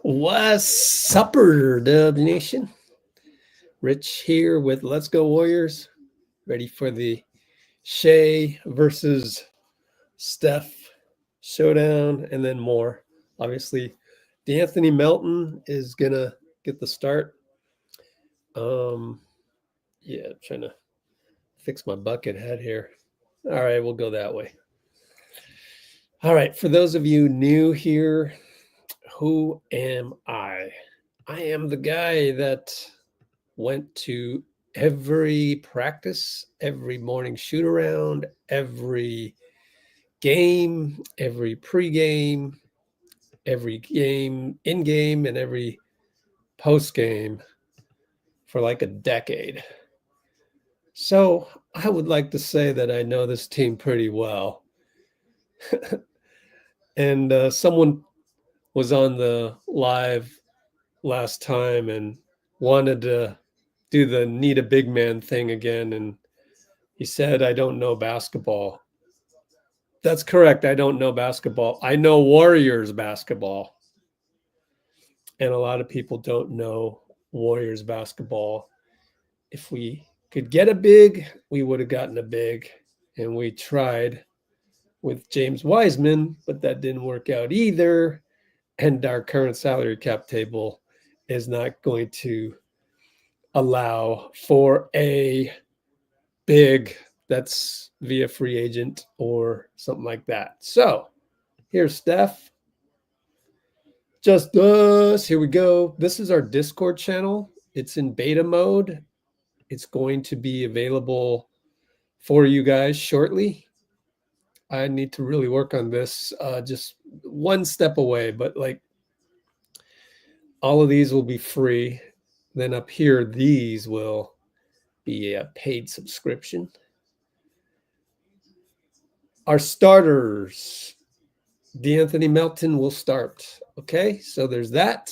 What's supper, Dub Nation? Rich here with Let's Go Warriors. Ready for the Shai versus Steph showdown and then more. Obviously, D'Anthony Melton is going to get the start. Yeah, I'm trying to fix my bucket head here. All right, we'll go that way. All right, for those of you new here, who am I? I am the guy that went to every practice, every morning shoot around, every game, every pregame, every game in game, and every post game for like a decade. So I would like to say that I know this team pretty well. And someone was on the live last time and wanted to do the need a big man thing again. And he said, I don't know basketball. That's correct. I don't know basketball. I know Warriors basketball. And a lot of people don't know Warriors basketball. If we could get a big, we would have gotten a big. And we tried with James Wiseman, but that didn't work out either. And our current salary cap table is not going to allow for a big that's via free agent or something like that. So here's Steph. Just us. Here we go. This is our Discord channel. It's in beta mode. It's going to be available for you guys shortly. I need to really work on this, just one step away, but like all of these will be free. Then up here, these will be a paid subscription. Our starters, D'Anthony Melton will start. Okay, so there's that.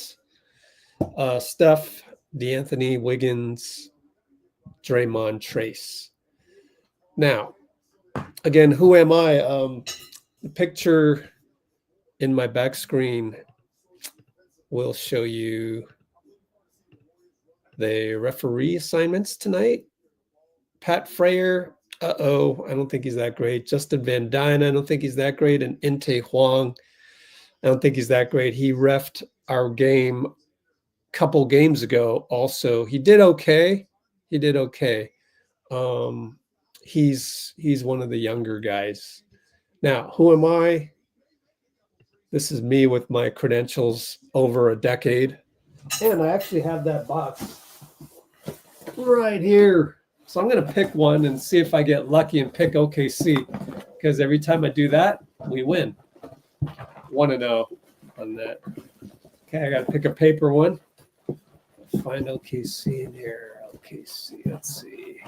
Steph, D'Anthony, Wiggins, Draymond, Trayce. Now, again, who am I? The picture in my back screen will show you the referee assignments tonight. Pat Frayer, I don't think he's that great. Justin Van Dyne, I don't think he's that great. And Inte Huang, I don't think he's that great. He reffed our game a couple games ago also. He did okay. He's one of the younger guys. Now, who am I? This is me with my credentials over a decade. And I actually have that box right here. So I'm going to pick one and see if I get lucky and pick OKC, because every time I do that, we win. 1-0 on that. Okay, I got to pick a paper one. Find OKC in here. OKC, let's see.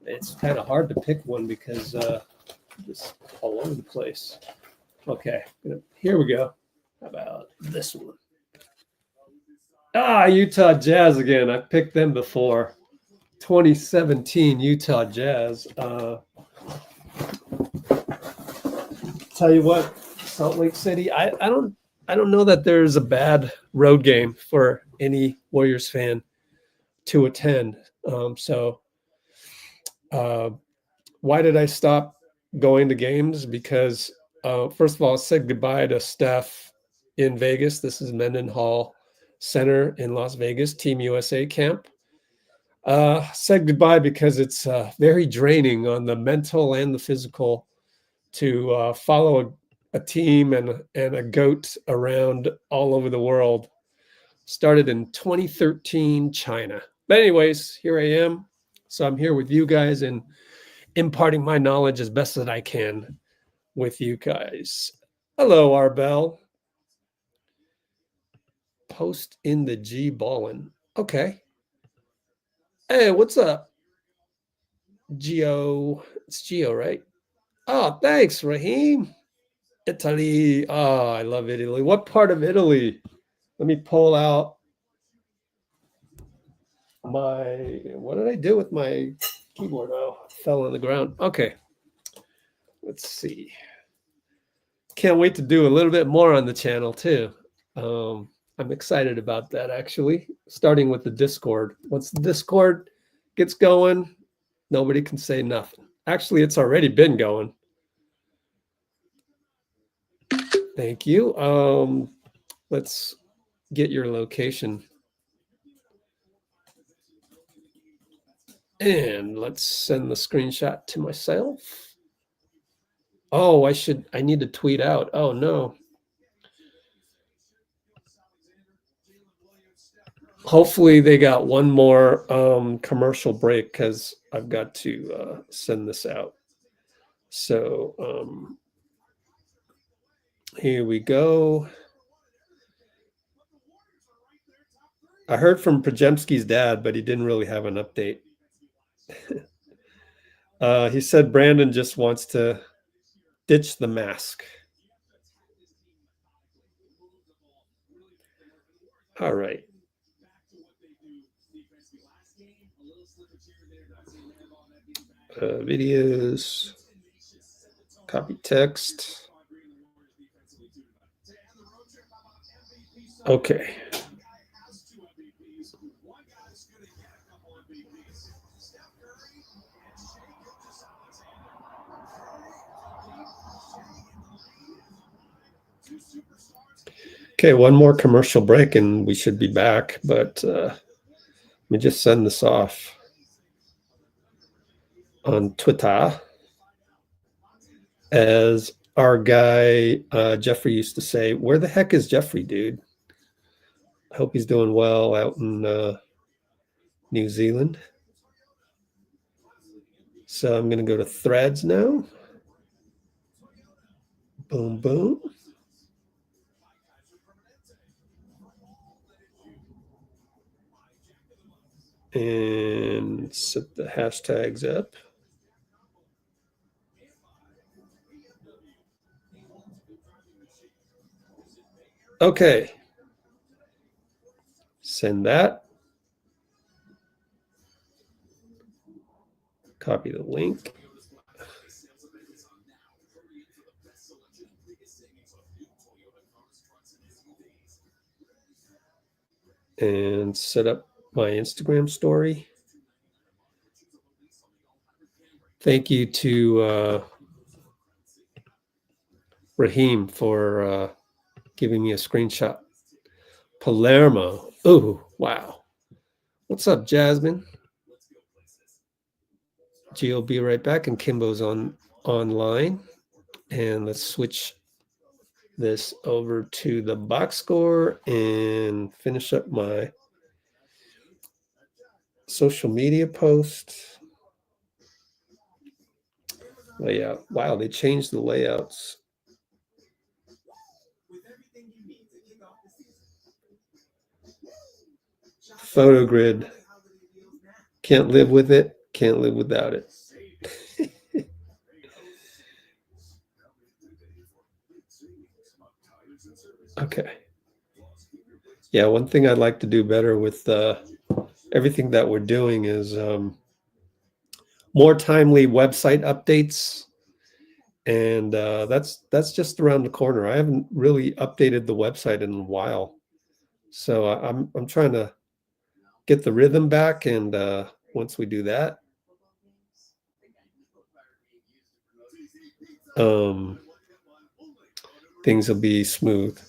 It's kind of hard to pick one because just all over the place. Okay, here we go. How about this one? Utah Jazz again. I picked them before. 2017 Utah Jazz. Tell you what, Salt Lake City. I don't know that there's a bad road game for any Warriors fan to attend. Why did I stop going to games? Because first of all, I said goodbye to Steph in Vegas. This is Mendenhall Center in Las Vegas, Team USA camp. Said goodbye because it's very draining on the mental and the physical to follow a team and a GOAT around all over the world. Started in 2013 China. But anyways, here I am. So I'm here with you guys and imparting my knowledge as best that I can with you guys. Hello, Arbel. Post in the G ballin'. Okay. Hey, what's up? Gio. It's Gio, right? Oh, thanks, Raheem. Italy. Oh, I love Italy. What part of Italy? Let me pull out what did I do with my keyboard? Oh, it fell on the ground. Okay. Let's see. Can't wait to do a little bit more on the channel too. I'm excited about that, actually, starting with the Discord. Once the Discord gets going, nobody can say nothing. Actually, it's already been going. Thank you. Let's get your location. And let's send the screenshot to myself. Oh, I need to tweet out. Oh, no. Hopefully they got one more commercial break because I've got to send this out. So here we go. I heard from Pajemski's dad, but he didn't really have an update. He said Brandin just wants to ditch the mask. All right. Videos, copy text. Okay. Okay, one more commercial break and we should be back, but let me just send this off on Twitter. As our guy Jeffrey used to say, where the heck is Jeffrey, dude? I hope he's doing well out in New Zealand. So I'm going to go to threads now. Boom, boom. And set the hashtags up. Okay. Send that. Copy the link. And set up my Instagram story. Thank you to Raheem for giving me a screenshot. Palermo. Oh, wow. What's up, Jasmine? G'll be right back, and Kimbo's online. And let's switch this over to the box score and finish up my social media post. Layout. Wow, they changed the layouts. Photo grid. Can't live with it. Can't live without it. Okay. Yeah, one thing I'd like to do better with everything that we're doing is more timely website updates. And that's just around the corner. I haven't really updated the website in a while. So I'm trying to get the rhythm back. And once we do that, things will be smooth.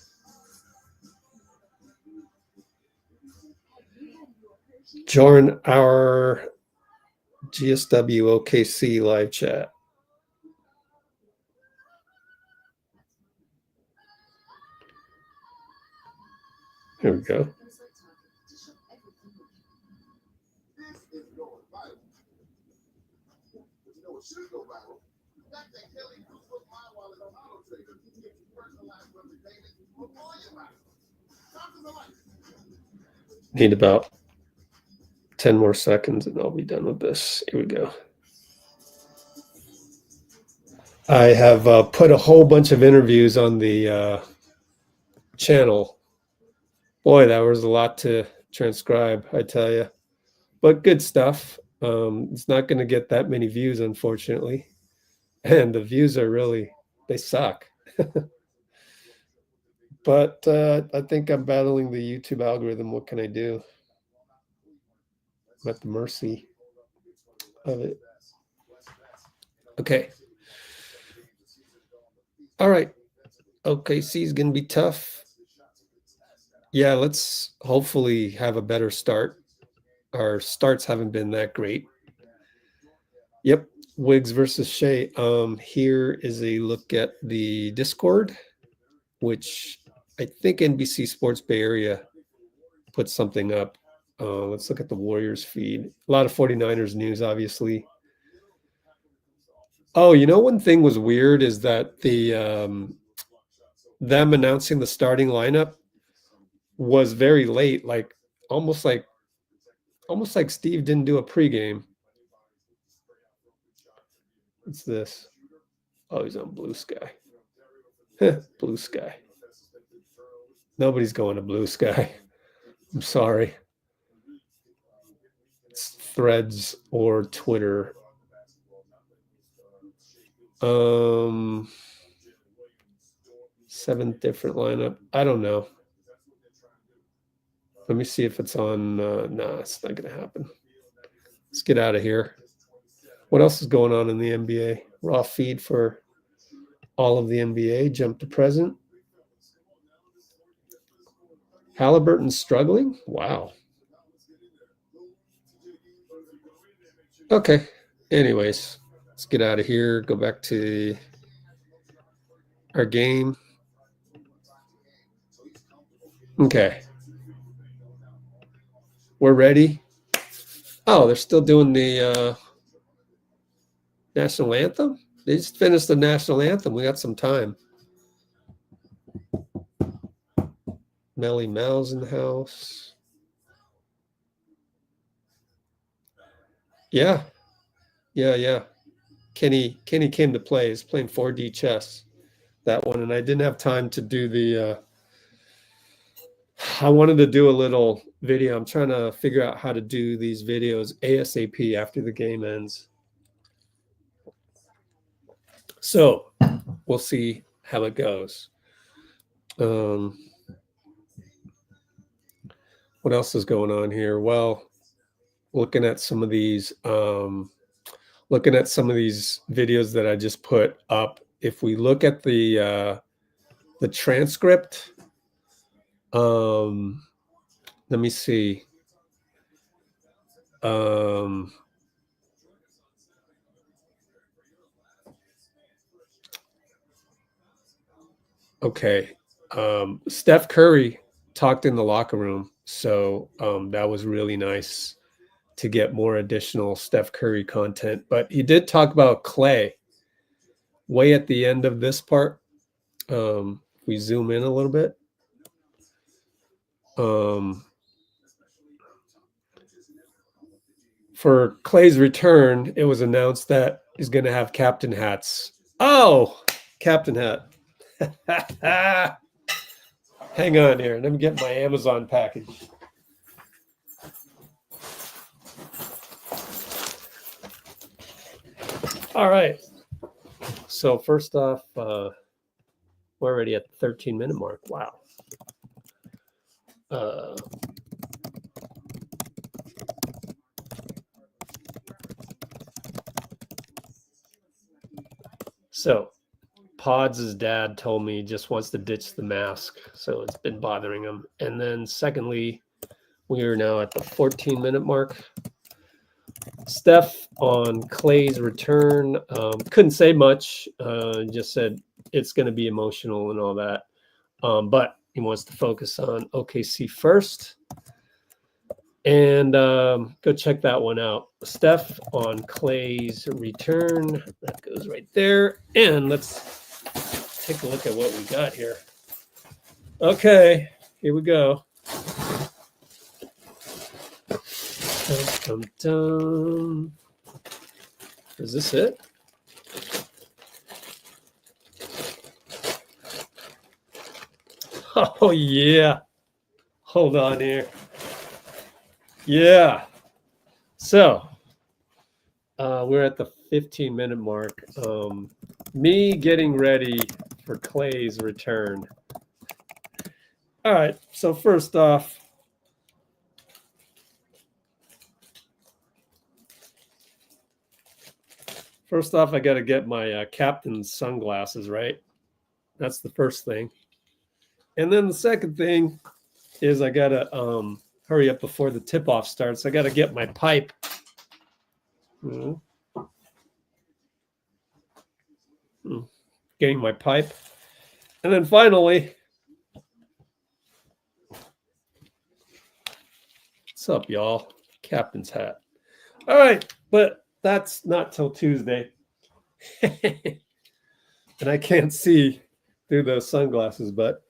Join our GSW OKC live chat. Here we go. Need about 10 more seconds and I'll be done with this. Here we go. I have put a whole bunch of interviews on the channel. Boy, that was a lot to transcribe, I tell you. But good stuff. It's not going to get that many views, unfortunately. And the views are really, they suck. But I think I'm battling the YouTube algorithm. What can I do? I'm at the mercy of it. Okay. All right. OKC is going to be tough. Yeah, let's hopefully have a better start. Our starts haven't been that great. Yep. Wiggs versus Shai. Here is a look at the Discord, which I think NBC Sports Bay Area put something up. Let's look at the Warriors feed. A lot of 49ers news, obviously. Oh, you know, one thing was weird is that the them announcing the starting lineup was very late, like almost like Steve didn't do a pregame. What's this? Oh, he's on Blue Sky. Blue Sky. Nobody's going to Blue Sky. I'm sorry. It's Threads or Twitter. 7 different lineup. I don't know. Let me see if it's on. Nah, it's not going to happen. Let's get out of here. What else is going on in the NBA? Raw feed for all of the NBA. Jump to present. Halliburton struggling? Wow. Okay. Anyways, let's get out of here. Go back to our game. Okay. We're ready. Oh, they're still doing the national anthem? They just finished the national anthem. We got some time. Melly Mel's in the house. Yeah. Kenny came to play. He's playing 4D chess, that one. And I didn't have time to do the I wanted to do a little video. I'm trying to figure out how to do these videos ASAP after the game ends. So we'll see how it goes. What else is going on here? Well, looking at some of these videos that I just put up. If we look at the transcript, let me see. Okay. Steph Curry talked in the locker room, so that was really nice to get more additional Steph Curry content. But he did talk about Klay way at the end of this part. We zoom in a little bit. For Klay's return, it was announced that he's going to have captain hats. Oh, captain hat. Hang on here. Let me get my Amazon package. All right. So first off, we're already at the 13-minute mark. Wow. So Podz' dad told me he just wants to ditch the mask, so it's been bothering him. And then secondly, we are now at the 14-minute mark. Steph on Klay's return couldn't say much. Just said it's going to be emotional and all that. But he wants to focus on OKC first. And go check that one out. Steph on Klay's return. That goes right there. And let's take a look at what we got here. Okay, here we go. Dum, dum, dum. Is this it? Oh, yeah. Hold on here. Yeah. So we're at the 15-minute mark. Me getting ready for Klay's return. All right. So first off, I got to get my captain's sunglasses, right? That's the first thing. And then the second thing is I got to hurry up before the tip-off starts. I got to get my pipe. Getting my pipe. And then finally, what's up, y'all? Captain's hat. All right, but that's not till Tuesday. And I can't see through those sunglasses, but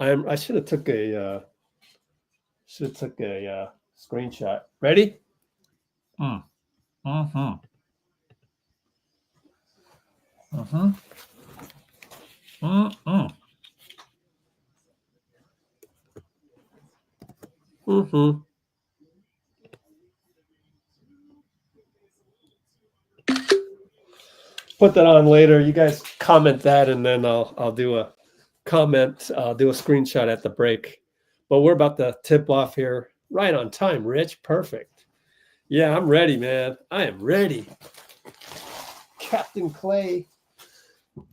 I should have took a screenshot. Ready? Mm-hmm. Put that on later. You guys comment that, and then I'll do a comment. I'll do a screenshot at the break. But we're about to tip off here. Right on time, Rich. Perfect. Yeah, I'm ready, man. I am ready. Captain Klay.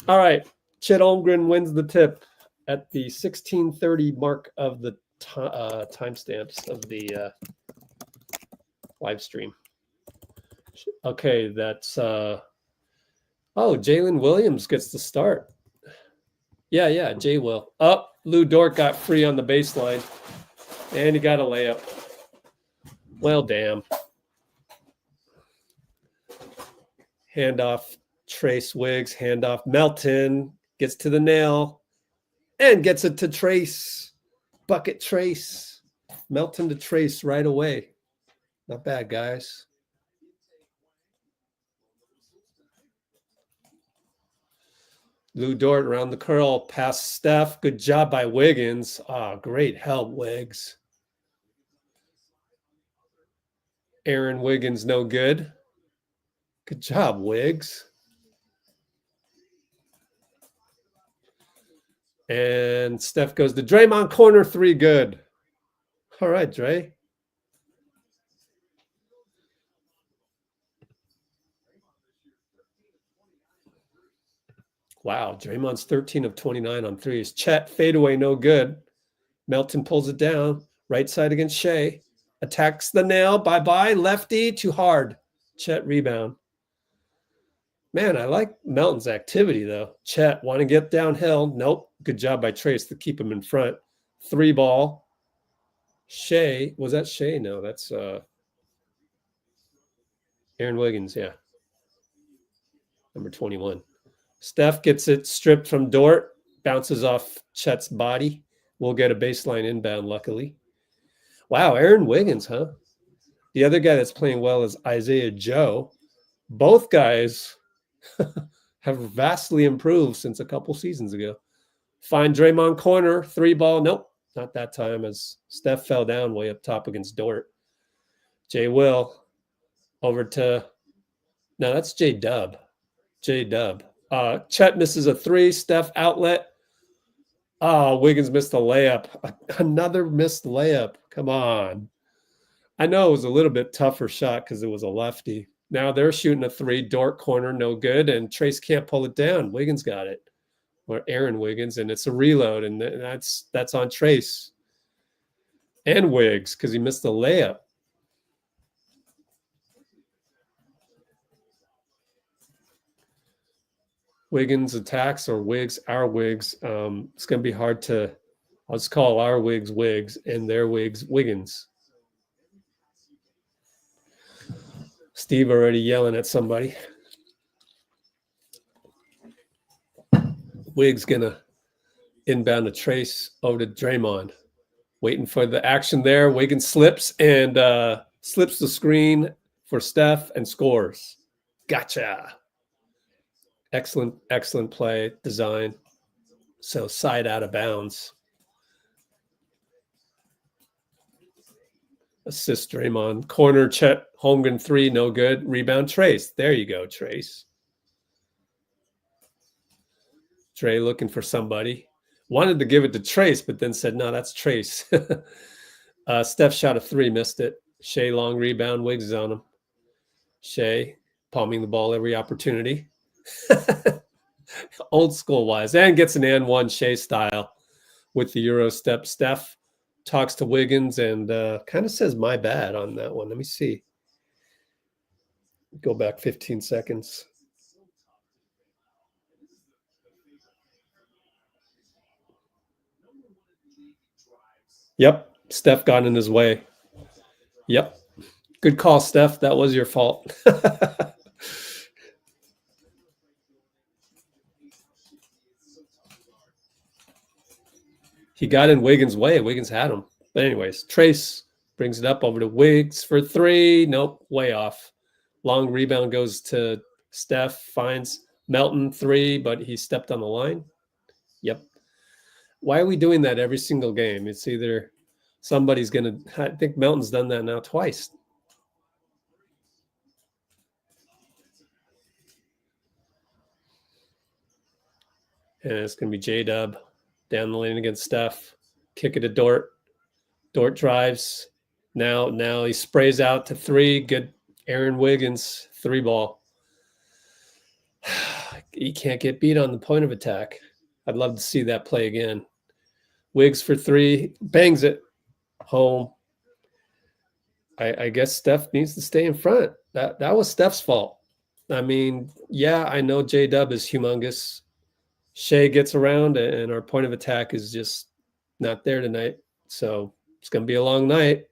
All right. Chet Holmgren wins the tip at the 16:30 mark of the timestamps of the live stream. Okay, that's Jalen Williams gets the start. Yeah, Jay will. Lou Dort got free on the baseline, and he got a layup. Well, damn. Handoff, Trayce Wiggs, handoff. Melton gets to the nail and gets it to Trayce. Bucket Trayce. Melton to Trayce right away. Not bad, guys. Lou Dort around the curl, past Steph. Good job by Wiggins. Great help, Wiggs. Aaron Wiggins, no good. Good job, Wiggs. And Steph goes to Draymond corner, 3 good. All right, Dray. Wow, Draymond's 13 of 29 on threes. Chet, fadeaway, no good. Melton pulls it down. Right side against Shai. Attacks the nail. Bye-bye. Lefty, too hard. Chet rebound. Man, I like Melton's activity, though. Chet, want to get downhill. Nope. Good job by Trayce to keep him in front. 3 ball. Shai. Was that Shai? No, that's Aaron Wiggins, yeah. Number 21. Steph gets it stripped from Dort. Bounces off Chet's body. We'll get a baseline inbound, luckily. Wow, Aaron Wiggins, huh? The other guy that's playing well is Isaiah Joe. Both guys have vastly improved since a couple seasons ago. Find Draymond corner, 3 ball. Nope, not that time as Steph fell down way up top against Dort. Jay Will over to, no, that's JDub. JDub. Chet misses a 3. Steph outlet. Wiggins missed a layup. Another missed layup. Come on. I know it was a little bit tougher shot because it was a lefty. Now they're shooting a 3. Dort corner, no good. And Trayce can't pull it down. Wiggins got it. Or Aaron Wiggins. And it's a reload. And that's on Trayce. And Wiggs because he missed the layup. Wiggins attacks or Wiggs, our Wiggs. It's going to be hard to, I'll just call our Wiggs Wiggs and their Wiggs Wiggins. Steve already yelling at somebody. Wiggs going to inbound to Trayce over to Draymond. Waiting for the action there. Wiggins slips and slips the screen for Steph and scores. Gotcha. Excellent play, design. So side out of bounds. Assist Draymond. Corner, Chet Holmgren 3, no good. Rebound, Trayce. There you go, Trayce. Dray looking for somebody. Wanted to give it to Trayce, but then said, no, that's Trayce. Steph shot a 3, missed it. Shai long rebound, Wiggs is on him. Shai palming the ball every opportunity. Old school wise, and gets an and one Shai style with the Euro step. Steph talks to Wiggins and kind of says my bad on that one. Let me see. Go back 15 seconds. Yep, Steph got in his way. Yep. Good call, Steph. That was your fault. He got in Wiggins' way. Wiggins had him. But anyways, Trayce brings it up over to Wiggs for 3. Nope, way off. Long rebound goes to Steph, finds Melton 3, but he stepped on the line. Yep. Why are we doing that every single game? It's either somebody's going to, I think Melton's done that now twice. And it's going to be JDub down the lane against Steph. Kick it to Dort. Dort drives. Now he sprays out to 3. Good Aaron Wiggins 3 ball. He can't get beat on the point of attack. I'd love to see that play again. Wiggs for 3. Bangs it. Home. I guess Steph needs to stay in front. That was Steph's fault. I mean, yeah, I know JDub is humongous. Shai gets around, and our point of attack is just not there tonight. So it's going to be a long night.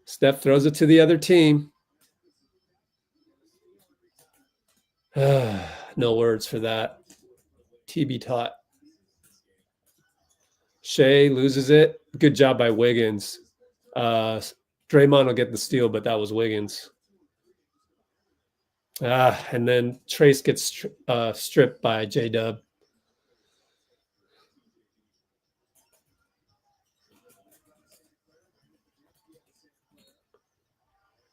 Steph throws it to the other team. No words for that. TB-tot. Shai loses it. Good job by Wiggins. Draymond will get the steal, but that was Wiggins. And then Trayce gets stripped by JDub.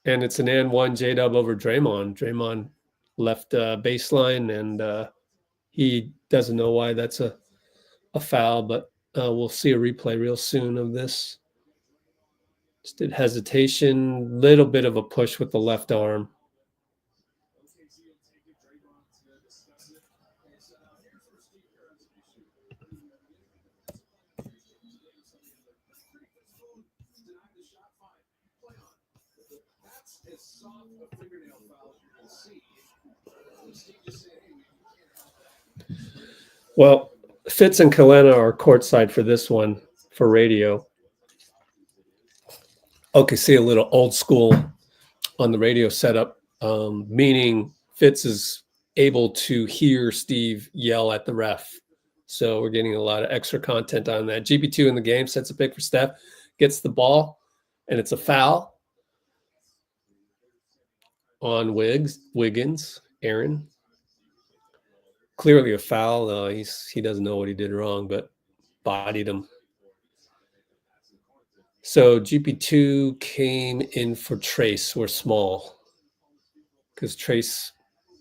And it's an and one JDub over Draymond. Draymond left baseline, and he doesn't know why that's a foul, but we'll see a replay real soon of this. Just did hesitation, little bit of a push with the left arm. Well, Fitz and Kalena are courtside for this one for radio. OKC a little old school on the radio setup, meaning Fitz is able to hear Steve yell at the ref. So we're getting a lot of extra content on that. GP2 in the game, sets a pick for Steph, gets the ball, and it's a foul on Wiggins, Aaron. Clearly a foul. He doesn't know what he did wrong, but bodied him. So GP2 came in for Trayce. We're small because Trayce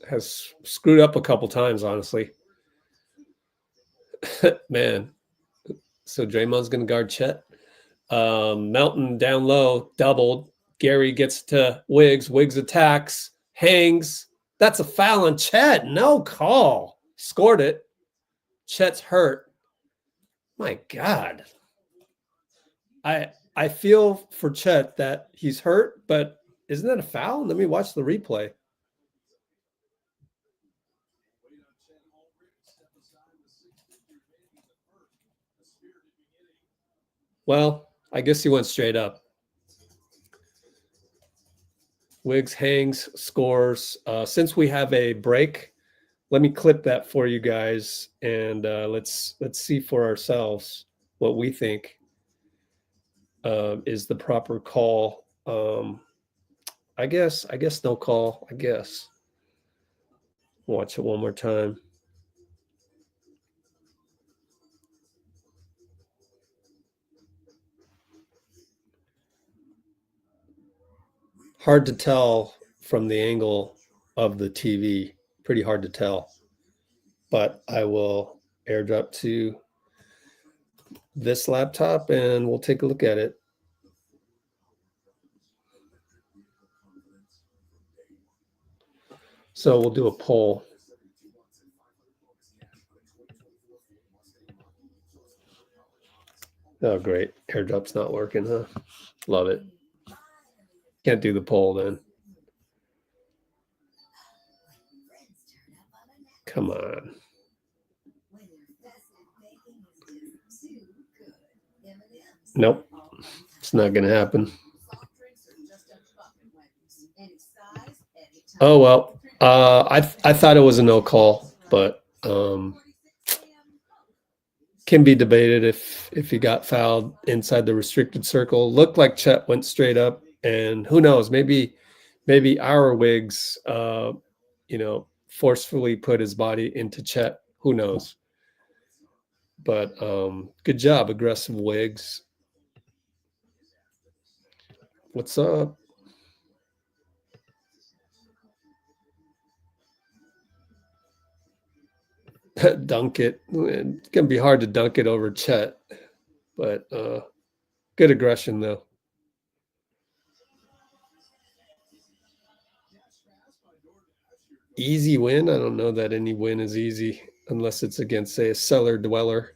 has screwed up a couple times, honestly. Man. So Draymond's going to guard Chet. Melton down low, doubled. Gary gets to Wiggs. Wiggs attacks, hangs. That's a foul on Chet. No call. Scored it. Chet's hurt. My God. I feel for Chet that he's hurt, but isn't that a foul? Let me watch the replay. Well, I guess he went straight up. Wiggs hangs, scores. Since we have a break, let me clip that for you guys, and let's see for ourselves what we think is the proper call. I guess no call. I guess. Watch it one more time. Hard to tell from the angle of the TV. Pretty hard to tell. but I will airdrop to this laptop and we'll take a look at it. So we'll do a poll. Oh, great. Airdrop's not working, huh? Love it. Can't do the poll then. Come on. Nope. It's not going to happen. Oh, well. I thought it was a no call, but can be debated if he got fouled inside the restricted circle. Looked like Chet went straight up, and who knows, maybe our Wiggs forcefully put his body into Chet. Who knows? But good job, aggressive Wiggs. What's up? Dunk it. It's gonna be hard to dunk it over Chet, but good aggression though. Easy win? I don't know that any win is easy unless it's against, say, a cellar dweller.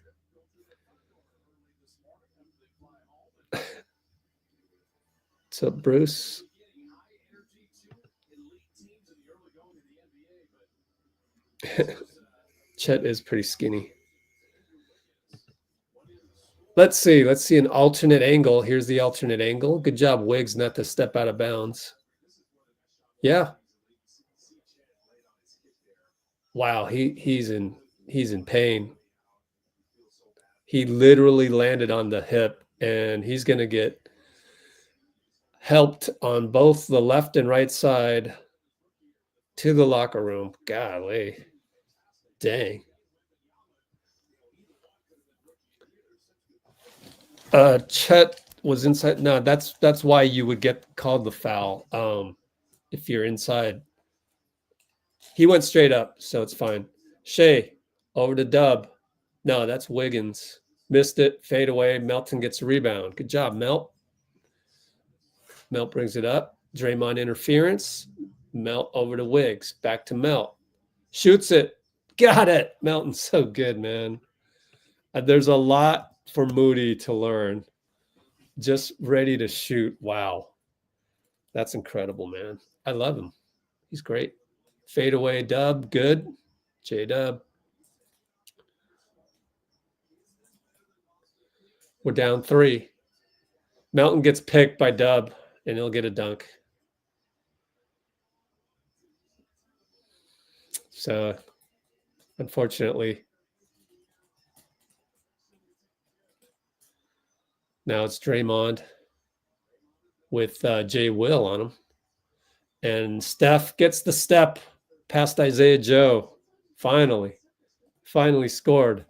What's up, Bruce? Chet is pretty skinny. Let's see an alternate angle. Here's the alternate angle. Good job, Wiggs, not to step out of bounds. Yeah. Wow, he's in pain. He literally landed on the hip, and he's going to get helped on both the left and right side to the locker room. Golly. Dang. Chet was inside. No, that's why you would get called the foul. If you're inside. He went straight up, so it's fine. Shai, over to Dub. No, that's Wiggins. Missed it. Fade away. Melton gets a rebound. Good job, Melt. Melt brings it up. Draymond interference. Melt over to Wiggs. Back to Melt. Shoots it. Got it. Melton's so good, man. There's a lot for Moody to learn. Just ready to shoot. Wow. That's incredible, man. I love him. He's great. Fade away, Dub. Good. JDub. We're down 3. Melton gets picked by Dub, and he'll get a dunk. So, unfortunately, now it's Draymond with Jay Will on him. And Steph gets the step past Isaiah Joe. Finally scored.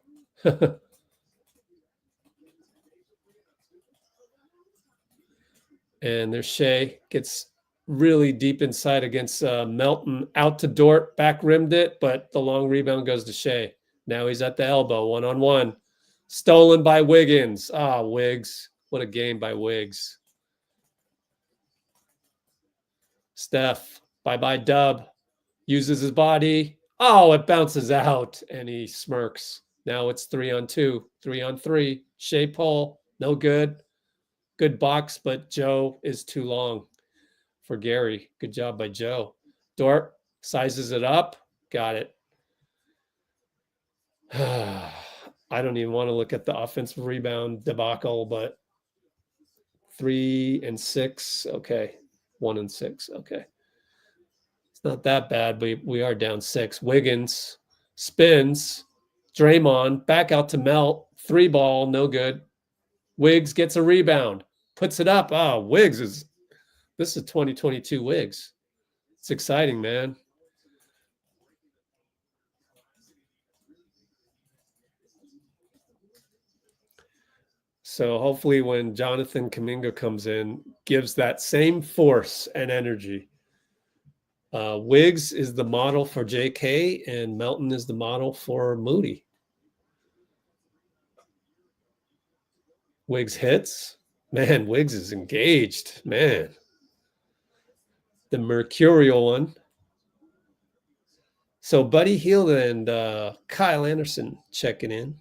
And there's Shai. Gets really deep inside against Melton. Out to Dort. Back rimmed it, but the long rebound goes to Shai. Now he's at the elbow. 1-on-1. Stolen by Wiggins. Wiggs. What a game by Wiggs. Steph. Bye-bye, Dub. Uses his body. Oh, it bounces out, and he smirks. Now it's 3-on-2. 3-on-3. Shai pull. No good. Good box, but Joe is too long for Gary. Good job by Joe. Dort sizes it up. Got it. I don't even want to look at the offensive rebound debacle, but 3 and 6. Okay. 1 and 6. Okay. It's not that bad, but we are down 6. Wiggins spins. Draymond back out to Melt. 3-ball. No good. Wiggs gets a rebound. Puts it up. Wiggs is... This is 2022 Wiggs. It's exciting, man. So hopefully when Jonathan Kuminga comes in, gives that same force and energy. Wiggs is the model for JK, and Melton is the model for Moody. Wiggs hits. Man, Wiggs is engaged. Man. The mercurial one. So Buddy Hield and Kyle Anderson checking in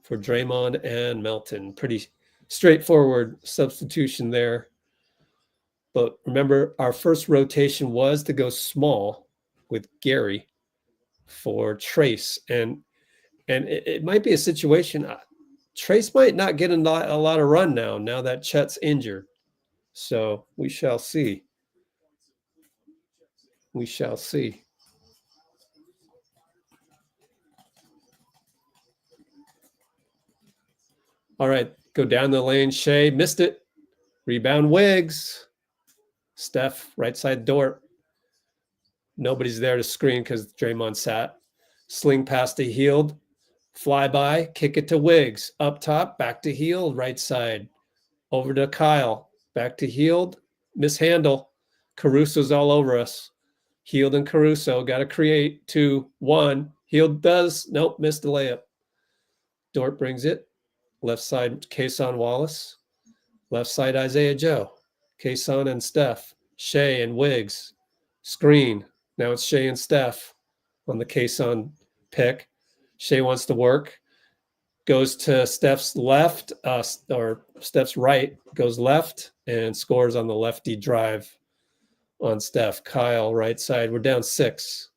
for Draymond and Melton. Pretty straightforward substitution there. But remember, our first rotation was to go small with Gary for Trayce. And it might be a situation. Trayce might not get a lot of run now that Chet's injured. So we shall see. We shall see. All right, go down the lane. Shai missed it. Rebound Wiggs. Steph, right side Dort. Nobody's there to screen because Draymond sat. Sling pass to Hield. Fly by, kick it to Wiggs. Up top, back to Hield, right side. Over to Kyle. Back to Hield. Mishandle. Caruso's all over us. Hield and Caruso got to create 2-1. Hield does. Nope, missed the layup. Dort brings it. Left side, Kason Wallace. Left side, Isaiah Joe. Kason and Steph. Shai and Wiggs. Screen. Now it's Shai and Steph on the Kason pick. Shai wants to work. Goes to Steph's left, or Steph's right. Goes left and scores on the lefty drive on Steph. Kyle, right side. We're down 6.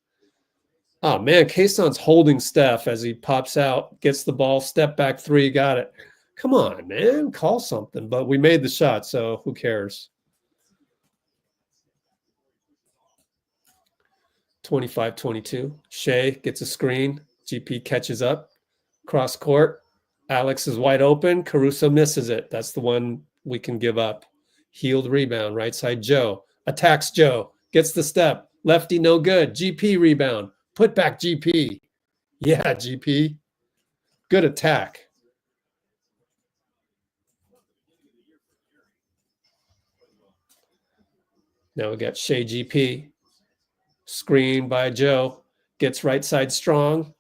Oh, man, Kason's holding Steph as he pops out, gets the ball, step back 3, got it. Come on, man, call something. But we made the shot, so who cares? 25-22. Shai gets a screen. GP catches up. Cross court. Alex is wide open. Caruso misses it. That's the one we can give up. Healed rebound. Right side Joe. Attacks Joe. Gets the step. Lefty no good. GP rebound. Put back GP. Yeah, GP. Good attack. Now we got Shai GP. Screen by Joe. Gets right side strong.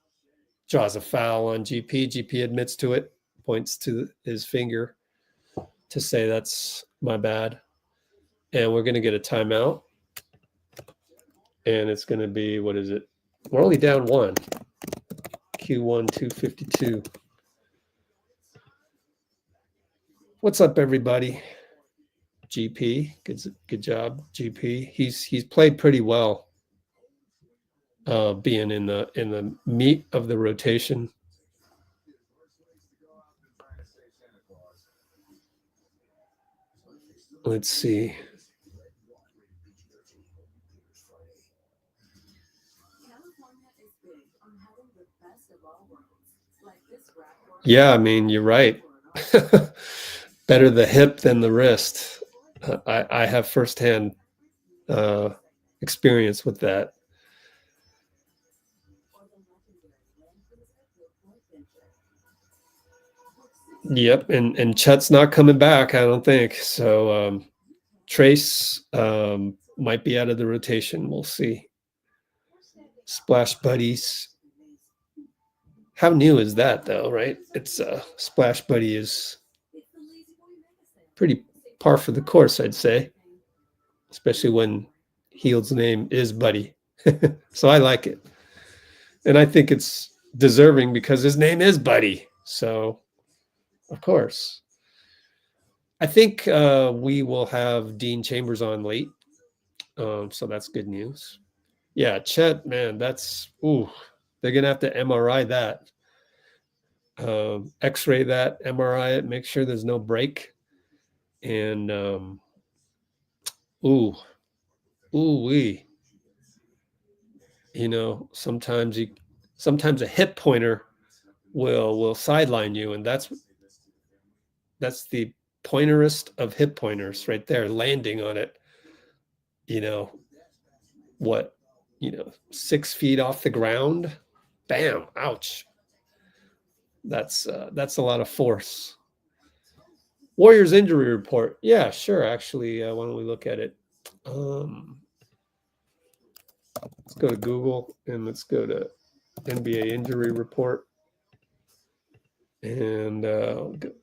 Draws a foul on GP. GP admits to it. Points to his finger to say that's my bad. And we're going to get a timeout. And it's going to be, what is it? We're only down 1. Q1 252. What's up, everybody? GP, good job, GP. He's played pretty well, being in the meat of the rotation. Let's see. Yeah, I mean, you're right. Better the hip than the wrist. I have firsthand experience with that. Yep, and Chet's not coming back, I don't think. So Trayce might be out of the rotation. We'll see. Splash Buddies. How new is that, though, right? It's Splash Buddy is pretty par for the course, I'd say, especially when Hield's name is Buddy. So I like it. And I think it's deserving because his name is Buddy. So, of course. I think we will have Dean Chambers on late. So that's good news. Yeah, Chet, man, that's, they're going to have to MRI that. X-ray that, MRI it, make sure there's no break. And, ooh-wee. You know, sometimes a hip pointer will sideline you, and that's the pointerest of hip pointers right there, landing on it. 6 feet off the ground, bam, ouch. That's a lot of force. Warriors injury report. Yeah, sure. Actually, why don't we look at it? Let's go to Google and let's go to NBA injury report. And the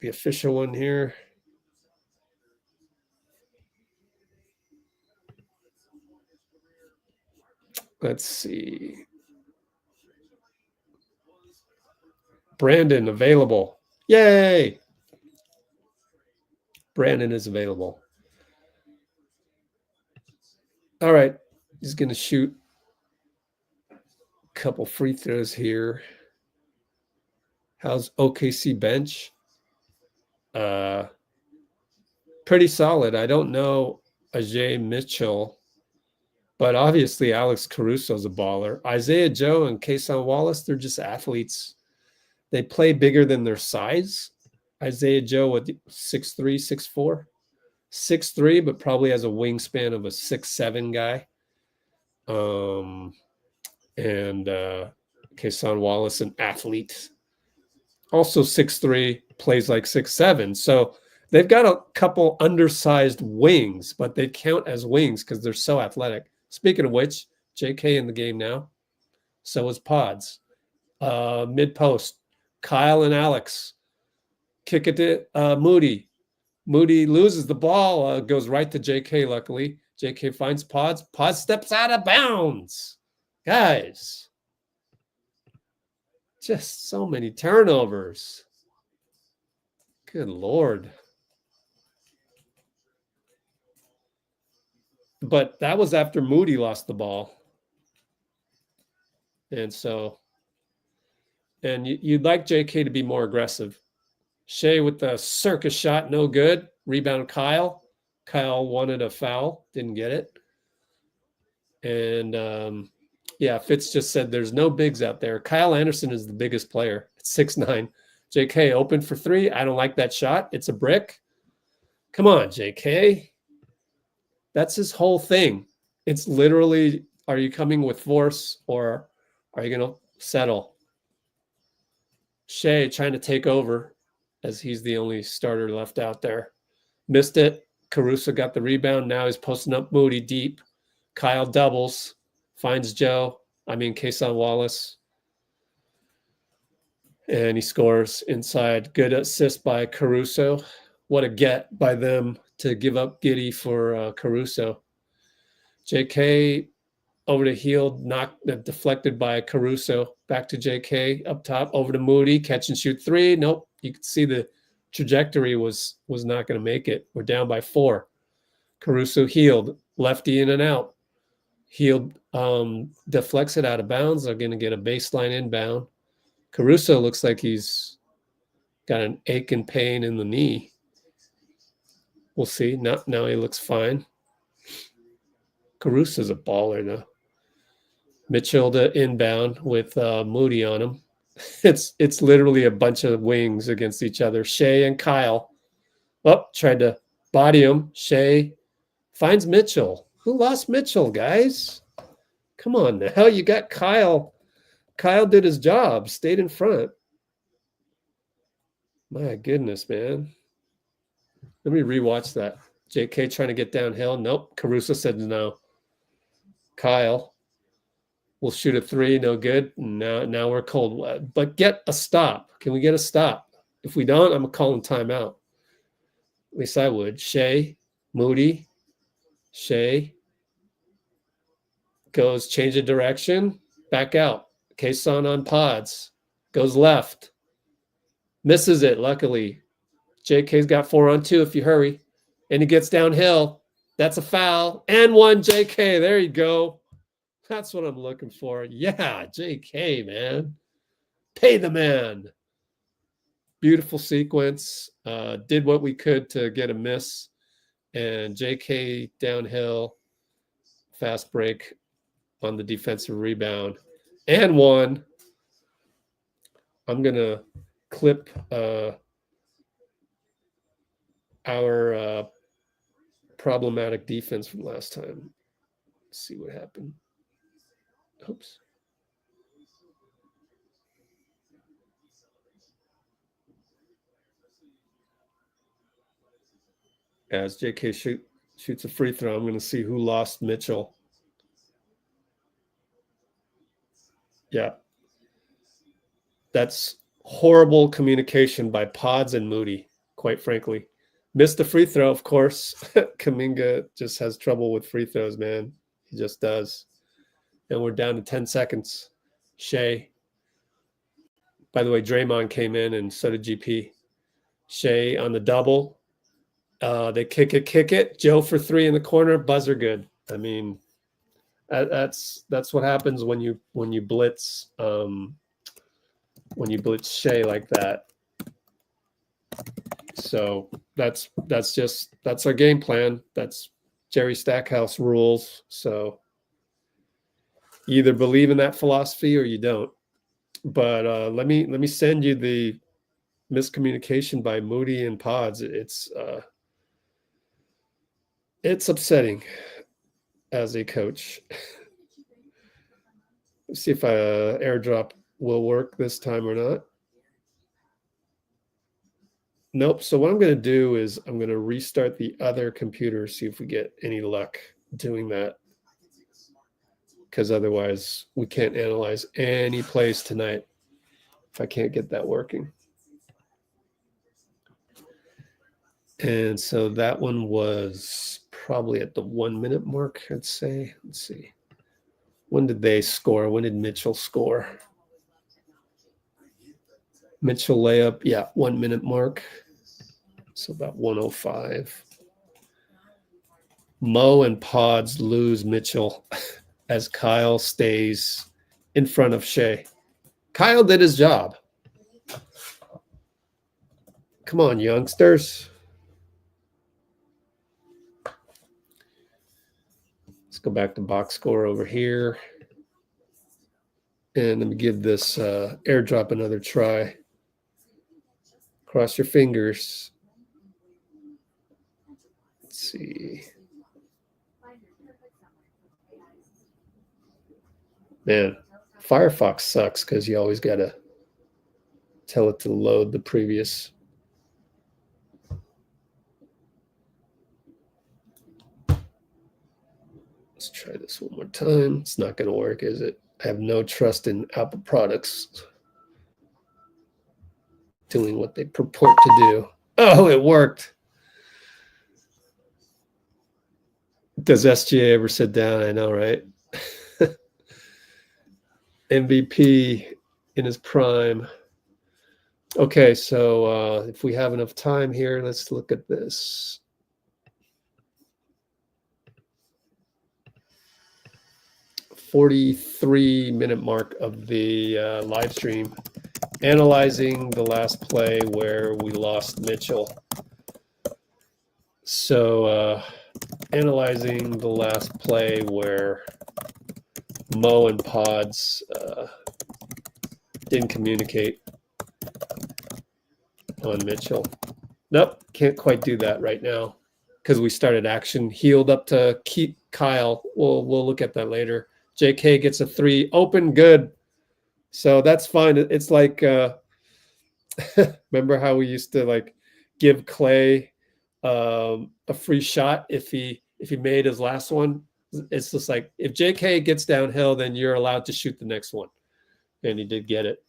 official one here. Let's see. Brandin available. Yay! Brandin is available. All right. He's going to shoot a couple free throws here. How's OKC bench? Pretty solid. I don't know Ajay Mitchell, but obviously Alex Caruso's a baller. Isaiah Joe and Kason Wallace, they're just athletes. They play bigger than their size. Isaiah Joe with 6'3", 6'4", 6'3", but probably has a wingspan of a 6'7" guy. And Kason Wallace, an athlete, also 6'3", plays like 6'7". So they've got a couple undersized wings, but they count as wings because they're so athletic. Speaking of which, JK in the game now. So is Podz. Mid post, Kyle and Alex kick it to Moody. Moody loses the ball, goes right to JK. Luckily, JK finds Podz. Podz steps out of bounds. Guys, just so many turnovers. Good Lord. But that was after Moody lost the ball. And so, and you'd like JK to be more aggressive. Shai with the circus shot, no good. Rebound Kyle. Kyle wanted a foul, didn't get it. And yeah, Fitz just said there's no bigs out there. Kyle Anderson is the biggest player at 6'9". JK open for three. I don't like that shot. It's a brick. Come on, JK. That's his whole thing. It's literally, are you coming with force or are you going to settle? Shai trying to take over as he's the only starter left out there. Missed it. Caruso got the rebound. Now he's posting up Moody deep. Kyle doubles. Finds Kason Wallace. And he scores inside. Good assist by Caruso. What a get by them to give up Giddey for Caruso. JK over to Hield, deflected by Caruso. Back to JK up top, over to Moody, catch and shoot three. Nope, you can see the trajectory was not going to make it. We're down by 4. Caruso Hield, lefty in and out. Hield deflects it out of bounds. They're going to get a baseline inbound. Caruso looks like he's got an ache and pain in the knee. We'll see. Now he looks fine. Caruso's a baller now. Mitchell to inbound with Moody on him. It's literally a bunch of wings against each other. Shai and Kyle. Tried to body him. Shai finds Mitchell. Who lost Mitchell, guys? Come on now. You got Kyle. Kyle did his job. Stayed in front. My goodness, man. Let me rewatch that. JK trying to get downhill. Nope. Caruso said no. Kyle will shoot a three. No good. Now we're cold. But get a stop. Can we get a stop? If we don't, I'm calling timeout. At least I would. Shai, Moody. Shai goes change of direction. Back out. Kason on Podz. Goes left. Misses it, luckily. JK's got 4 on 2 if you hurry. And he gets downhill. That's a foul. And 1, JK. There you go. That's what I'm looking for. Yeah, JK, man. Pay the man. Beautiful sequence. Did what we could to get a miss. And JK downhill. Fast break on the defensive rebound. And 1. I'm going to clip our problematic defense from last time. Let's see what happened. Oops. As JK shoots a free throw. I'm going to see who lost Mitchell. Yeah. That's horrible communication by Podz and Moody, quite frankly. Missed the free throw, of course. Kuminga just has trouble with free throws, man. He just does. And we're down to 10 seconds. Shai. By the way, Draymond came in and so did GP. Shai on the double. They kick it. Joe for three in the corner. Buzzer good. I mean, that's what happens when you blitz Shai like that. So that's our game plan. That's Jerry Stackhouse rules. So you either believe in that philosophy or you don't. But let me send you the miscommunication by Moody and Podz. It's upsetting as a coach. Let's see if airdrop will work this time or not. Nope. So what I'm going to do is I'm going to restart the other computer, see if we get any luck doing that. Because otherwise we can't analyze any plays tonight if I can't get that working. And so that one was probably at the 1 minute mark, I'd say. Let's see. When did they score? When did Mitchell score? Mitchell layup, yeah, 1 minute mark. So about 105. Mo and Podz lose Mitchell as Kyle stays in front of Shai. Kyle did his job. Come on, youngsters. Let's go back to box score over here. And let me give this airdrop another try. Cross your fingers. Let's see. Man, Firefox sucks because you always got to tell it to load the previous. Let's try this one more time. It's not going to work, is it? I have no trust in Apple products doing what they purport to do. Oh, it worked. Does SGA ever sit down? I know, right? MVP in his prime. Okay, so if we have enough time here, let's look at this. $43-minute mark of the live stream, analyzing the last play where we lost Mitchell. So analyzing the last play where Mo and Podz didn't communicate on Mitchell. Nope, can't quite do that right now because we started action. Healed up to keep Kyle. We'll look at that later. JK gets a three, open, good. So that's fine. It's like, remember how we used to like give Klay a free shot if he made his last one? It's just like if JK gets downhill, then you're allowed to shoot the next one. And he did get it.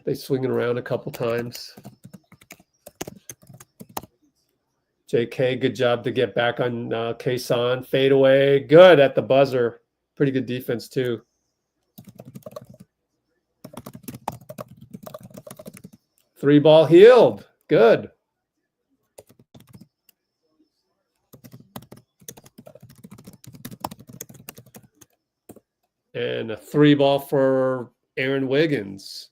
They swing it around a couple times. JK, good job to get back on Kason. Fade away. Good at the buzzer. Pretty good defense, too. Three ball healed. Good. And a three ball for Aaron Wiggins.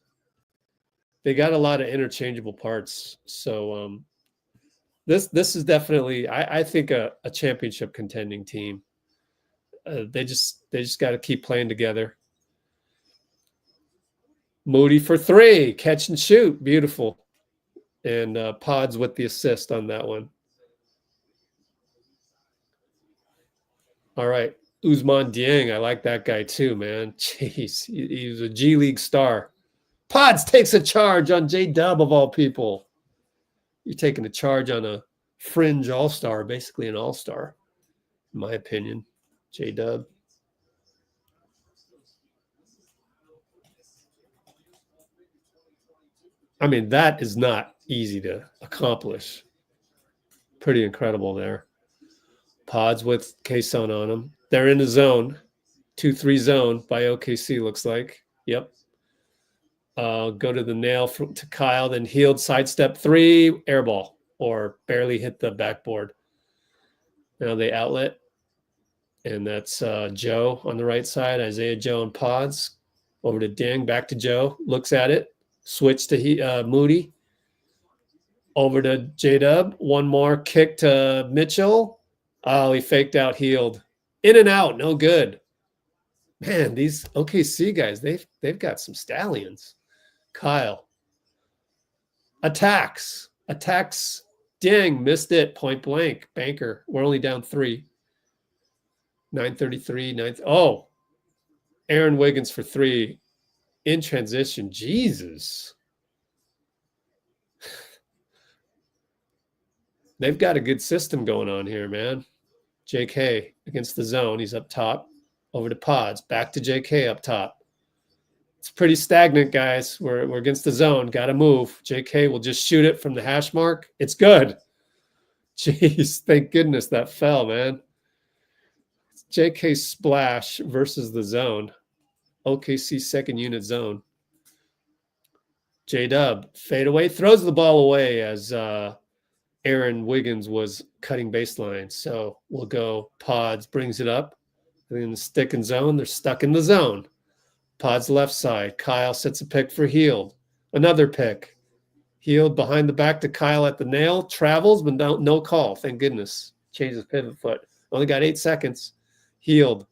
They got a lot of interchangeable parts. So this is definitely, I think, a championship contending team. They just got to keep playing together. Moody for three, catch and shoot, beautiful. And Podz with the assist on that one. All right, Ousmane Dieng, I like that guy too, man. Jeez, he's a G League star. Podz takes a charge on JDub of all people. You're taking a charge on a fringe all-star, basically an all-star, in my opinion. JDub. I mean, that is not easy to accomplish. Pretty incredible there. Podz with K-Sun on them. They're in the zone. 2-3 zone by OKC, looks like. Yep. Go to the nail to Kyle, then Healed, sidestep 3, air ball, or barely hit the backboard. Now they outlet, and that's Joe on the right side, Isaiah, Joe, and Podz. Over to Ding, back to Joe, looks at it, switch to Moody. Over to JDub, one more kick to Mitchell. Oh, he faked out, Healed. In and out, no good. Man, these OKC guys, they've got some stallions. Kyle. Attacks. Ding, missed it, point blank. Banker, we're only down 3. 9:33, oh. Aaron Wiggins for 3. In transition, Jesus. They've got a good system going on here, man. JK against the zone. He's up top. Over to Podz. Back to JK up top. It's pretty stagnant, guys. We're against the zone. Got to move. JK will just shoot it from the hash mark. It's good. Jeez, thank goodness that fell, man. It's JK splash versus the zone. OKC second unit zone. JDub fade away. Throws the ball away as Aaron Wiggins was cutting baseline. So we'll go Podz brings it up. And in the stick and zone, they're stuck in the zone. Podz left side. Kyle sets a pick for Healed. Another pick. Healed behind the back to Kyle at the nail. Travels, but no call. Thank goodness. Changes pivot foot. Only got 8 seconds. Healed.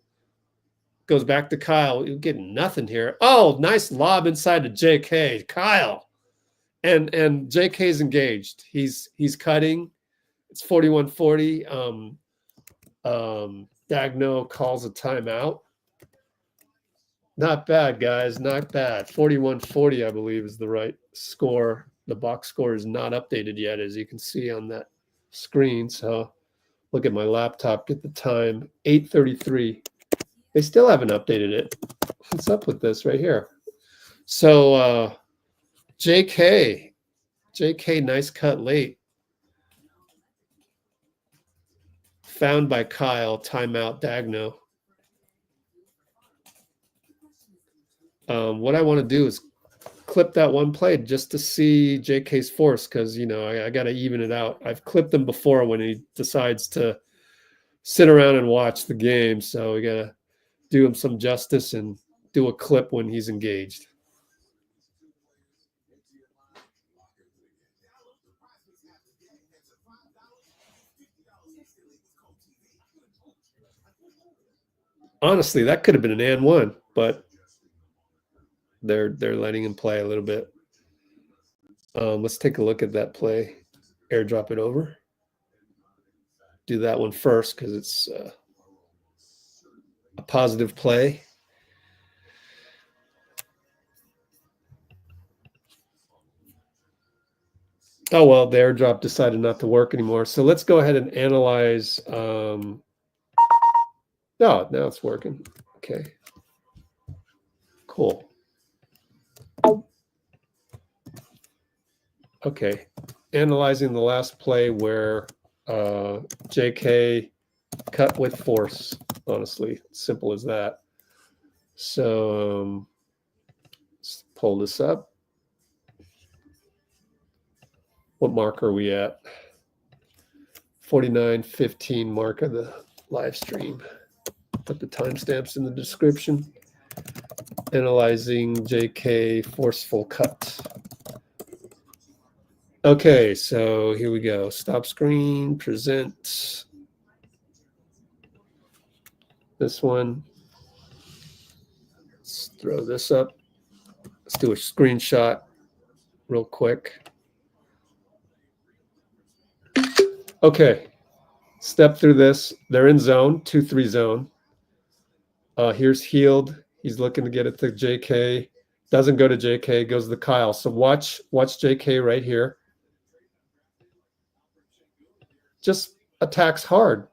Goes back to Kyle. You're getting nothing here. Oh, nice lob inside to JK. Kyle. And JK's engaged. He's cutting. It's 41-40. Dagno calls a timeout. Not bad, guys. Not bad. 41-40, I believe, is the right score. The box score is not updated yet, as you can see on that screen. So look at my laptop, get the time. 8:33. They still haven't updated it. What's up with this right here? So JK, nice cut late. Found by Kyle, timeout, Dagno. What I want to do is clip that one play just to see JK's force, because, you know, I got to even it out. I've clipped him before when he decides to sit around and watch the game. So we got to do him some justice and do a clip when he's engaged. Honestly, that could have been an and one, but they're letting him play a little bit. Let's take a look at that play. Airdrop it over. Do that one first because it's a positive play. Oh, well, the airdrop decided not to work anymore. So let's go ahead and analyze. No, now it's working. Okay. Cool. Okay. Analyzing the last play where JK cut with force. Honestly, simple as that. So let's pull this up. What mark are we at? 49:15 mark of the live stream. Put the timestamps in the description. Analyzing JK forceful cut. Okay, so here we go. Stop screen, present. This one. Let's throw this up. Let's do a screenshot real quick. Okay, step through this. They're in zone, 2-3 zone. Here's Healed. He's looking to get it to JK. Doesn't go to JK, goes to Kyle. So watch JK right here. just attacks hard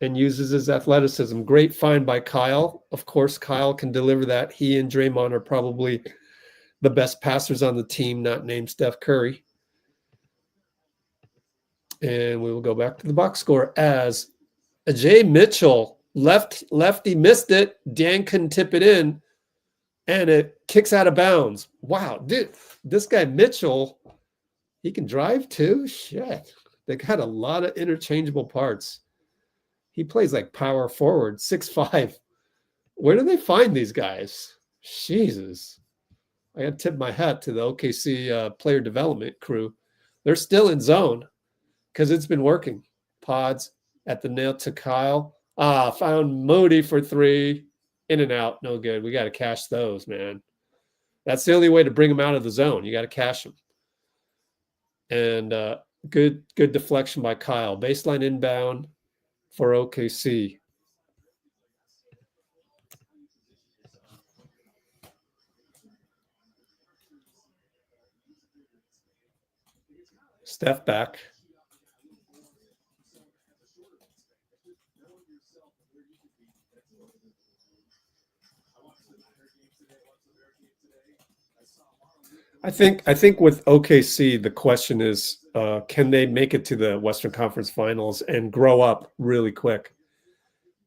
and uses his athleticism. Great find by Kyle. Of course, Kyle can deliver that. He and Draymond are probably the best passers on the team, not named Steph Curry. And we will go back to the box score as Ajay Mitchell, lefty missed it. Dan couldn't tip it in, and it kicks out of bounds. Wow, dude, this guy Mitchell, he can drive too? Shit. They got a lot of interchangeable parts. He plays like power forward, 6'5". Where do they find these guys? Jesus. I got to tip my hat to the OKC player development crew. They're still in zone because it's been working. Podz at the nail to Kyle. Found Moody for 3. In and out. No good. We got to cash those, man. That's the only way to bring them out of the zone. You got to cash them. And good deflection by Kyle. Baseline inbound for OKC. Steph back. I think with OKC, the question is, can they make it to the Western Conference Finals and grow up really quick?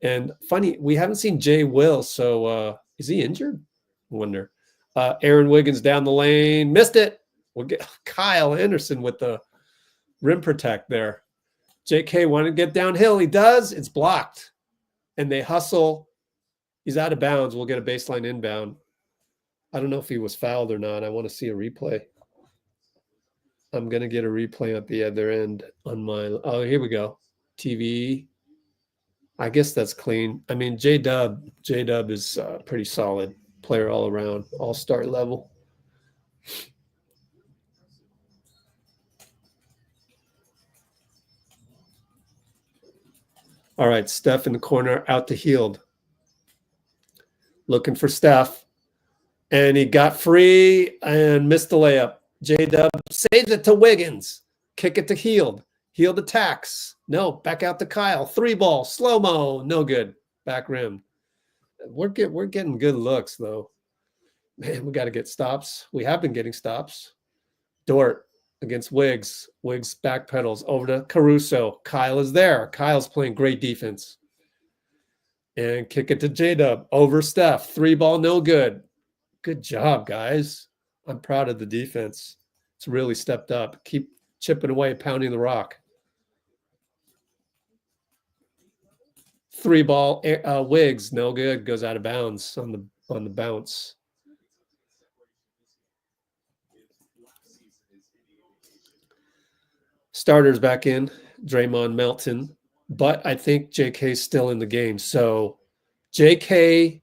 And funny, we haven't seen Jay Will, so is he injured? I wonder. Aaron Wiggins down the lane, missed it. We'll get Kyle Anderson with the rim protect there. JK wanted to get downhill. He does. It's blocked. And they hustle. He's out of bounds. We'll get a baseline inbound. I don't know if he was fouled or not. I want to see a replay. I'm going to get a replay at the other end on my... Oh, here we go. TV. I guess that's clean. I mean, JDub is pretty solid player all around, all-star level. All right, Steph in the corner, out to Hield. Looking for Steph. And he got free and missed the layup. JDub saves it to Wiggins. Kick it to Hield. Hield attacks. No, back out to Kyle. 3-ball, slow-mo, no good. Back rim. We're getting good looks, though. Man, we got to get stops. We have been getting stops. Dort against Wiggs. Wiggs backpedals over to Caruso. Kyle is there. Kyle's playing great defense. And kick it to JDub over Steph. 3-ball, no good. Good job, guys. I'm proud of the defense. It's really stepped up. Keep chipping away, pounding the rock. 3-ball, Wiggs, no good. Goes out of bounds on the bounce. Starters back in. Draymond, Melton. But I think JK's still in the game. So JK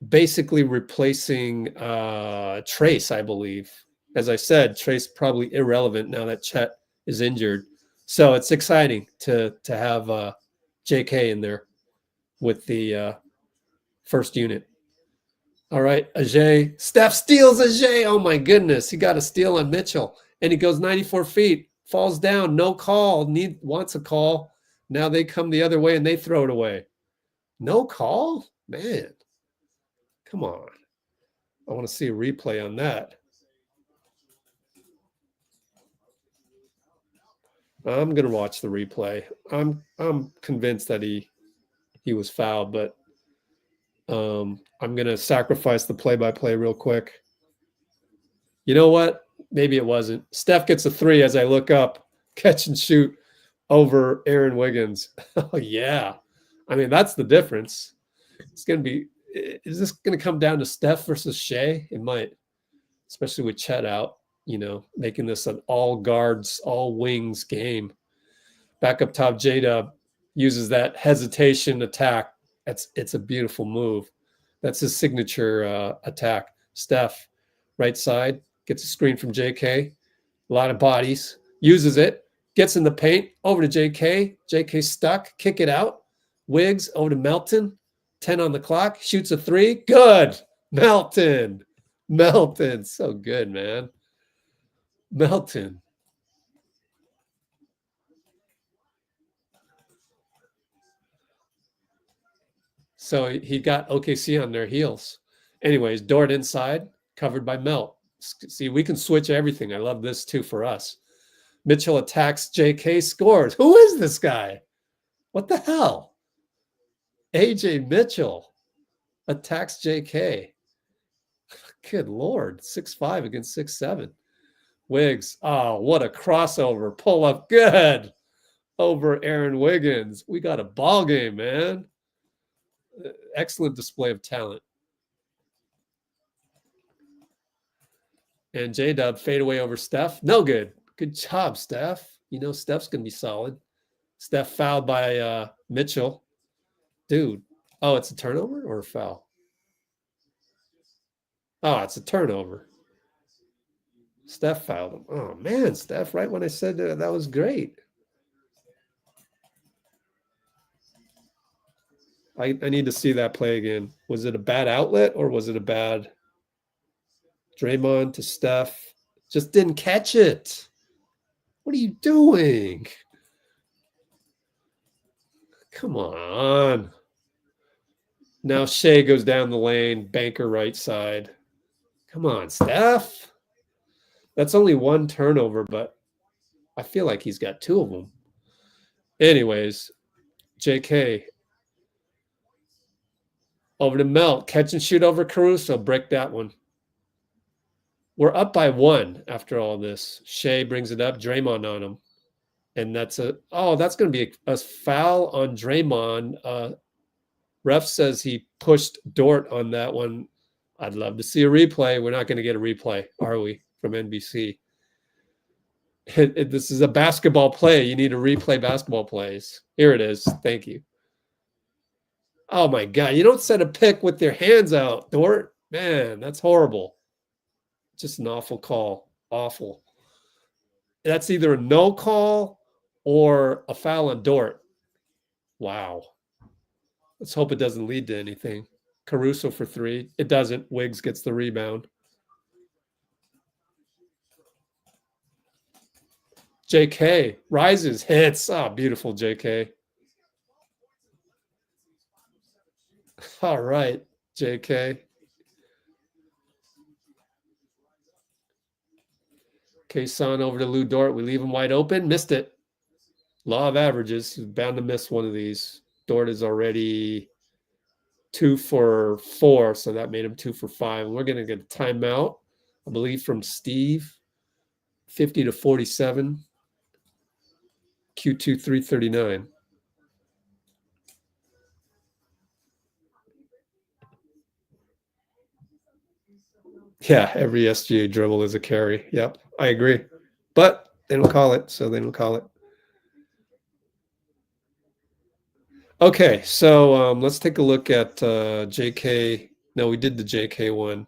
basically replacing Trayce, I believe. As I said, Trayce probably irrelevant now that Chet is injured. So it's exciting to have JK in there with the first unit. All right, Ajay. Steph steals Ajay. Oh, my goodness. He got a steal on Mitchell. And he goes 94 feet, falls down, no call, wants a call. Now they come the other way and they throw it away. No call? Man. Come on. I want to see a replay on that. I'm going to watch the replay. I'm convinced that he was fouled, but I'm going to sacrifice the play-by-play real quick. You know what? Maybe it wasn't. Steph gets a 3 as I look up, catch and shoot over Aaron Wiggins. Oh, yeah. I mean, that's the difference. It's going to be... Is this going to come down to Steph versus Shai? It might, especially with Chet out, making this an all guards, all wings game. Back up top, JDub uses that hesitation attack. It's a beautiful move. That's his signature attack. Steph, right side, gets a screen from JK. A lot of bodies. Uses it. Gets in the paint. Over to JK. JK stuck. Kick it out. Wiggs over to Melton. 10 on the clock, shoots a 3. Good. Melton. So good, man. Melton. So he got OKC on their heels. Anyways, Dort inside, covered by Melt. See, we can switch everything. I love this too for us. Mitchell attacks, JK scores. Who is this guy? What the hell? AJ Mitchell attacks JK. Good Lord. 6'5" against 6'7". Wiggs. Oh, what a crossover. Pull up good over Aaron Wiggins. We got a ball game, man. Excellent display of talent. And JDub fade away over Steph. No good. Good job, Steph. You know Steph's going to be solid. Steph fouled by Mitchell. Dude. Oh, it's a turnover or a foul? Oh, it's a turnover. Steph fouled him. Oh, man, Steph, right when I said that was great. I need to see that play again. Was it a bad outlet or was it a bad Draymond to Steph? Just didn't catch it. What are you doing? Come on. Now Shai goes down the lane, banker right side. Come on, Steph. That's only one turnover, but I feel like he's got two of them. Anyways, JK. Over to Melt. Catch and shoot over Caruso. Break that one. We're up by one after all this. Shai brings it up. Draymond on him. And that's that's going to be a foul on Draymond. Ref says he pushed Dort on that one. I'd love to see a replay. We're not going to get a replay, are we, from NBC? This is a basketball play. You need to replay basketball plays. Here it is. Thank you. Oh, my God. You don't set a pick with your hands out, Dort. Man, that's horrible. Just an awful call. Awful. That's either a no call or a foul on Dort. Wow. Let's hope it doesn't lead to anything. Caruso for three. It doesn't. Wiggs gets the rebound. JK rises, hits. Oh, beautiful, JK. All right, JK. K-Son over to Lou Dort. We leave him wide open. Missed it. Law of averages. He's bound to miss one of these. Dort is already 2 for 4, so that made him 2 for 5. And we're going to get a timeout, I believe, from Steve. 50-47. Q2 339. Yeah, every SGA dribble is a carry. Yep, I agree. But they don't call it, so they don't call it. Okay, so let's take a look at JK. No, we did the JK one.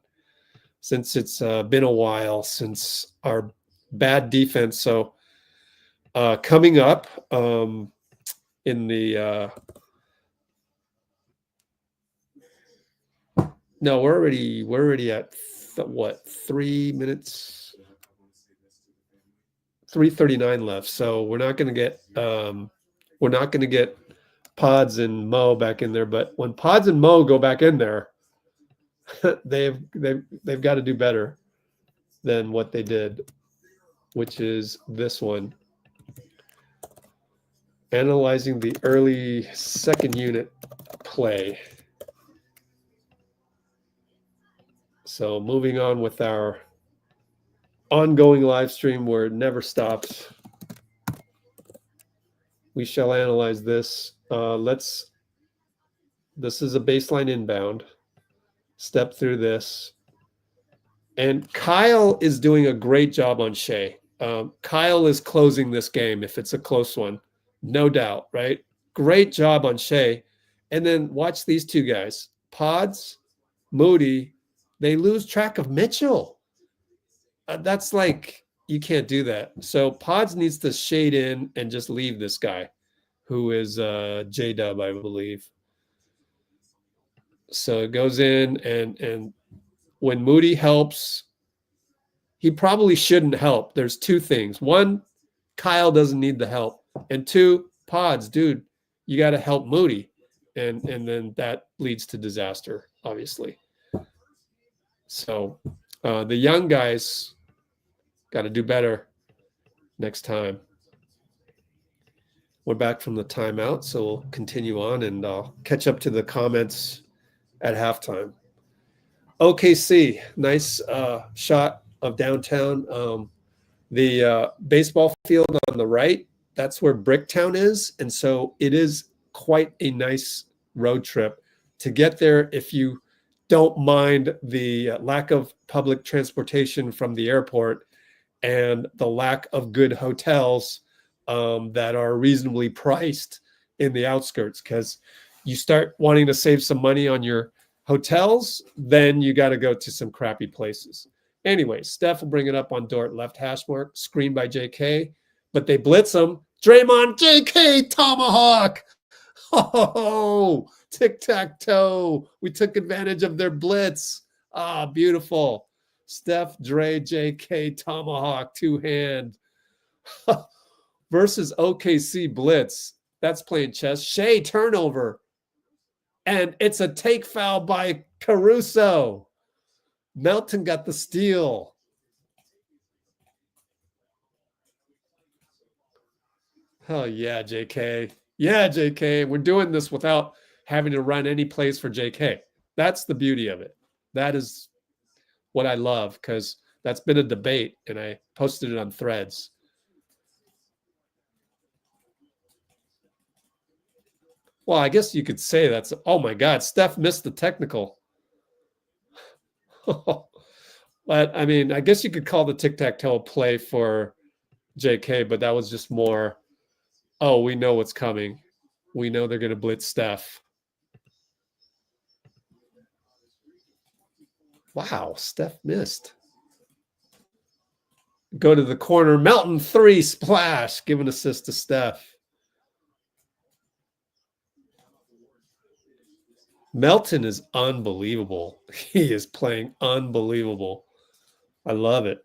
Since it's been a while since our bad defense. So coming up in the no, we're already at what, 3 minutes, 3:39 left. So we're not going to get Podz and Mo back in there. But when Podz and Mo go back in there, they've got to do better than what they did, which is this one. Analyzing the early second unit play. So moving on with our ongoing live stream where it never stops. We shall analyze this. This is a baseline inbound. Step through this. And Kyle is doing a great job on Shai. Kyle is closing this game if it's a close one. No doubt, right? Great job on Shai. And then watch these two guys. Podz, Moody, they lose track of Mitchell. That's like, you can't do that. So Podz needs to shade in and just leave this guy, who is JDub, I believe. So it goes in, and when Moody helps, he probably shouldn't help. There's two things. One, Kyle doesn't need the help. And two, Podz, dude, you got to help Moody. and then that leads to disaster, obviously. So the young guys got to do better next time. We're back from the timeout, so we'll continue on, and I'll catch up to the comments at halftime. OKC, nice shot of downtown. The baseball field on the right, that's where Bricktown is. And so it is quite a nice road trip to get there if you don't mind the lack of public transportation from the airport and the lack of good hotels that are reasonably priced in the outskirts. Because you start wanting to save some money on your hotels, then you got to go to some crappy places. Anyway, Steph will bring it up on Dort, left hash mark, screen by JK, but they blitz him. Draymond, JK, tomahawk. Oh, tic-tac-toe. We took advantage of their blitz. Ah, beautiful. Steph, Dray, JK, tomahawk, two-hand. Versus OKC blitz. That's playing chess. Shai, turnover. And it's a take foul by Caruso. Melton got the steal. Oh, yeah, JK. Yeah, JK. We're doing this without having to run any plays for JK. That's the beauty of it. That is what I love, because that's been a debate, and I posted it on Threads. Well, I guess you could say that's, oh my God, Steph missed the technical. But I mean, I guess you could call the tic-tac-toe play for JK, but that was just more, oh, we know what's coming. We know they're going to blitz Steph. Wow, Steph missed. Go to the corner. Melton, three, splash. Give an assist to Steph. Melton is unbelievable. He is playing unbelievable. I love it.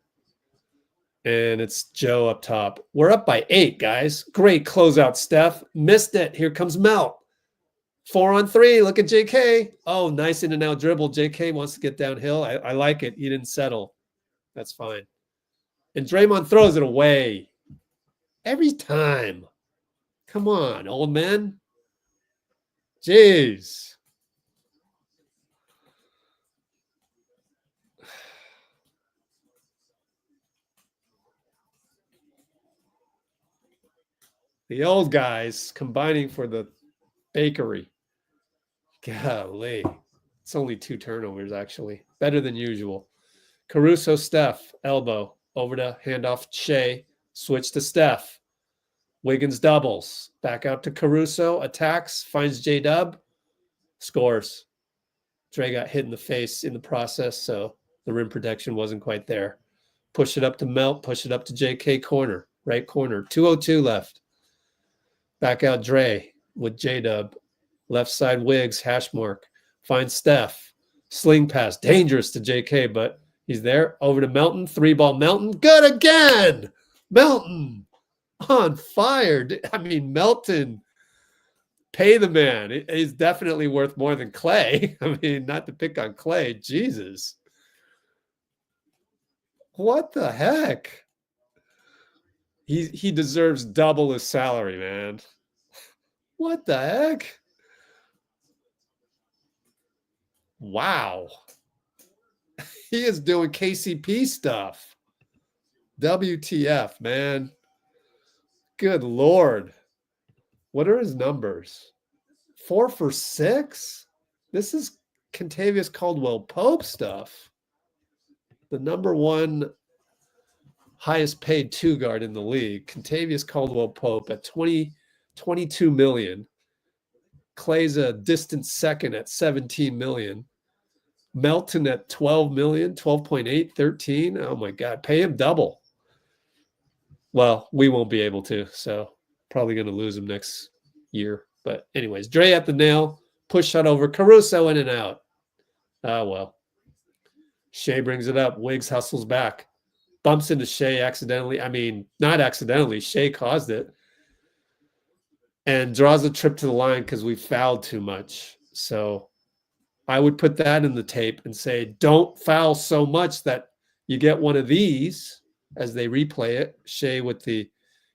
And it's Joe up top. We're up by 8, guys. Great closeout, Steph. Missed it. Here comes Melt. 4-on-3. Look at JK. Oh, nice in and out dribble. JK wants to get downhill. I like it. He didn't settle. That's fine. And Draymond throws it away. Every time. Come on, old man. Jeez. The old guys combining for the bakery. Golly. It's only 2 turnovers, actually. Better than usual. Caruso, Steph, elbow. Over to handoff, Shai. Switch to Steph. Wiggins doubles. Back out to Caruso. Attacks. Finds JDub. Scores. Dray got hit in the face in the process, so the rim protection wasn't quite there. Push it up to Melt. Push it up to JK corner. Right corner. 2:02 left. Back out Dray with JDub. Left side Wiggs, hash mark. Finds Steph. Sling pass. Dangerous to JK, but he's there. Over to Melton. 3-ball Melton. Good again. Melton on fire. I mean, Melton, pay the man. He's definitely worth more than Klay. I mean, not to pick on Klay. Jesus. What the heck? He deserves double his salary, man. What the heck? Wow. He is doing KCP stuff. WTF, man. Good Lord. What are his numbers? 4 for 6? This is Kentavious Caldwell-Pope stuff. The number 1 highest paid 2 guard in the league. Kentavious Caldwell-Pope at 22 million. Klay's a distant second at 17 million. Melton at 12 million, 12.8, 13. Oh my God, pay him double. Well, we won't be able to, so probably going to lose him next year. But anyways, Dray at the nail, push shot over, Caruso in and out. Ah, well. Shai brings it up. Wiggs hustles back. Bumps into Shai accidentally. I mean, not accidentally. Shai caused it. and draws a trip to the line because we fouled too much. So I would put that in the tape and say, don't foul so much that you get one of these as they replay it. Shai with the,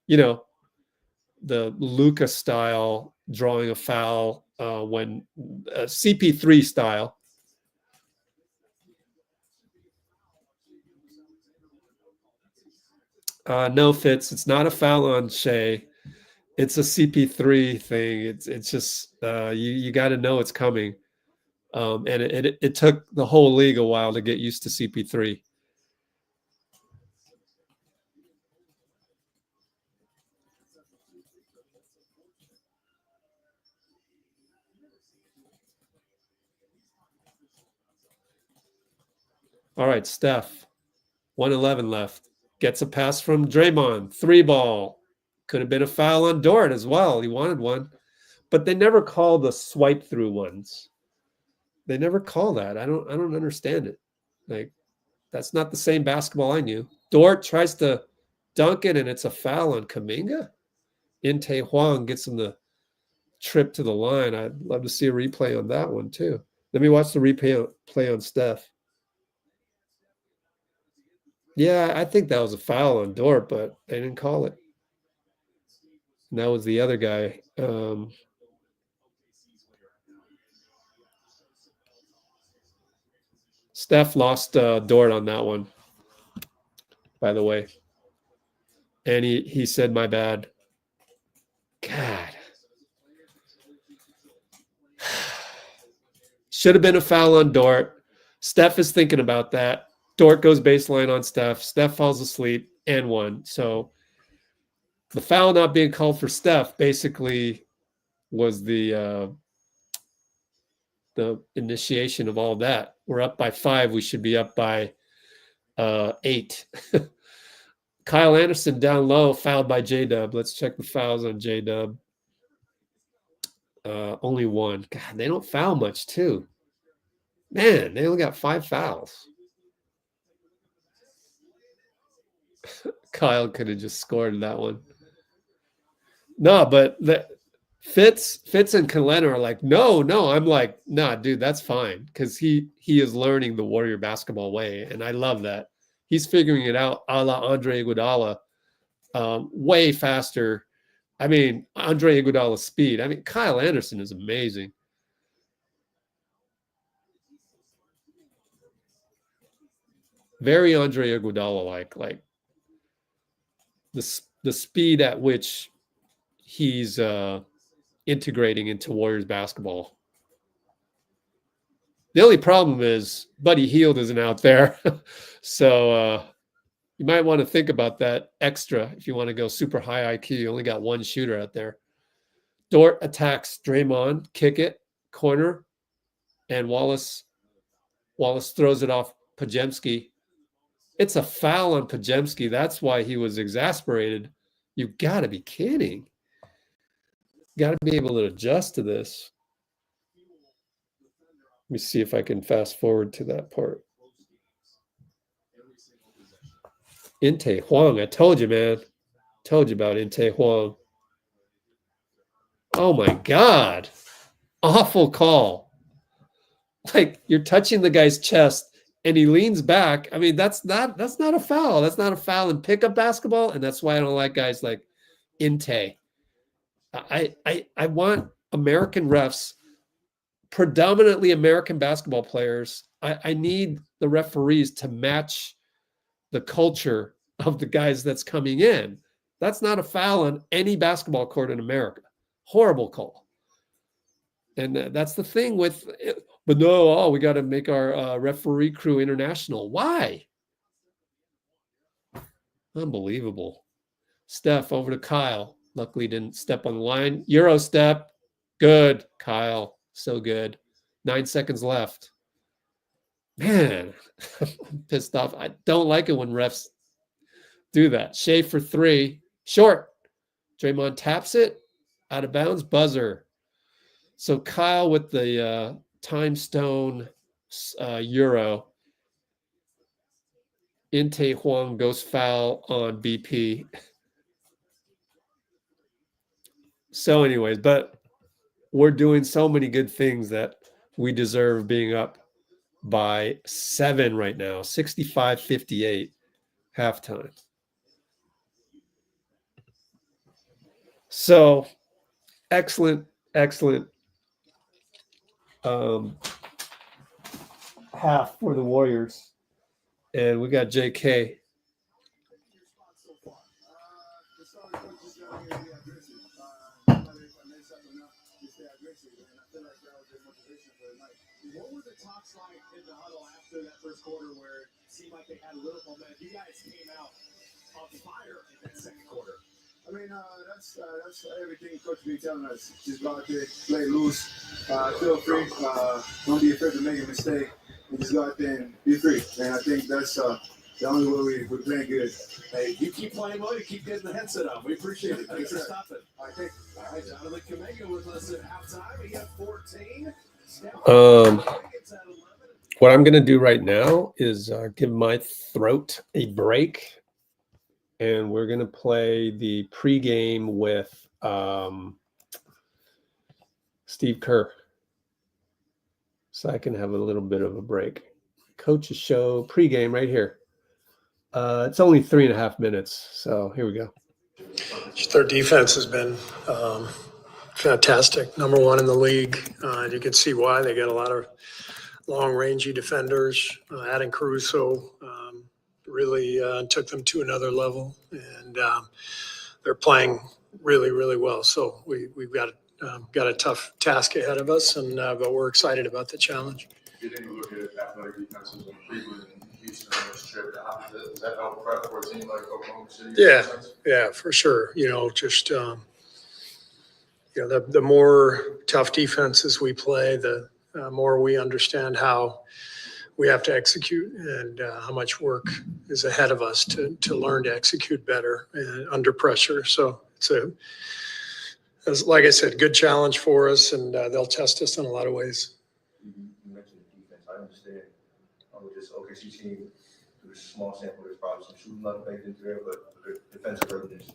the Luka style drawing a foul when CP3 style. No, Fitz. It's not a foul on Shai. It's a CP3 thing. It's just you got to know it's coming. And it took the whole league a while to get used to CP3. All right, Steph, 1:11 left. Gets a pass from Draymond. 3-ball. Could have been a foul on Dort as well. He wanted one. But they never call the swipe through ones. They never call that. I don't understand it. Like, that's not the same basketball I knew. Dort tries to dunk it, and it's a foul on Kuminga. Inte Huang gets him the trip to the line. I'd love to see a replay on that one, too. Let me watch the replay on Steph. Yeah, I think that was a foul on Dort, but they didn't call it. And that was the other guy. Steph lost Dort on that one, by the way. And he said, my bad. God. Should have been a foul on Dort. Steph is thinking about that. Dort goes baseline on Steph. Steph falls asleep and one. So the foul not being called for Steph basically was the initiation of all that. We're up by 5. We should be up by 8. Kyle Anderson down low, fouled by JDub. Let's check the fouls on JDub. Only 1. God, they don't foul much, too. Man, they only got 5 fouls. Kyle could have just scored that one. No, but Fitz and Kalena are like, no. I'm like, nah, dude, that's fine. Because he is learning the Warrior basketball way. And I love that. He's figuring it out a la Andre Iguodala, way faster. I mean, Andre Iguodala's speed. I mean, Kyle Anderson is amazing. Very Andre Iguodala like the speed at which he's integrating into Warriors basketball. The only problem is Buddy Hield isn't out there. So you might want to think about that extra if you want to go super high IQ. You only got one shooter out there. Dort attacks Draymond, kick it, corner, and Wallace throws it off Podziemski. It's a foul on Podziemski. That's why he was exasperated. You got to be kidding. Got to be able to adjust to this. Let me see if I can fast forward to that part. Inte Huang. I told you, man. Told you about Inte Huang. Oh, my God. Awful call. Like, you're touching the guy's chest, and he leans back. I mean, that's not a foul. That's not a foul in pickup basketball, and that's why I don't like guys like Inte. I want American refs, predominantly American basketball players. I need the referees to match the culture of the guys that's coming in. That's not a foul on any basketball court in America. Horrible call. And that's the thing with, but no, we got to make our referee crew international. Why? Unbelievable. Steph over to Kyle. Luckily didn't step on the line. Euro step. Good, Kyle. So good. 9 seconds left. Man, I'm pissed off. I don't like it when refs do that. Shai for 3. Short. Draymond taps it. Out of bounds. Buzzer. So Kyle with the time stone Euro. Inte Huang goes foul on BP. So anyways, but we're doing so many good things that we deserve being up by 7 right now, 65-58 halftime. So excellent half for the Warriors. And we got JK. What were the talks like in the huddle after that first quarter where it seemed like they had a little momentum? You guys came out on fire in that second quarter. I mean, that's everything Coach B telling us. Just go out there, play loose, feel free, don't be afraid to make a mistake, and just go out there and be free. And I think that's the only way we're playing good. Hey, you keep playing well, you keep getting the headset on. We appreciate it. Thanks for stopping. All right, thank you. All right, Jonathan Kuminga with us at halftime. He got 14. What I'm going to do right now is give my throat a break. And we're going to play the pregame with Steve Kerr. So I can have a little bit of a break. Coach's show pregame right here. It's only 3.5 minutes. So here we go. Their defense has been fantastic. Number one in the league. You can see why. They got a lot of long-rangey defenders. Adding Caruso really took them to another level, and they're playing really, really well. So we've got a tough task ahead of us, and but we're excited about the challenge. You didn't look at athletic defenses in Cleveland and Houston on this trip. Does that help prep for a team like Oklahoma City? Yeah, for sure. Just the more tough defenses we play, the more we understand how we have to execute and how much work is ahead of us to learn to execute better under pressure. So it's like I said, good challenge for us, and they'll test us in a lot of ways. You mentioned defense. I understand with this OKC team, there's a small sample, there's probably some shooting luck baked into there, but the defensive rating is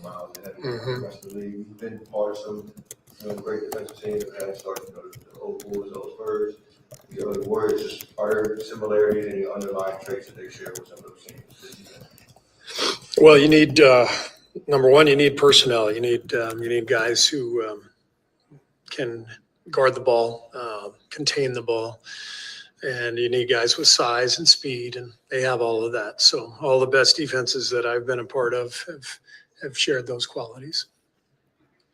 miles ahead of the rest of the league. We've been part of some great defensive teams that had started, the old Bulls, those Spurs. The Warriors, just are there similarities in the underlying traits that they share with some of those teams? Well, you need number one, you need personnel. You need guys who can guard the ball, contain the ball, and you need guys with size and speed, and they have all of that. So all the best defenses that I've been a part of have shared those qualities.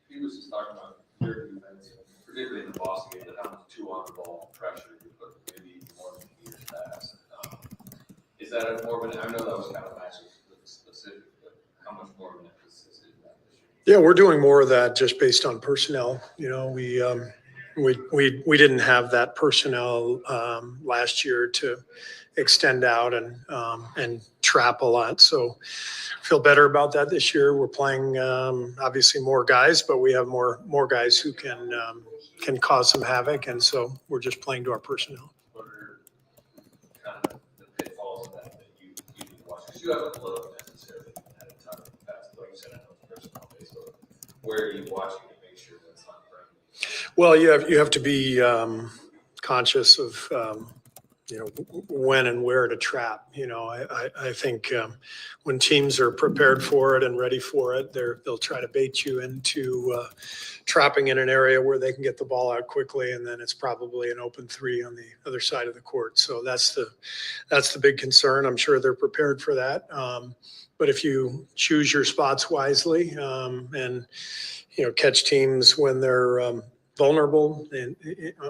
He was just talking about their defense, particularly in the Boston game, that how much two-on-the-ball pressure you put, maybe even more than years past. Is that more of an? I know that was kind of matchup specific, but how much more of an emphasis is that this year? Yeah, we're doing more of that just based on personnel. We didn't have that personnel last year to extend out and trap a lot. So feel better about that this year. We're playing obviously more guys, but we have more guys who can cause some havoc, and so we're just playing to our personnel. What are kind of the pitfalls of that you watch? Because you haven't looked necessarily at a ton of passes, like you said, I know it's personal base, but where are you watching to make sure that's not breaking? Well, you have to be conscious of when and where to trap. I think when teams are prepared for it and ready for it, they'll try to bait you into trapping in an area where they can get the ball out quickly, and then it's probably an open three on the other side of the court. So that's the big concern. I'm sure they're prepared for that. But if you choose your spots wisely and catch teams when they're vulnerable and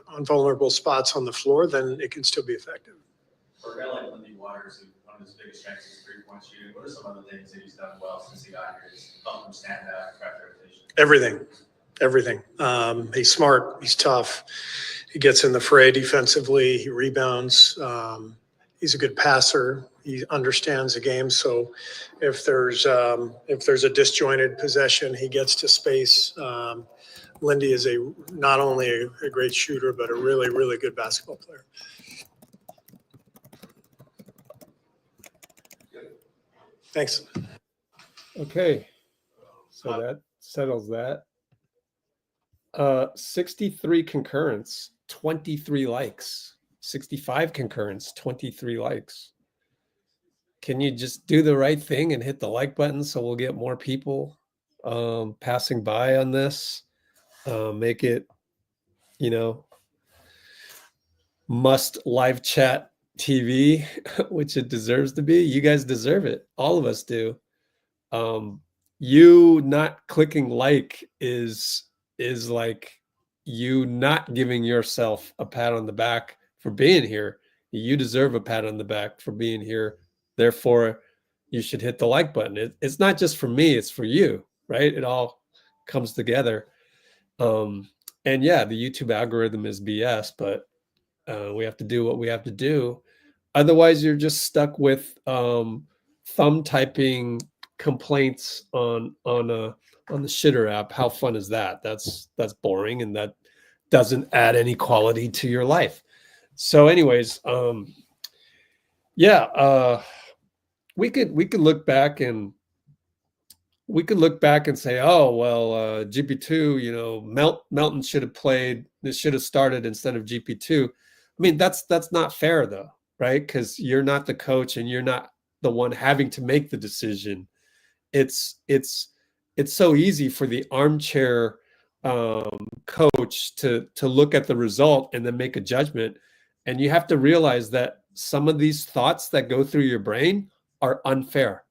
on vulnerable spots on the floor, then it can still be effective. For a guy like Lindy Waters, one of his biggest strengths is three-point shooting, what are some other things that he's done well since he got here? He's helped him stand out, craft reputation. Everything. He's smart. He's tough. He gets in the fray defensively. He rebounds. He's a good passer. He understands the game. So if there's a disjointed possession, he gets to space. Lindy is not only a great shooter, but a really, really good basketball player. Thanks. Okay. So that settles that. 63 concurrents, 23 likes. 65 concurrents, 23 likes. Can you just do the right thing and hit the like button so we'll get more people passing by on this? Make it, must live chat TV, which it deserves to be. You guys deserve it. All of us do. You not clicking like is like you not giving yourself a pat on the back for being here. You deserve a pat on the back for being here. Therefore, you should hit the like button. It's not just for me, it's for you, right? It all comes together. And yeah, the YouTube algorithm is BS, but we have to do what we have to do. Otherwise, you're just stuck with thumb typing complaints on the shitter app. How fun is that? That's boring, and that doesn't add any quality to your life. So anyways, we could look back and say, oh well, GP2, Melton should have played. This should have started instead of GP2. I mean, that's not fair though, right? Because you're not the coach and you're not the one having to make the decision. It's so easy for the armchair coach to look at the result and then make a judgment. And you have to realize that some of these thoughts that go through your brain are unfair.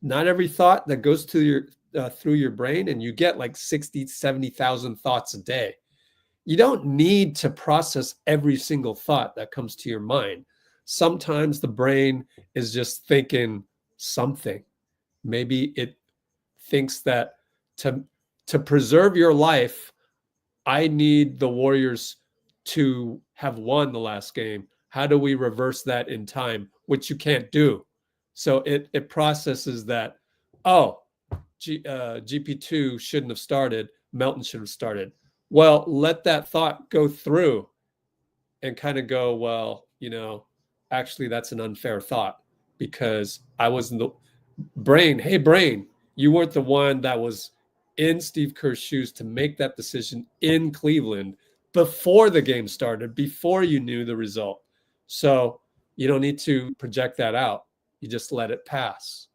Not every thought that goes to through your brain, and you get like 60, 70,000 thoughts a day. You don't need to process every single thought that comes to your mind. Sometimes the brain is just thinking something. Maybe it thinks that to preserve your life, I need the Warriors to have won the last game. How do we reverse that in time? Which you can't do. So it processes that, GP2 shouldn't have started. Melton should have started. Well, let that thought go through and kind of go, well, actually that's an unfair thought because I wasn't the brain. Hey, brain, you weren't the one that was in Steve Kerr's shoes to make that decision in Cleveland before the game started, before you knew the result. So you don't need to project that out. You just let it pass.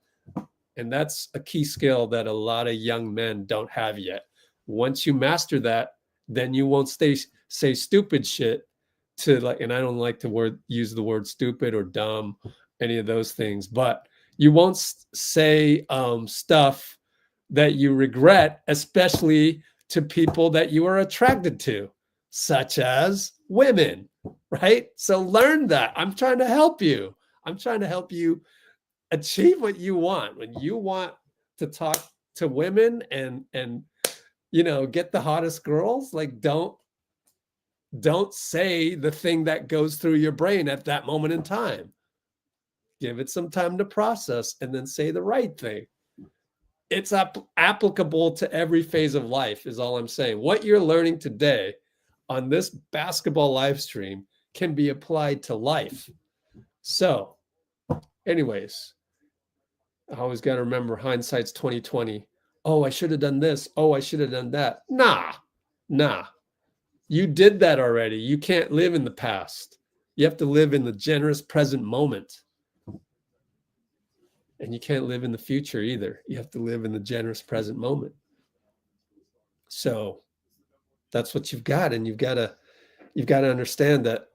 And that's a key skill that a lot of young men don't have yet. Once you master that, then you won't say stupid shit to like, and I don't like to use the word stupid or dumb, any of those things, but you won't say stuff that you regret, especially to people that you are attracted to, such as women, right? So learn that. I'm trying to help you. I'm trying to help you achieve what you want. When you want to talk to women and get the hottest girls, like don't say the thing that goes through your brain at that moment in time. Give it some time to process and then say the right thing. It's applicable to every phase of life is all I'm saying. What you're learning today on this basketball live stream can be applied to life. So anyways, I always got to remember hindsight's 20/20. Oh, I should have done this. Oh, I should have done that. Nah. You did that already. You can't live in the past. You have to live in the generous present moment. And you can't live in the future either. You have to live in the generous present moment. So that's what you've got. And you've got to understand that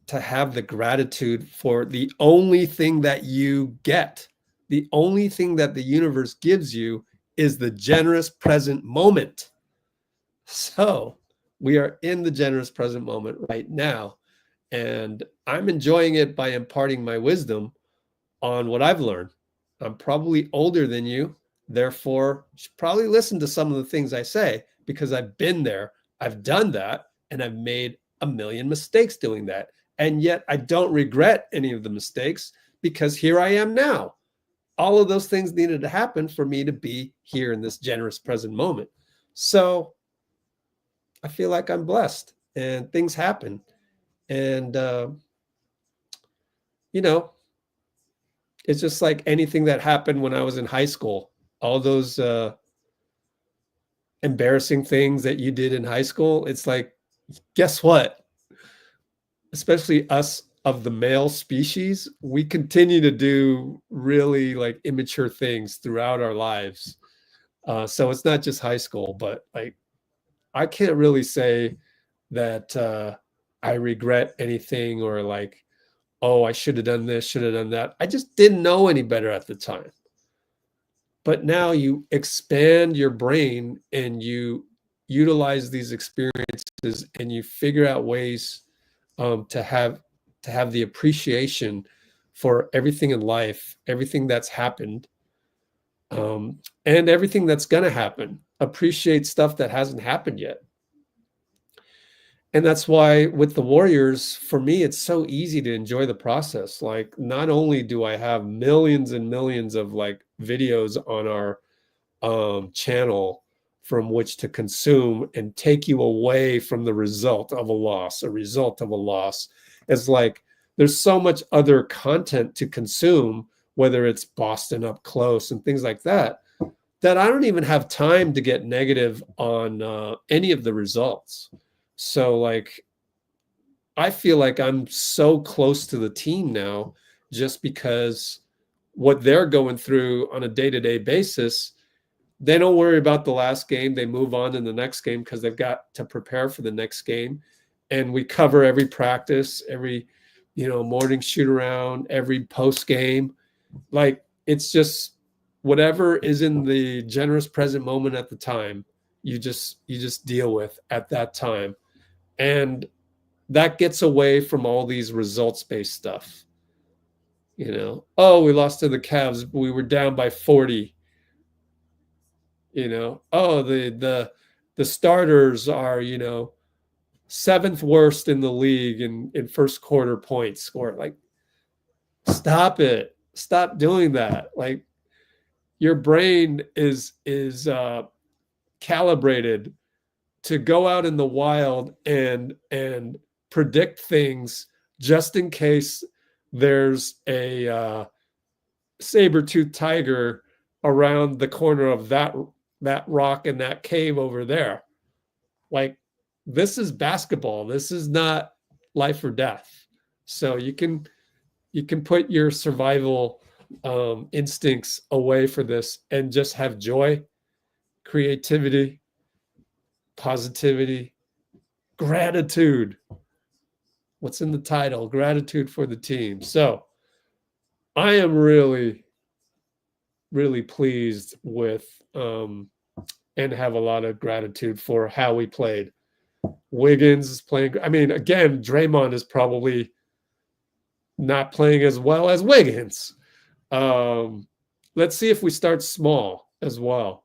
to have the gratitude for the only thing that you get, the only thing that the universe gives you is the generous present moment. So we are in the generous present moment right now. And I'm enjoying it by imparting my wisdom on what I've learned. I'm probably older than you. Therefore, you should probably listen to some of the things I say because I've been there. I've done that. And I've made a million mistakes doing that. And yet I don't regret any of the mistakes because here I am now. All of those things needed to happen for me to be here in this generous present moment. So I feel like I'm blessed and things happen. And, it's just like anything that happened when I was in high school. All those embarrassing things that you did in high school, it's like, guess what? Especially us of the male species, we continue to do really like immature things throughout our lives. So it's not just high school, but like I can't really say that I regret anything or like, oh, I should have done this, should have done that. I just didn't know any better at the time. But now you expand your brain and you utilize these experiences and you figure out ways to have the appreciation for everything in life, everything that's happened, and everything that's going to happen. Appreciate stuff that hasn't happened yet. And that's why with the Warriors, for me, it's so easy to enjoy the process. Like, not only do I have millions and millions of like videos on our channel from which to consume and take you away from the result of a loss, It's like there's so much other content to consume, whether it's Boston up close and things like that, that I don't even have time to get negative on any of the results. So like, I feel like I'm so close to the team now just because what they're going through on a day-to-day basis, they don't worry about the last game. They move on to the next game because they've got to prepare for the next game. And we cover every practice, every, morning shoot around, every post game. Like, it's just whatever is in the generous present moment at the time, you just deal with at that time. And that gets away from all these results-based stuff. Oh, we lost to the Cavs. We were down by 40. Oh, the starters are, seventh worst in the league in first quarter points scored. Like, stop it. Stop doing that. Like, your brain is calibrated to go out in the wild and predict things just in case there's a saber-toothed tiger around the corner of that rock in that cave over there. Like, this is basketball. This is not life or death. So you can put your survival instincts away for this and just have joy, creativity, positivity, gratitude. What's in the title? Gratitude for the team. So I am really, really pleased with and have a lot of gratitude for how we played. Wiggins is playing. I mean, again, Draymond is probably not playing as well as Wiggins. Let's see if we start small as well.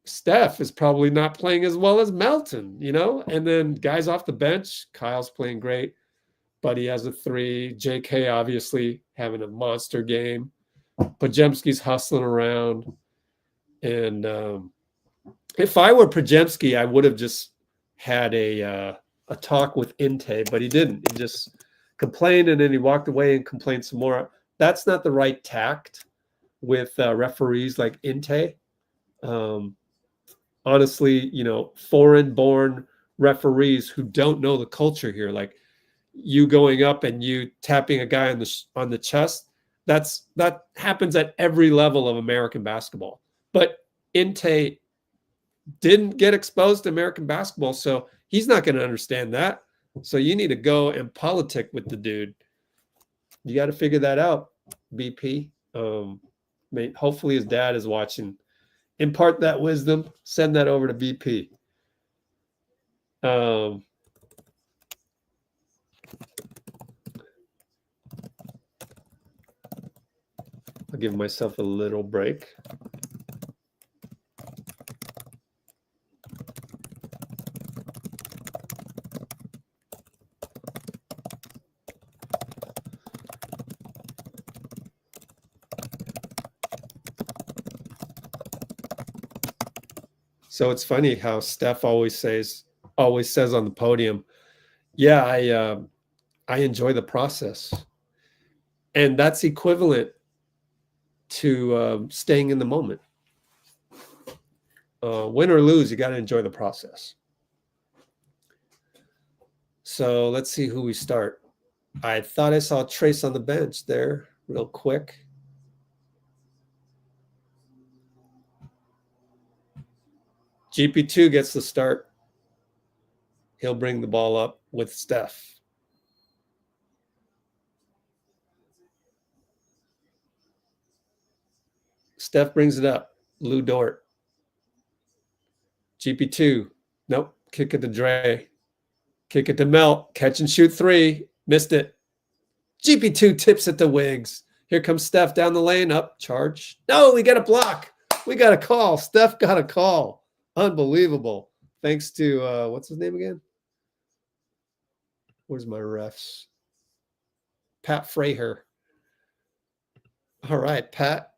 Steph is probably not playing as well as Melton, and then guys off the bench, Kyle's playing great. Buddy has a 3. J.K. obviously having a monster game. Podziemski's hustling around. And if I were Podziemski, I would have just had a talk with Inte, but he didn't. He just complained, and then he walked away and complained some more. That's not the right tact with referees like Inte. Honestly, foreign-born referees who don't know the culture here, like you going up and you tapping a guy on the chest, that happens at every level of American basketball. But Inte didn't get exposed to American basketball, so he's not going to understand that. So you need to go and politic with the dude. You got to figure that out, BP. Hopefully his dad is watching. Impart that wisdom. Send that over to BP. I'll give myself a little break. So it's funny how Steph always says on the podium, yeah, I enjoy the process. And that's equivalent to staying in the moment. Win or lose, you got to enjoy the process. So let's see who we start. I thought I saw Trayce on the bench there real quick. GP2 gets the start. He'll bring the ball up with Steph. Steph brings it up. Lou Dort. GP2. Nope. Kick it to Dray. Kick it to Melt. Catch and shoot 3. Missed it. GP2 tips it to Wiggs. Here comes Steph down the lane. Up. Charge. No, we got a block. We got a call. Steph got a call. Unbelievable. Thanks to, what's his name again? Where's my refs? Pat Fraher. All right, Pat.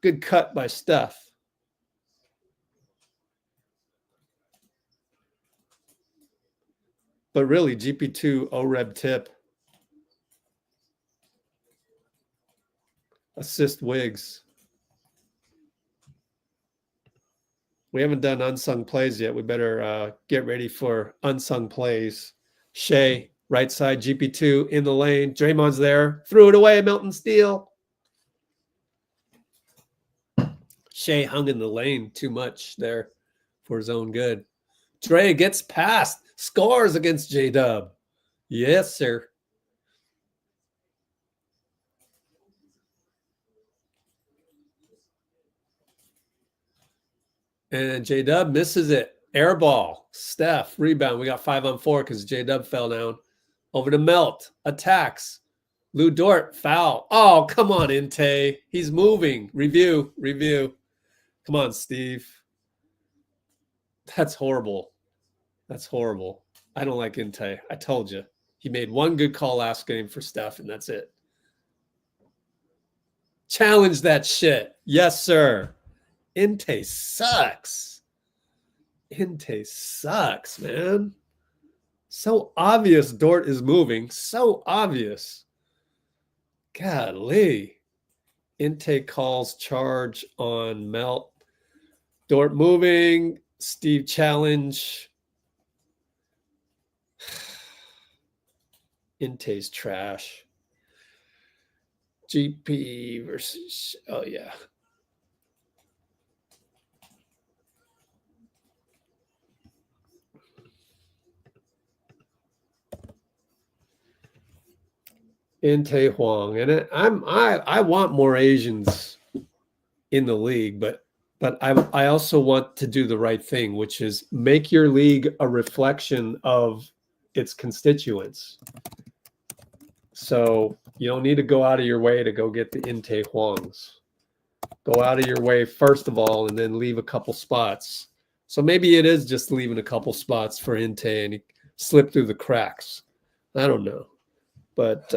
Good cut by Steph. But really, GP2 oreb tip. Assist Wiggs. We haven't done unsung plays yet. We better get ready for unsung plays. Shai, right side, GP2 in the lane. Draymond's there. Threw it away. Melton steal. Shai hung in the lane too much there for his own good. Dray gets past. Scores against JDub. Yes, sir. And JDub misses it. Air ball. Steph, rebound. We got 5-on-4 because JDub fell down. Over to Melt. Attacks. Lou Dort, foul. Oh, come on, Inte. He's moving. Review. Come on, Steve. That's horrible. That's horrible. I don't like Inte. I told you. He made one good call last game for Steph, and that's it. Challenge that shit. Yes, sir. Inte sucks. Inte sucks, man. So obvious Dort is moving. So obvious. Golly. Inte calls charge on Melt. Dort moving. Steve challenge. Inte's trash. GP versus, oh yeah. Inte Huang, and I want more Asians in the league, but I also want to do the right thing, which is make your league a reflection of its constituents. So you don't need to go out of your way to go get the Inte Huangs. Go out of your way first of all, and then leave a couple spots. So maybe it is just leaving a couple spots for Inte and he slipped through the cracks. I don't know. But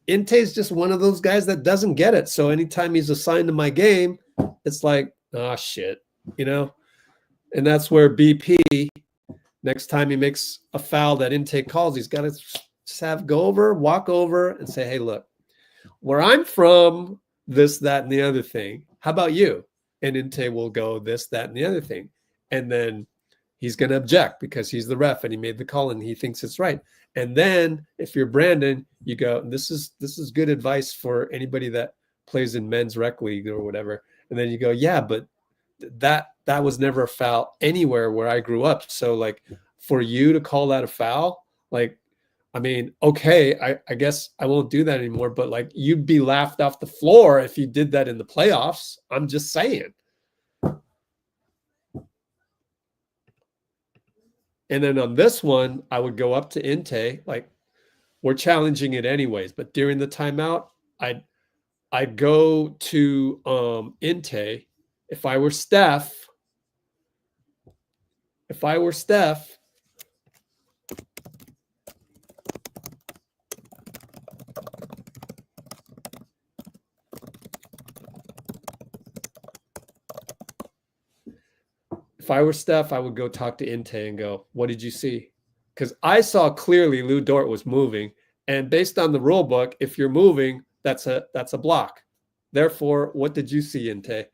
Inte is just one of those guys that doesn't get it. So anytime he's assigned to my game, it's like, oh, shit, you know? And that's where BP, next time he makes a foul that Inte calls, he's got to just walk over and say, hey, look, where I'm from, this, that, and the other thing. How about you? And Inte will go this, that, and the other thing. And then he's going to object because he's the ref and he made the call and he thinks it's right. And then if you're Brandin, you go, this is good advice for anybody that plays in men's rec league or whatever. And then you go, yeah, but that was never a foul anywhere where I grew up. So like for you to call that a foul, like, I mean, okay, I guess I won't do that anymore, but like you'd be laughed off the floor if you did that in the playoffs. I'm just saying. And then on this one, I would go up to Inte, like we're challenging it anyways, but during the timeout, I'd go to Inte. If I were Steph, I would go talk to Inte and go, what did you see? Because I saw clearly Lou Dort was moving. And based on the rule book, if you're moving, that's a block. Therefore, what did you see, Inte?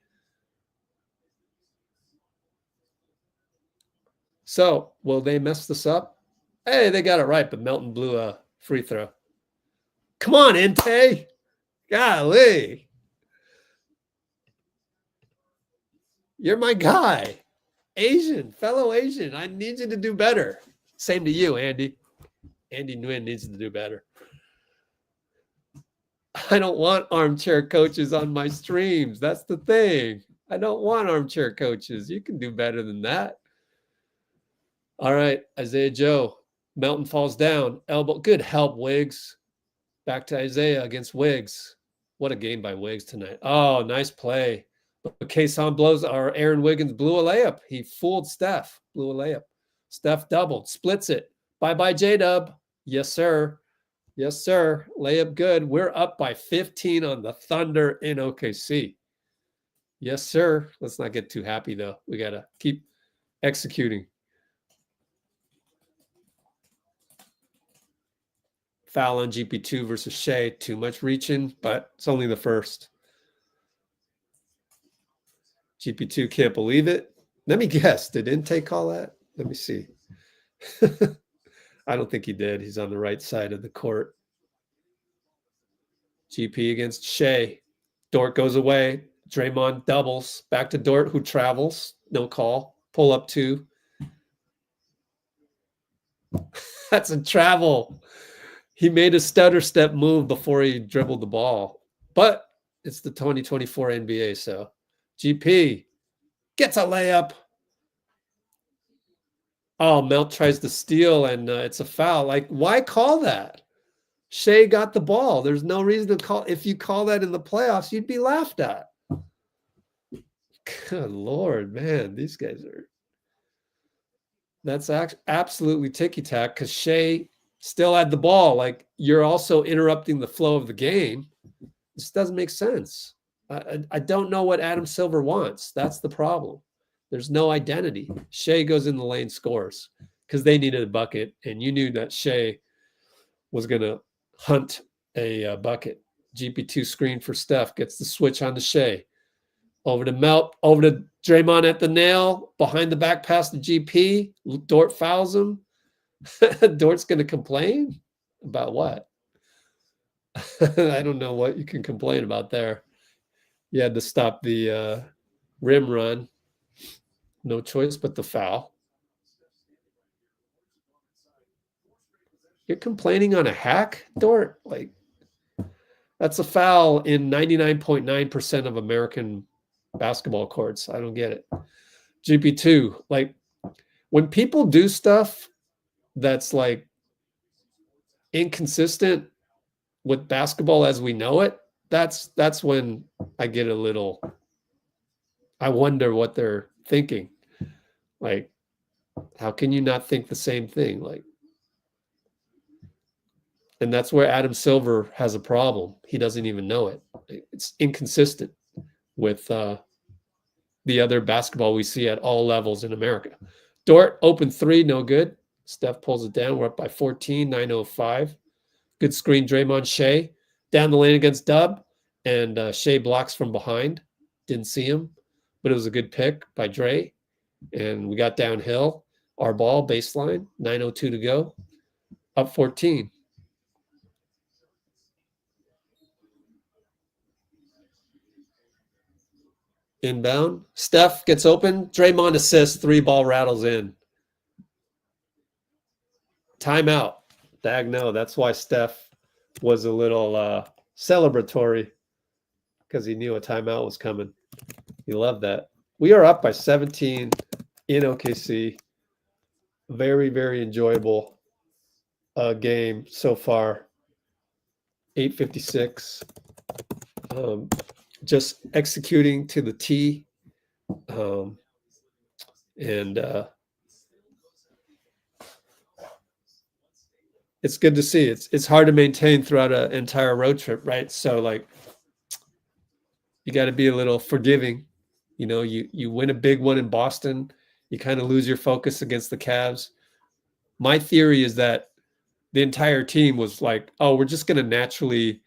So will they mess this up? Hey, they got it right, but Melton blew a free throw. Come on, Inte. Golly. You're my guy. Asian, fellow Asian. I need you to do better. Same to you, Andy. Andy Nguyen needs to do better. I don't want armchair coaches on my streams. That's the thing. I don't want armchair coaches. You can do better than that. All right, Isaiah Joe. Melton falls down. Elbow. Good help, Wiggs. Back to Isaiah against Wiggs. What a game by Wiggs tonight. Oh, nice play. But Kason blows, or Aaron Wiggins blew a layup. He fooled Steph. Blew a layup. Steph doubled. Splits it. Bye-bye, JDub. Yes, sir. Yes, sir. Layup good. We're up by 15 on the Thunder in OKC. Yes, sir. Let's not get too happy, though. We got to keep executing. Foul on GP2 versus Shai. Too much reaching, but it's only the first. GP2 can't believe it. Let me guess. Did Inte call that? Let me see. I don't think he did. He's on the right side of the court. GP against Shai. Dort goes away. Draymond doubles. Back to Dort, who travels. No call. Pull up 2. That's a travel. He made a stutter step move before he dribbled the ball. But it's the 2024 NBA, so GP gets a layup. Oh, Melt tries to steal, and it's a foul. Like, why call that? Shai got the ball. There's no reason to call. If you call that in the playoffs, you'd be laughed at. Good Lord, man. These guys are. That's absolutely ticky-tack because Shai still had the ball. Like, you're also interrupting the flow of the game. This doesn't make sense. I don't know what Adam Silver wants. That's the problem. There's no identity. Shai goes in the lane, scores because they needed a bucket, and you knew that Shai was going to hunt a bucket. GP2 screen for Steph, gets the switch on to Shai. Over to Melt, over to Draymond at the nail, behind the back pass to GP. Dort fouls him. Dort's going to complain? About what? I don't know what you can complain about there. You had to stop the rim run. No choice but the foul. You're complaining on a hack, Dort? Like, that's a foul in 99.9% of American basketball courts. I don't get it. GP2, like, when people do stuff that's like inconsistent with basketball as we know it, that's when I get a little, I wonder what they're thinking. Like, how can you not think the same thing? Like, and that's where Adam Silver has a problem. He doesn't even know it. It's inconsistent with the other basketball we see at all levels in America. Dort, open 3, no good. Steph pulls it down. We're up by 14, 9:05. Good screen, Draymond. Shai down the lane against Dub, and Shai blocks from behind. Didn't see him, but it was a good pick by Dray. And we got downhill. Our ball, baseline, 9:02 to go. Up 14. Inbound. Steph gets open. Draymond assists. 3-ball rattles in. Timeout. Dagno. That's why Steph was a little celebratory, because he knew a timeout was coming. He loved that. We are up by 17 in OKC. Very, very enjoyable game so far. 8:56. Just executing to the T. It's good to see. It's hard to maintain throughout an entire road trip, right? So, like, you got to be a little forgiving. You know, you win a big one in Boston, you kind of lose your focus against the Cavs. My theory is that the entire team was like, oh, we're just going to naturally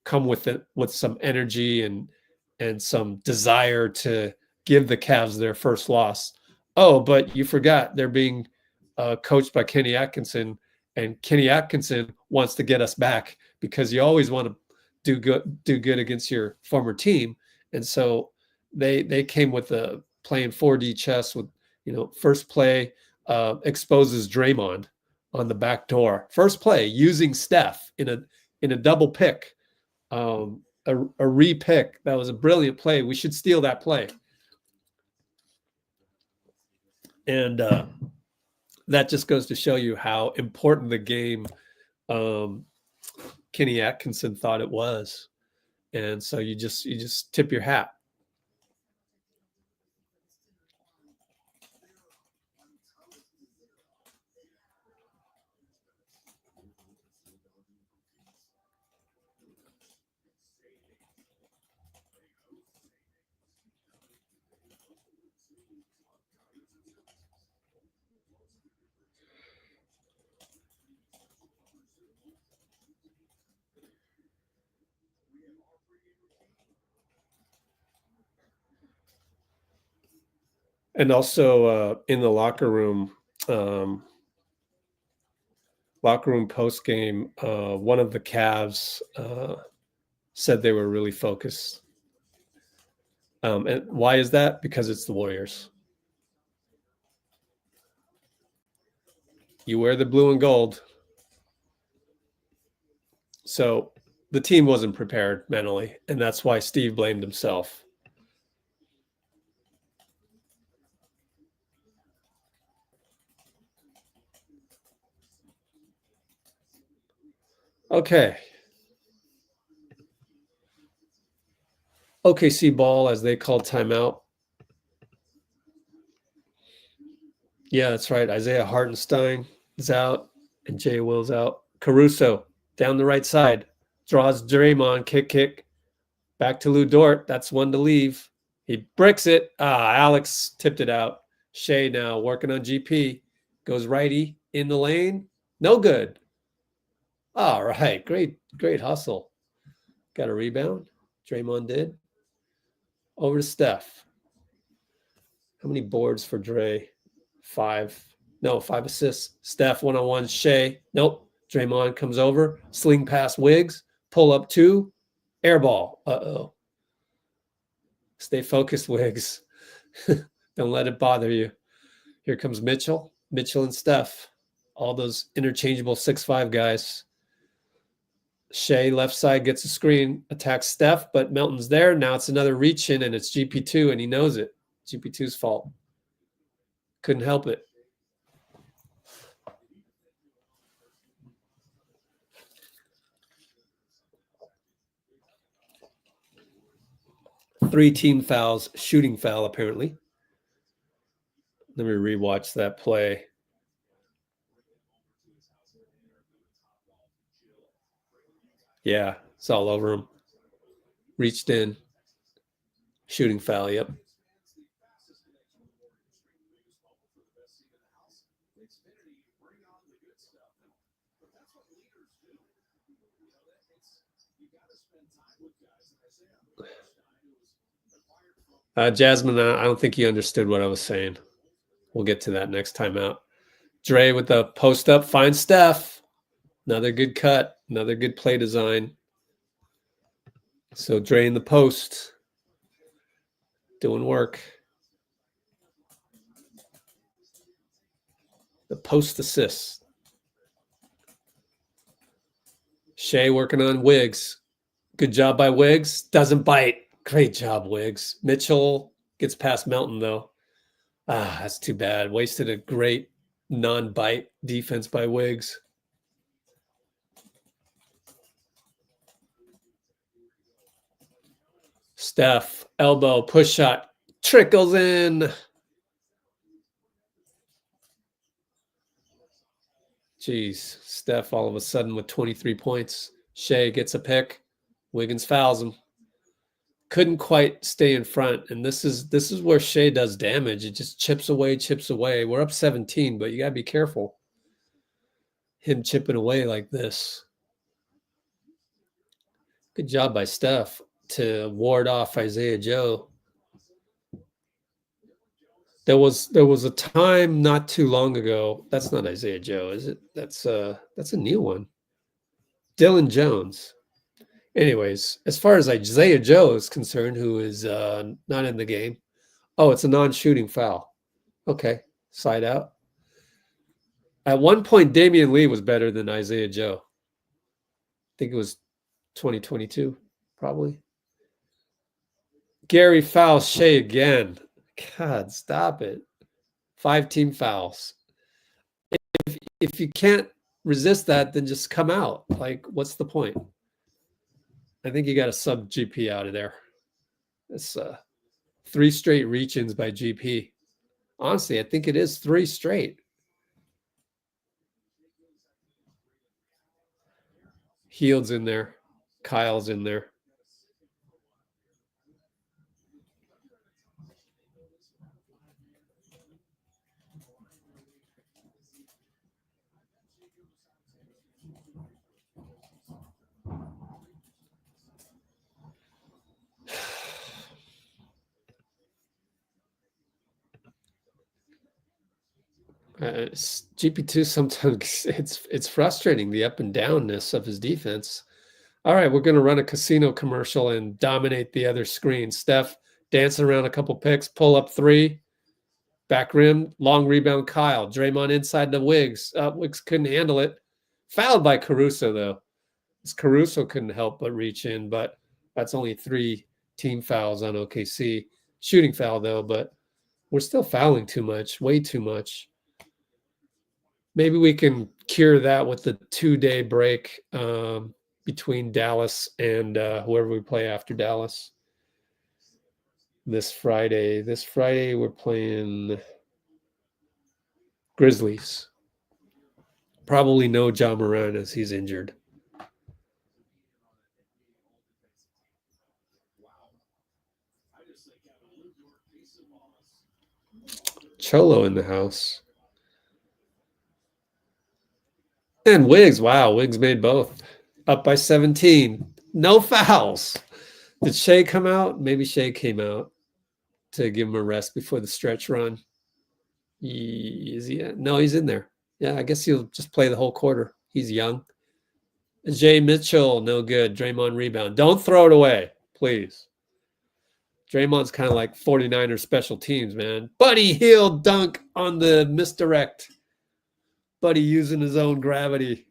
come with it with some energy and some desire to give the Cavs their first loss. Oh, but you forgot they're being coached by Kenny Atkinson, and Kenny Atkinson wants to get us back because you always want to do good against your former team. And so they came with the playing 4D chess with, first play exposes Draymond on the back door. First play using Steph in a double pick, a re-pick. That was a brilliant play. We should steal that play. And that just goes to show you how important the game Kenny Atkinson thought it was. And so you just tip your hat. And also in the locker room post game, one of the Cavs said they were really focused. And why is that? Because it's the Warriors. You wear the blue and gold. So the team wasn't prepared mentally, and that's why Steve blamed himself. Okay. OKC ball, as they call timeout. Yeah, that's right. Isaiah Hartenstein is out, and Jay Will's out. Caruso down the right side. Draws Draymond, kick. Back to Lou Dort. That's one to leave. He bricks it. Alex tipped it out. Shai now working on GP. Goes righty in the lane. No good. All right. Great hustle. Got a rebound. Draymond did. Over to Steph. How many boards for Dray? 5. No, 5 assists. Steph one-on-one. Shai. Nope. Draymond comes over. Sling pass Wiggs. Pull up 2. Air ball. Uh-oh. Stay focused, Wiggs. Don't let it bother you. Here comes Mitchell. Mitchell and Steph. All those interchangeable 6'5" guys. Shai left side gets a screen, attacks Steph, but Melton's there. Now it's another reach in, and it's GP2, and he knows it. GP2's fault. Couldn't help it. Three team fouls, shooting foul, apparently. Let me rewatch that play. Yeah, it's all over him. Reached in. Shooting foul, yep. Jasmine, I don't think you understood what I was saying. We'll get to that next time out. Dray with the post up, finds Steph. Another good cut, another good play design. So Dray in the post, doing work. The post assist. Shai working on Wiggs. Good job by Wiggs. Doesn't bite. Great job, Wiggs. Mitchell gets past Melton, though. That's too bad. Wasted a great non-bite defense by Wiggs. Steph, elbow, push shot. Trickles in. Jeez. Steph all of a sudden with 23 points. Shai gets a pick. Wiggins fouls him. Couldn't quite stay in front, and this is where Shai does damage. It just chips away. We're up 17, but you gotta be careful. Him chipping away like this. Good job by Steph to ward off Isaiah Joe. There was a time not too long ago. That's not Isaiah Joe, is it? That's a new one. Dylan Jones. Anyways, as far as Isaiah Joe is concerned, who is not in the game. Oh, it's a non-shooting foul. Okay, side out. At one point, Damian Lee was better than Isaiah Joe. I think it was 2022, probably. Gary fouls Shai again. God, stop it. 5 team fouls. If you can't resist that, then just come out. Like, what's the point? I think you got to sub GP out of there. It's 3 straight reach-ins by GP. Honestly, I think it is 3 straight. Hield's in there. Kyle's in there. GP2 sometimes it's frustrating, the up and downness of his defense. All right, we're going to run a casino commercial and dominate the other screen. Steph dancing around a couple picks, pull up 3, back rim, long rebound. Kyle, Draymond inside the Wiggs. Wiggs couldn't handle it. Fouled by Caruso though. Caruso couldn't help but reach in, but that's only 3 team fouls on OKC. Shooting foul though, but we're still fouling too much, way too much. Maybe we can cure that with the 2-day break between Dallas and whoever we play after Dallas. This Friday we're playing Grizzlies. Probably no Ja Morant as he's injured. Cholo in the house. And Wiggs, wow, Wiggs made both. Up by 17. No fouls. Did Shai come out? Maybe Shai came out to give him a rest before the stretch run. Is he? No, he's in there. Yeah, I guess he'll just play the whole quarter. He's young. Jay Mitchell, no good. Draymond rebound. Don't throw it away, please. Draymond's kind of like 49ers special teams, man. Buddy Hield dunk on the misdirect. Buddy using his own gravity.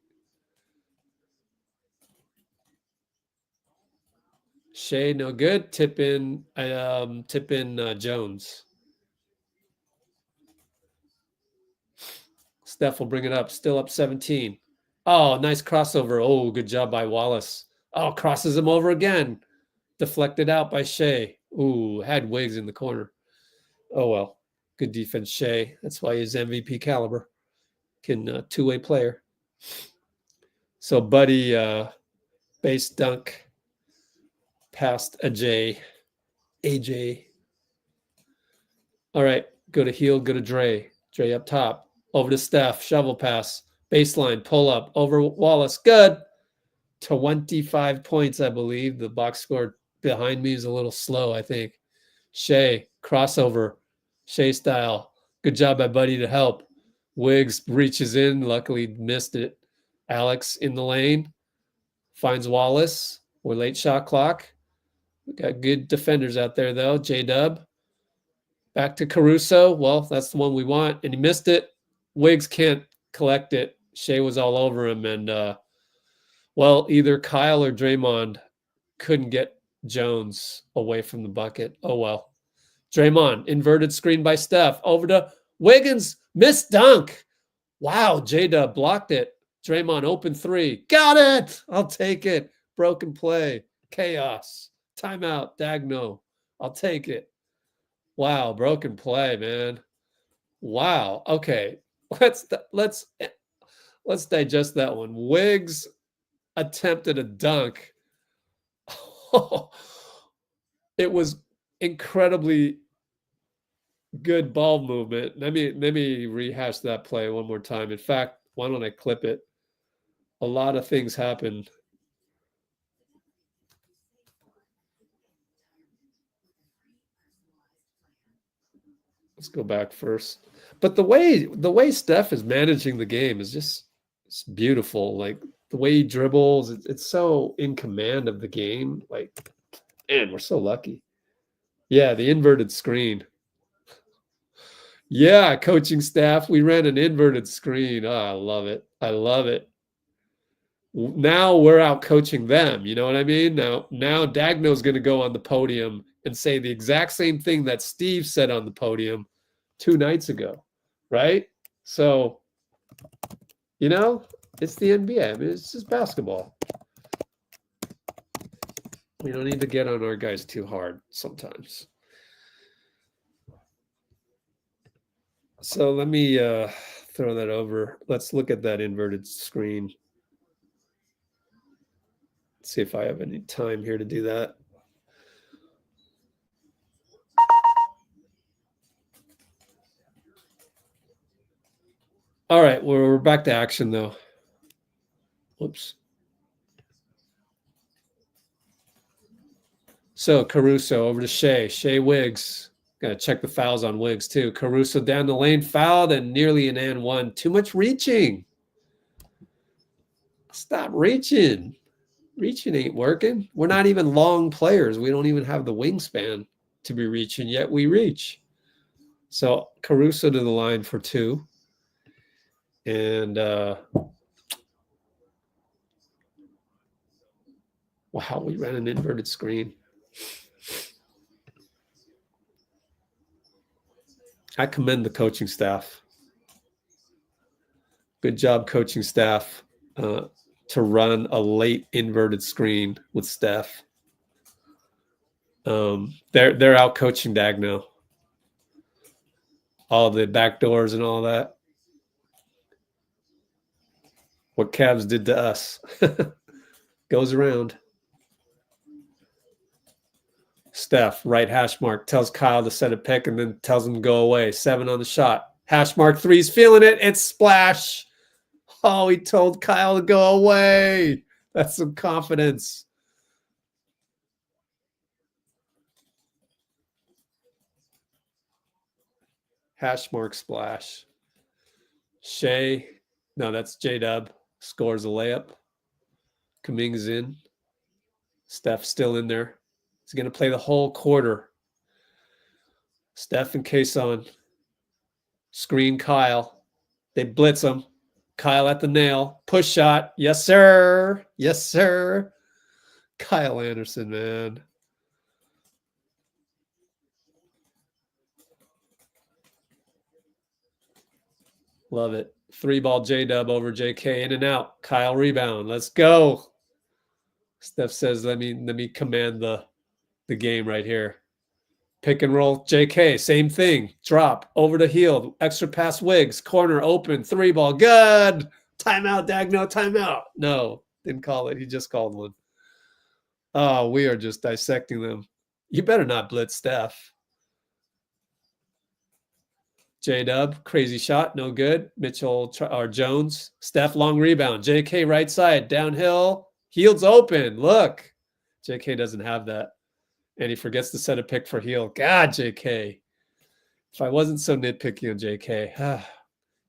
Shai, no good. Tip in Jones. Steph will bring it up. Still up 17. Oh, nice crossover. Oh, good job by Wallace. Oh, crosses him over again. Deflected out by Shai. Ooh, had Wiggs in the corner. Oh, well. Good defense, Shai. That's why he's MVP caliber. Can two-way player. So Buddy base dunk past AJ. All right, go to Hield, go to Dray. Dray up top. Over to Steph. Shovel pass. Baseline. Pull up. Over Wallace. Good. 25 points, I believe. The box score behind me is a little slow, I think. Shai. Crossover. Shai style. Good job by Buddy to help. Wiggs reaches in. Luckily missed it. Alex in the lane. Finds Wallace. We're late shot clock. We got good defenders out there, though. JDub. Back to Caruso. Well, that's the one we want. And he missed it. Wiggs can't collect it. Shai was all over him. And, well, either Kyle or Draymond couldn't get Jones away from the bucket. Oh, well. Draymond, inverted screen by Steph. Over to Wiggins. Missed dunk. Wow, JDub blocked it. Draymond, open 3. Got it. I'll take it. Broken play. Chaos. Timeout. Dagno. I'll take it. Wow, broken play, man. Wow. Okay. Let's digest that one. Wiggs attempted a dunk. It was incredibly good ball movement. Let me rehash that play one more time. In fact, why don't I clip it? A lot of things happened. Let's go back first. But the way Steph is managing the game is just it's beautiful. Like the way he dribbles, it's so in command of the game. Like, man, we're so lucky. Yeah, the inverted screen. Yeah, coaching staff, we ran an inverted screen. Oh, I love it. I love it. Now we're out coaching them. You know what I mean? Now Dagno's going to go on the podium and say the exact same thing that Steve said on the podium 2 nights ago, right? So, you know, it's the NBA. I mean, it's just basketball. We don't need to get on our guys too hard sometimes. So let me throw that over. Let's look at that inverted screen. Let's see if I have any time here to do that. All right, we're back to action though. Whoops. So Caruso over to Shai. Shai Wiggs. Got to check the fouls on Wiggs too. Caruso down the lane, fouled and nearly an and one. Too much reaching. Stop reaching. Reaching ain't working. We're not even long players. We don't even have the wingspan to be reaching, yet we reach. So Caruso to the line for 2. And wow, we ran an inverted screen. I commend the coaching staff. Good job, coaching staff, to run a late inverted screen with Steph. They're out coaching Dagno. All the back doors and all that. What Cavs did to us goes around. Steph, right hash mark, tells Kyle to set a pick and then tells him to go away. 7 on the shot. Hash mark 3's feeling it. It's splash. Oh, he told Kyle to go away. That's some confidence. Hash mark splash. Shai, no, that's JDub, scores a layup. Kuminga's in. Steph still in there. He's going to play the whole quarter. Steph and Kason screen Kyle. They blitz him. Kyle at the nail. Push shot. Yes, sir. Yes, sir. Kyle Anderson, man. Love it. 3-ball JDub over JK. In and out. Kyle rebound. Let's go. Steph says, let me command the game right here. Pick and roll. JK, same thing. Drop. Over to heel. Extra pass Wiggs. Corner open. 3-ball. Good. Timeout, Dagno. Timeout. No, didn't call it. He just called one. Oh, we are just dissecting them. You better not blitz Steph. JDub, crazy shot. No good. Mitchell or Jones. Steph, long rebound. JK, right side. Downhill. Heel's open. Look. JK doesn't have that. And he forgets to set a pick for heel. God, JK. If I wasn't so nitpicky on JK.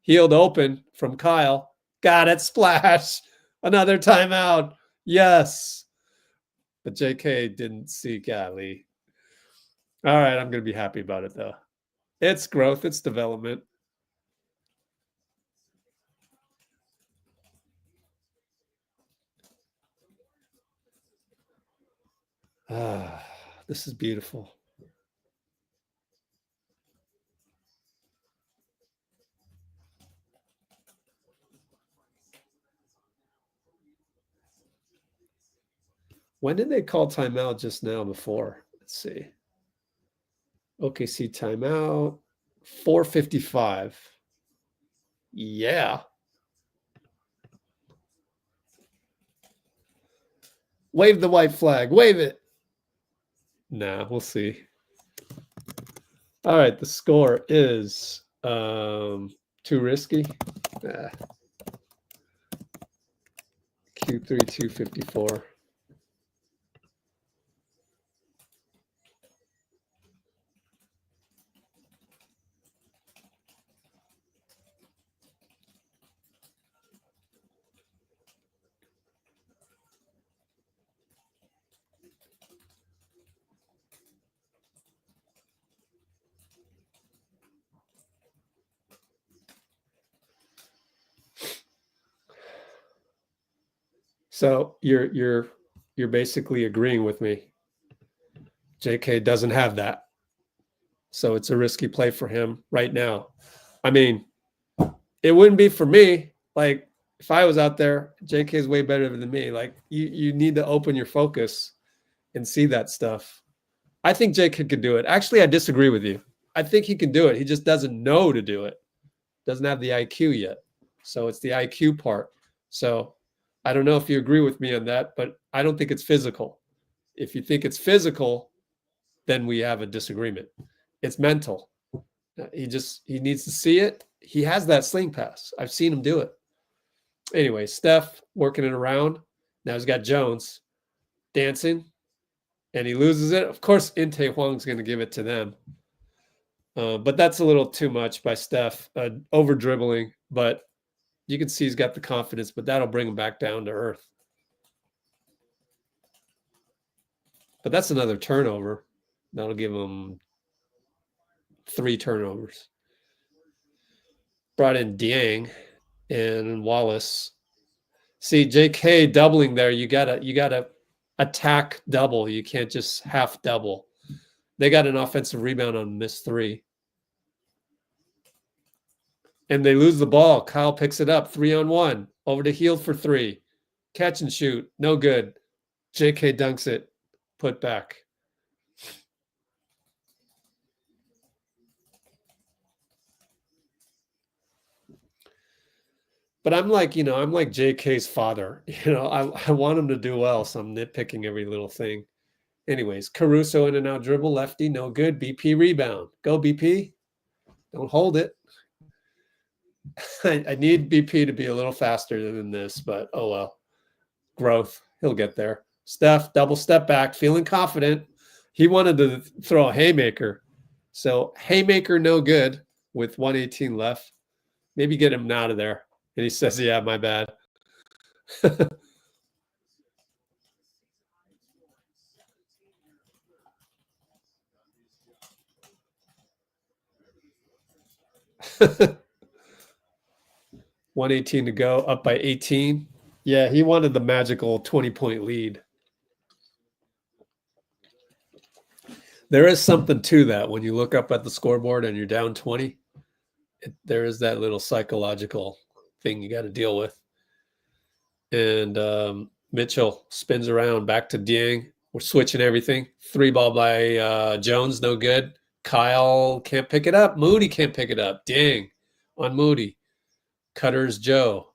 Heeled open from Kyle. Got it. Splash. Another timeout. Yes. But JK didn't see golly. All right, I'm going to be happy about it, though. It's growth. It's development. This is beautiful. When did they call timeout just now before? Let's see. OKC timeout. 4:55. Yeah. Wave the white flag. Wave it. Nah, we'll see. All right, the score is too risky. Q3 254. So you're basically agreeing with me. JK doesn't have that. So it's a risky play for him right now. I mean, it wouldn't be for me. Like, if I was out there, JK is way better than me. Like, you need to open your focus and see that stuff. I think JK could do it. Actually, I disagree with you. I think he can do it. He just doesn't know to do it. Doesn't have the IQ yet. So it's the IQ part. So I don't know if you agree with me on that, but I don't think it's physical. If you think it's physical, then we have a disagreement. It's mental. He needs to see it. He has that sling pass. I've seen him do it. Anyway, Steph working it around. Now he's got Jones dancing, and he loses it. Of course, Inte Huang's going to give it to them. But that's a little too much by Steph. Over dribbling, but you can see he's got the confidence, but that'll bring him back down to earth. But that's another turnover. That'll give him 3 turnovers. Brought in Dieng and Wallace. See, JK doubling there, you gotta attack double. You can't just half double. They got an offensive rebound on missed 3. And they lose the ball. Kyle picks it up, 3-on-1. Over to Hield for 3. Catch and shoot. No good. JK dunks it. Put back. But I'm like JK's father. I want him to do well, so I'm nitpicking every little thing. Anyways, Caruso in and out dribble, lefty, no good. BP rebound. Go BP. Don't hold it. I need BP to be a little faster than this, but oh well. Growth. He'll get there. Steph, double step back, feeling confident. He wanted to throw a haymaker. So haymaker, no good with 1:18 left. Maybe get him out of there. And he says, yeah, my bad. $118 to go, up by 18. Yeah, he wanted the magical 20-point lead. There is something to that when you look up at the scoreboard and you're down 20. There is that little psychological thing you got to deal with. And Mitchell spins around back to Dieng. We're switching everything. 3 ball by Jones, no good. Kyle can't pick it up. Moody can't pick it up. Dieng on Moody. Cutter's Joe.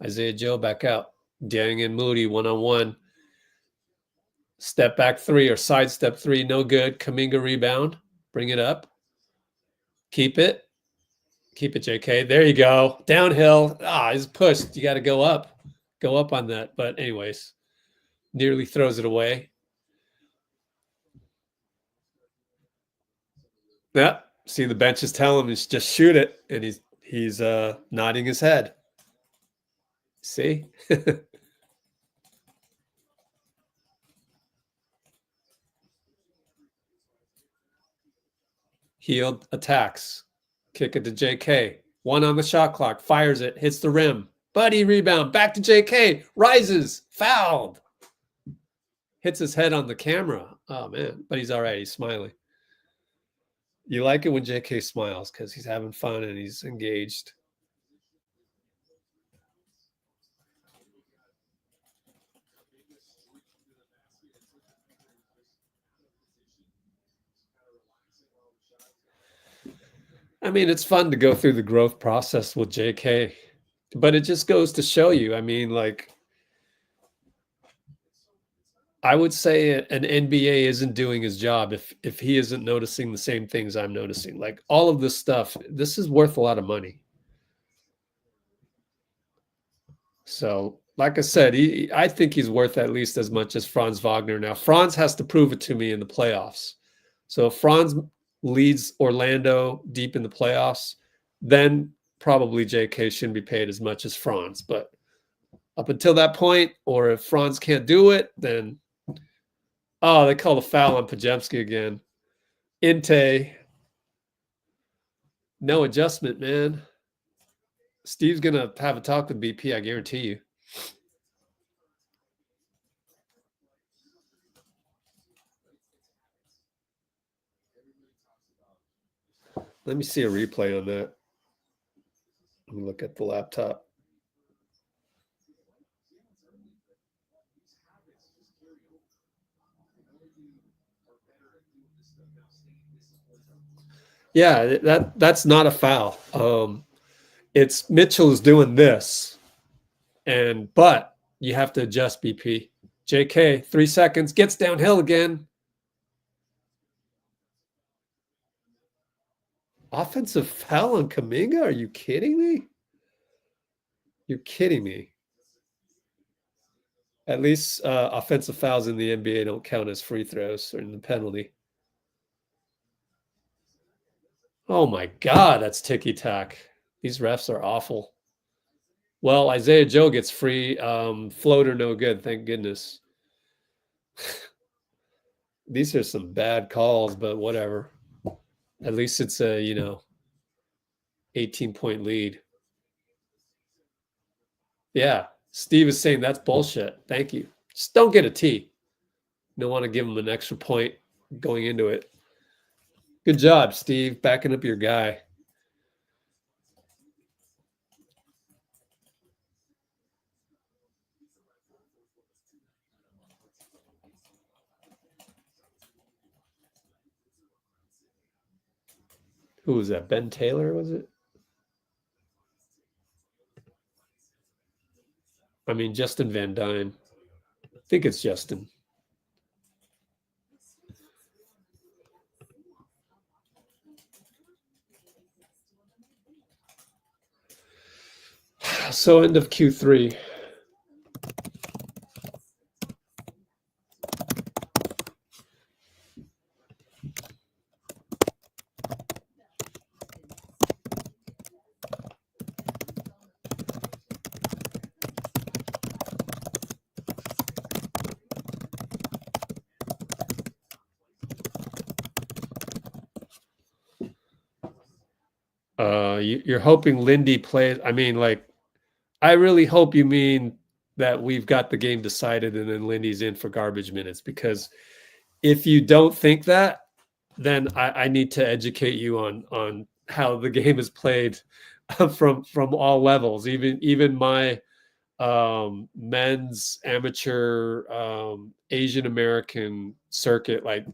Isaiah Joe back out. Dieng and Moody 1-on-1. Step back 3 or sidestep 3, no good. Kuminga rebound. Bring it up. Keep it. Keep it, JK. There you go. Downhill. He's pushed. You got to go up. Go up on that. But anyways, nearly throws it away. Yeah. See, the bench is telling him just shoot it. And he's nodding his head. See? Hield attacks. Kick it to JK. 1 on the shot clock. Fires it. Hits the rim. Buddy rebound. Back to JK. Rises. Fouled. Hits his head on the camera. Oh, man. But he's all right. He's smiling. You like it when JK smiles because he's having fun and he's engaged. I mean, it's fun to go through the growth process with JK, but it just goes to show you. I mean, like, I would say an NBA isn't doing his job if he isn't noticing the same things I'm noticing. Like all of this stuff, this is worth a lot of money. So, like I said, I think he's worth at least as much as Franz Wagner. Now, Franz has to prove it to me in the playoffs. So if Franz leads Orlando deep in the playoffs, then probably JK shouldn't be paid as much as Franz. But up until that point, or if Franz can't do it, then they called a foul on Pajemski again. Inte. No adjustment, man. Steve's going to have a talk with BP, I guarantee you. Let me see a replay on that. Let me look at the laptop. Yeah, that's not a foul. It's Mitchell is doing this, but you have to adjust BP. JK, 3 seconds, gets downhill again. Offensive foul on Kuminga? Are you kidding me? You're kidding me. At least offensive fouls in the NBA don't count as free throws or in the penalty. Oh my God, that's ticky-tack. These refs are awful. Well, Isaiah Joe gets free. Floater no good, thank goodness. These are some bad calls, but whatever. At least it's a, 18-point lead. Yeah, Steve is saying that's bullshit. Thank you. Just don't get a T. You don't want to give him an extra point going into it. Good job, Steve, backing up your guy. Who was that? Ben Taylor, was it? I mean, Justin Van Dyne. I think it's Justin. So end of Q3. You're hoping Lindy plays. I mean, like, I really hope you mean that we've got the game decided and then Lindy's in for garbage minutes, because if you don't think that, then I need to educate you on how the game is played from all levels, even my men's amateur Asian American circuit. Like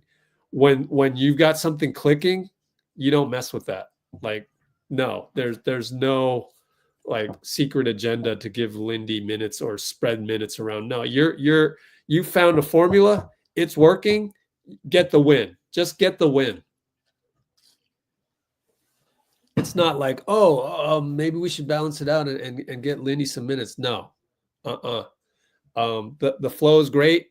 when you've got something clicking, you don't mess with that. Like, no, there's no like secret agenda to give Lindy minutes or spread minutes around. No, you found a formula, it's working, get the win. Just get the win. It's not like, maybe we should balance it out and get Lindy some minutes. No. The flow is great.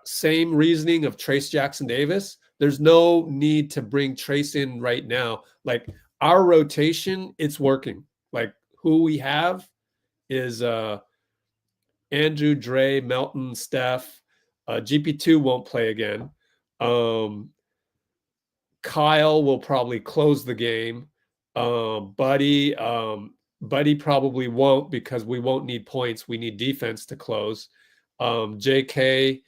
Same reasoning of Trayce Jackson-Davis. There's no need to bring Trayce in right now. Like, our rotation, it's working. Like, who we have is Andrew, Dray, Melton, Steph. GP2 won't play again. Kyle will probably close the game. Buddy probably won't, because we won't need points. We need defense to close. JK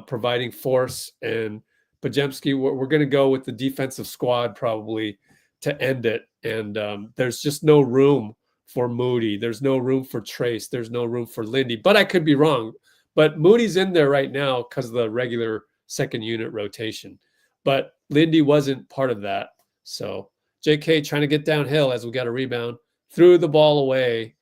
providing force, and Pajemski, we're going to go with the defensive squad probably to end it. And there's just no room for Moody. There's no room for Trayce. There's no room for Lindy. But I could be wrong. But Moody's in there right now because of the regular second unit rotation. But Lindy wasn't part of that. So JK trying to get downhill as we got a rebound. Threw the ball away.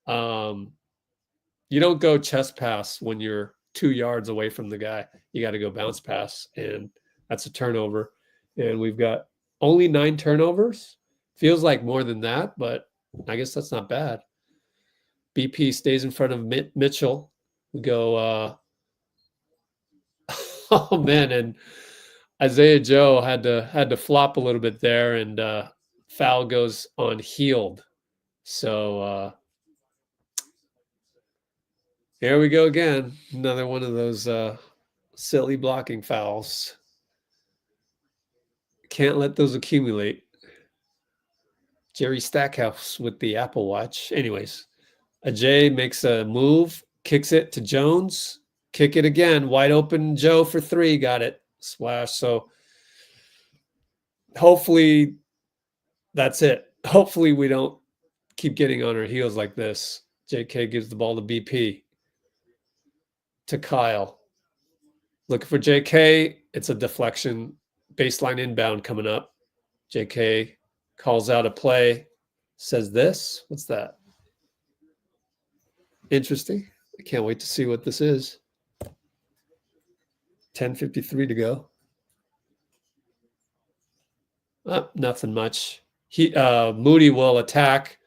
You don't go chest pass when you're 2 yards away from the guy. You got to go bounce pass. And that's a turnover. And we've got only 9 turnovers. Feels like more than that, but I guess that's not bad. BP stays in front of Mitchell. We go, oh man, and Isaiah Joe had to flop a little bit there, and foul goes on Healed. So here we go again. Another one of those silly blocking fouls. Can't let those accumulate. Jerry Stackhouse with the Apple Watch. Anyways, Ajay makes a move, kicks it to Jones. Kick it again. Wide open Joe for 3. Got it. Splash. So hopefully that's it. Hopefully we don't keep getting on our heels like this. JK gives the ball to BP. To Kyle. Looking for JK. It's a deflection. Baseline inbound coming up. JK calls out a play. Says this. What's that? Interesting. I can't wait to see what this is. 10:53 to go. Nothing much. Moody will attack.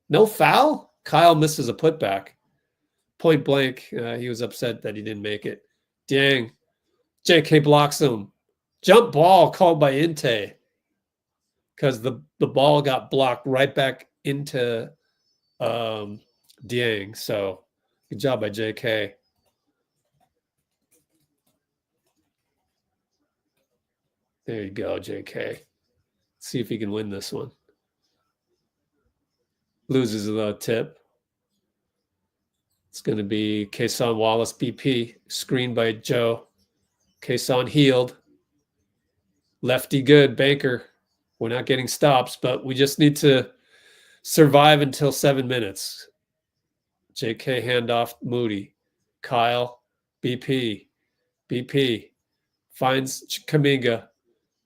No foul? Kyle misses a putback. Point blank. He was upset that he didn't make it. Dang. JK blocks him. Jump ball called by Inte. Because the ball got blocked right back into Dieng. So good job by JK. There you go, JK. See if he can win this one. Loses the tip. It's going to be Kason Wallace BP. Screened by Joe. Kason healed. Lefty good. Banker. We're not getting stops, but we just need to survive until 7 minutes. JK handoff Moody. Kyle. BP. BP. Finds Kuminga.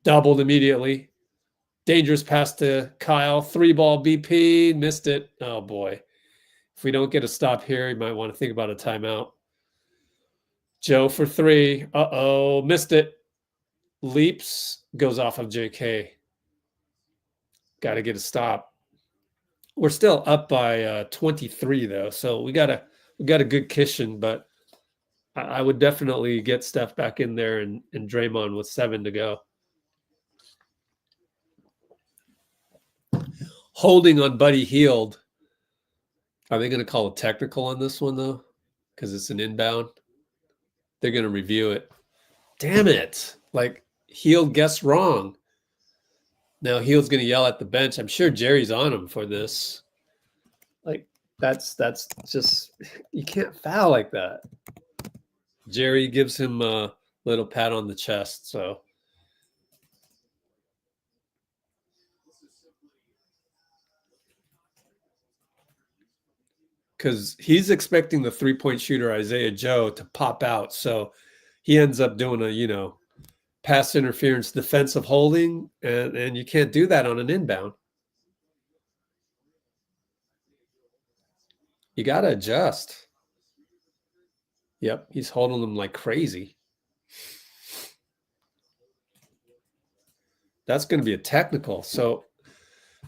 Doubled immediately. Dangerous pass to Kyle. 3-ball BP. Missed it. Oh, boy. If we don't get a stop here, you might want to think about a timeout. Joe for 3. Uh-oh. Missed it. Leaps. Goes off of JK. Got to get a stop. We're still up by 23, though. So we got a good cushion, but I would definitely get Steph back in there and Draymond with 7 to go. Holding on Buddy Hield. Are they going to call a technical on this one, though? Because it's an inbound. They're going to review it. Damn it. Like, Hield guessed wrong. Now Hield's going to yell at the bench. I'm sure Jerry's on him for this. Like, that's just, you can't foul like that. Jerry gives him a little pat on the chest, so. Because he's expecting the three-point shooter, Isaiah Joe, to pop out. So he ends up doing a, pass interference defensive holding, and you can't do that on an inbound. You got to adjust. Yep, he's holding them like crazy. That's going to be a technical. So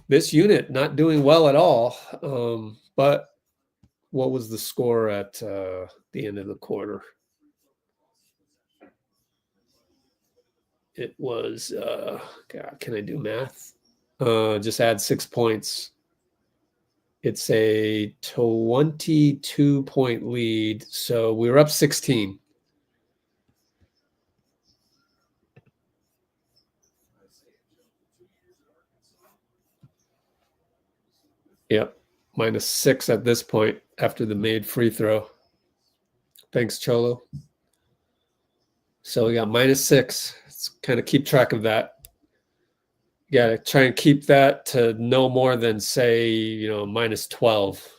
this unit not doing well at all, but what was the score at the end of the quarter? It was, God, can I do math? Just add 6 points. It's a 22-point lead, so we were up 16. Yep, -6 at this point after the made free throw. Thanks, Cholo. So we got -6. Let's kind of keep track of that. You got to try and keep that to no more than, say, -12.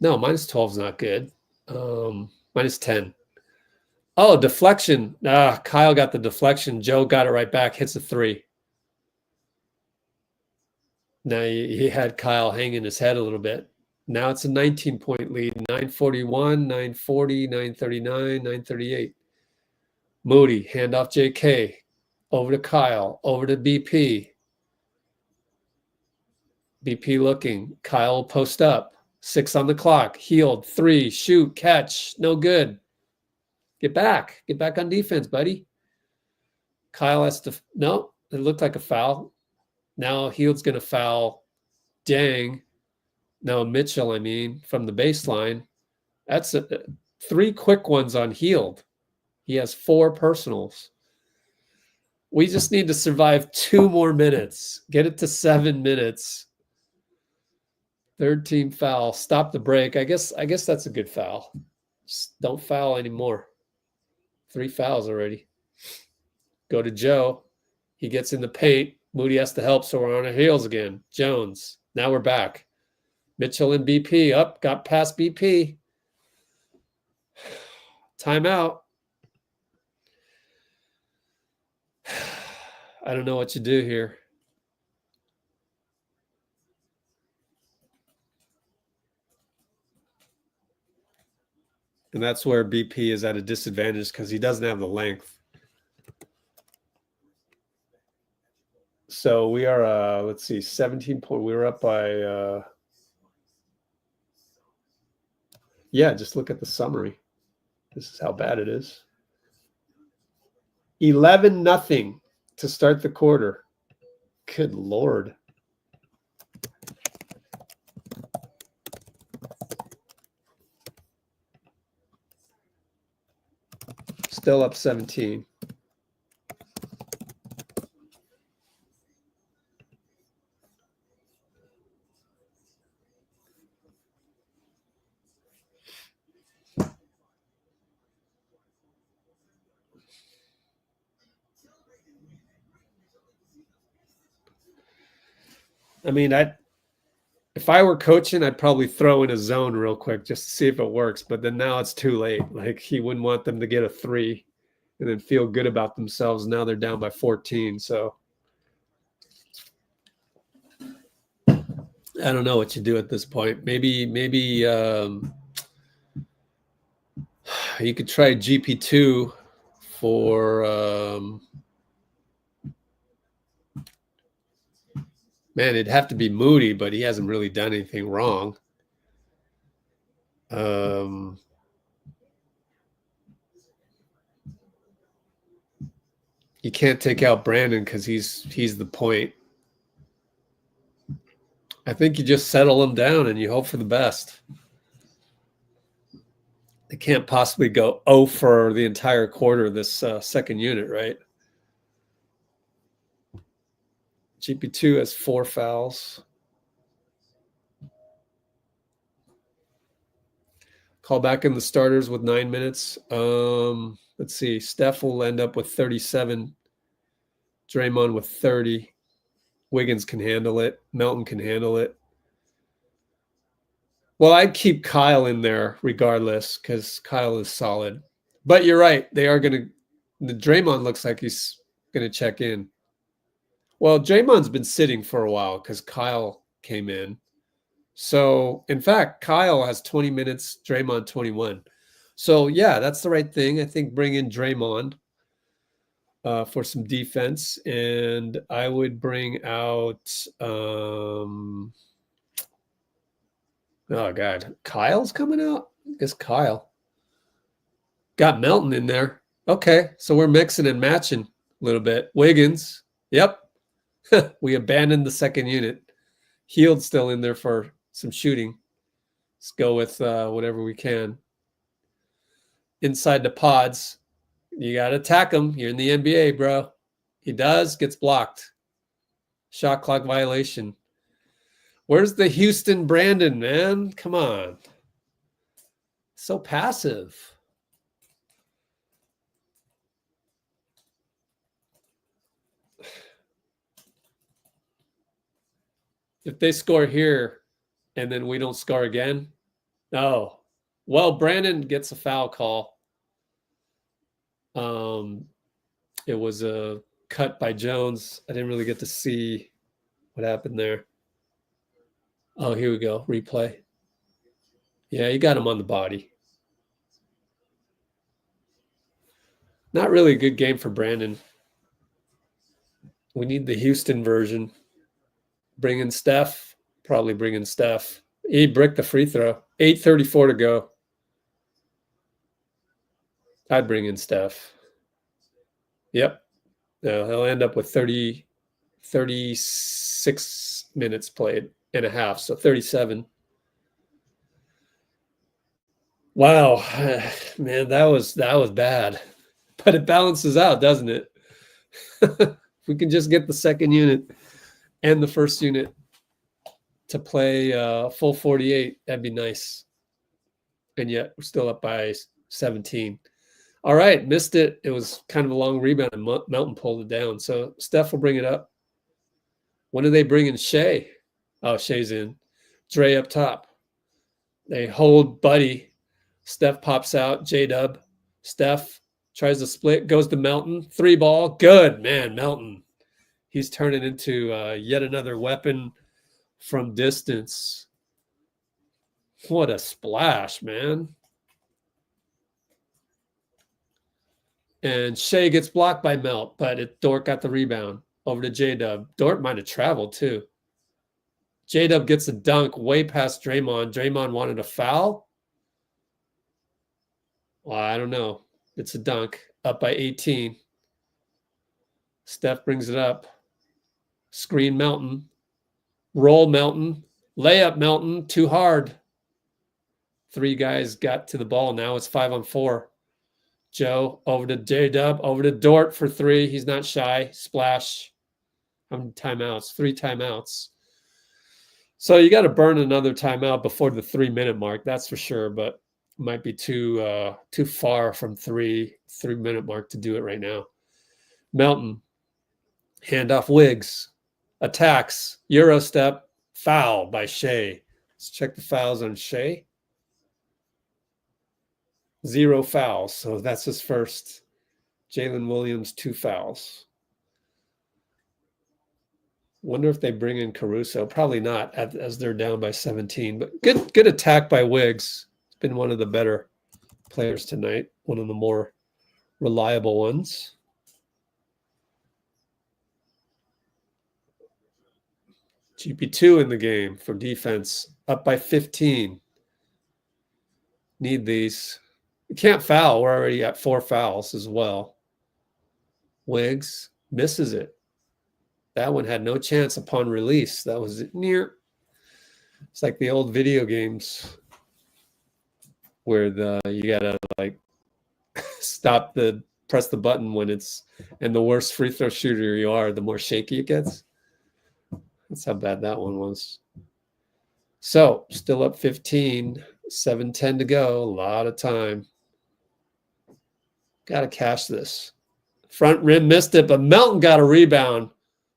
No, -12 is not good. -10. Oh, deflection. Kyle got the deflection. Joe got it right back. Hits a 3. Now he had Kyle hanging his head a little bit. Now it's a 19-point lead. 9:41, 9:40, 9:39, 9:38. Moody, handoff JK. Over to Kyle. Over to BP. BP looking. Kyle post up. 6 on the clock. Healed. 3. Shoot. Catch. No good. Get back. Get back on defense, buddy. Kyle has to. No, it looked like a foul. Now Hield's going to foul Dang. No, Mitchell, from the baseline. That's 3 quick ones on Hield. He has 4 personals. We just need to survive 2 more minutes. Get it to 7 minutes. Third team foul. Stop the break. I guess that's a good foul. Just don't foul anymore. 3 fouls already. Go to Joe. He gets in the paint. Moody has to help, so we're on our heels again. Jones. Now we're back. Mitchell and BP up. Got past BP. Timeout. I don't know what you do here. And that's where BP is at a disadvantage because he doesn't have the length. So we are, let's see, 17 point. We were up by, yeah, just look at the summary. This is how bad it is. 11-0 to start the quarter. Good Lord. Still up 17. I mean, if I were coaching, I'd probably throw in a zone real quick just to see if it works. But then now it's too late. Like, he wouldn't want them to get a 3 and then feel good about themselves. Now they're down by 14. So I don't know what you do at this point. Maybe you could try GP2 for man, it'd have to be Moody, but he hasn't really done anything wrong. You can't take out Brandin because he's the point. I think you just settle him down and you hope for the best. They can't possibly go 0 for the entire quarter this second unit, right? GP2 has 4 fouls. Call back in the starters with 9 minutes. Let's see. Steph will end up with 37. Draymond with 30. Wiggins can handle it. Melton can handle it. Well, I'd keep Kyle in there regardless because Kyle is solid. But you're right. They are going to – the Draymond looks like he's going to check in. Well, Draymond's been sitting for a while because Kyle came in. So, in fact, Kyle has 20 minutes, Draymond 21. So, yeah, that's the right thing. I think bring in Draymond for some defense. And I would bring out oh, God. Kyle's coming out? I guess Kyle. Got Melton in there. Okay, so we're mixing and matching a little bit. Wiggins. Yep. We abandoned the second unit. Hield's still in there for some shooting. Let's go with whatever we can. Inside the pods. You got to attack him. You're in the NBA, bro. He does. Gets blocked. Shot clock violation. Where's the Houston Brandin, man? Come on. So passive. If they score here and then we don't score again, no. Well, Brandin gets a foul call. It was a cut by Jones. I didn't really get to see what happened there. Oh, here we go. Replay. Yeah, you got him on the body. Not really a good game for Brandin. We need the Houston version. Bring in Steph. Probably bring in Steph. He bricked the free throw. 8:34 to go. I'd bring in Steph. Yep. No, he'll end up with 36 minutes played and a half, so 37. Wow, man, that was bad. But it balances out, doesn't it? If we can just get the second unit and the first unit to play full 48, that'd be nice. And yet we're still up by 17. All right, missed it. It was kind of a long rebound, and Melton pulled it down. So Steph will bring it up. When do they bring in Shai? Oh, Shai's in. Dray up top. They hold Buddy. Steph pops out. JDub. Steph tries to split. Goes to Melton. 3-ball. Good, man, Melton. He's turning into yet another weapon from distance. What a splash, man. And Shai gets blocked by Melt, but Dort got the rebound over to JDub. Dort might have traveled too. JDub gets a dunk way past Draymond. Draymond wanted a foul. Well, I don't know. It's a dunk. Up by 18. Steph brings it up. Screen Melton. Roll Melton. Layup Melton. Too hard. 3 guys got to the ball. Now it's 5-on-4. Joe over to JDub. Over to Dort for 3. He's not shy. Splash. How many timeouts? 3 timeouts. So you got to burn another timeout before the 3-minute mark. That's for sure. But it might be too far from 3-minute mark to do it right now. Melton. Handoff Wiggs. Attacks. Euro step. Foul by Shai. Let's check the fouls on Shai. 0 fouls. So that's his first. Jalen Williams, 2 fouls. Wonder if they bring in Caruso. Probably not, as they're down by 17. But good attack by Wiggs. It's been one of the better players tonight. One of the more reliable ones. GP2 in the game for defense. Up by 15. Need these. You can't foul. We're already at 4 fouls as well. Wiggs misses it. That one had no chance upon release. That was near. It's like the old video games where you gotta like press the button when it's, and the worse free throw shooter you are, the more shaky it gets. That's how bad that one was. So still up 15, 7:10 to go. A lot of time. Gotta cash this. Front rim missed it, but Melton got a rebound.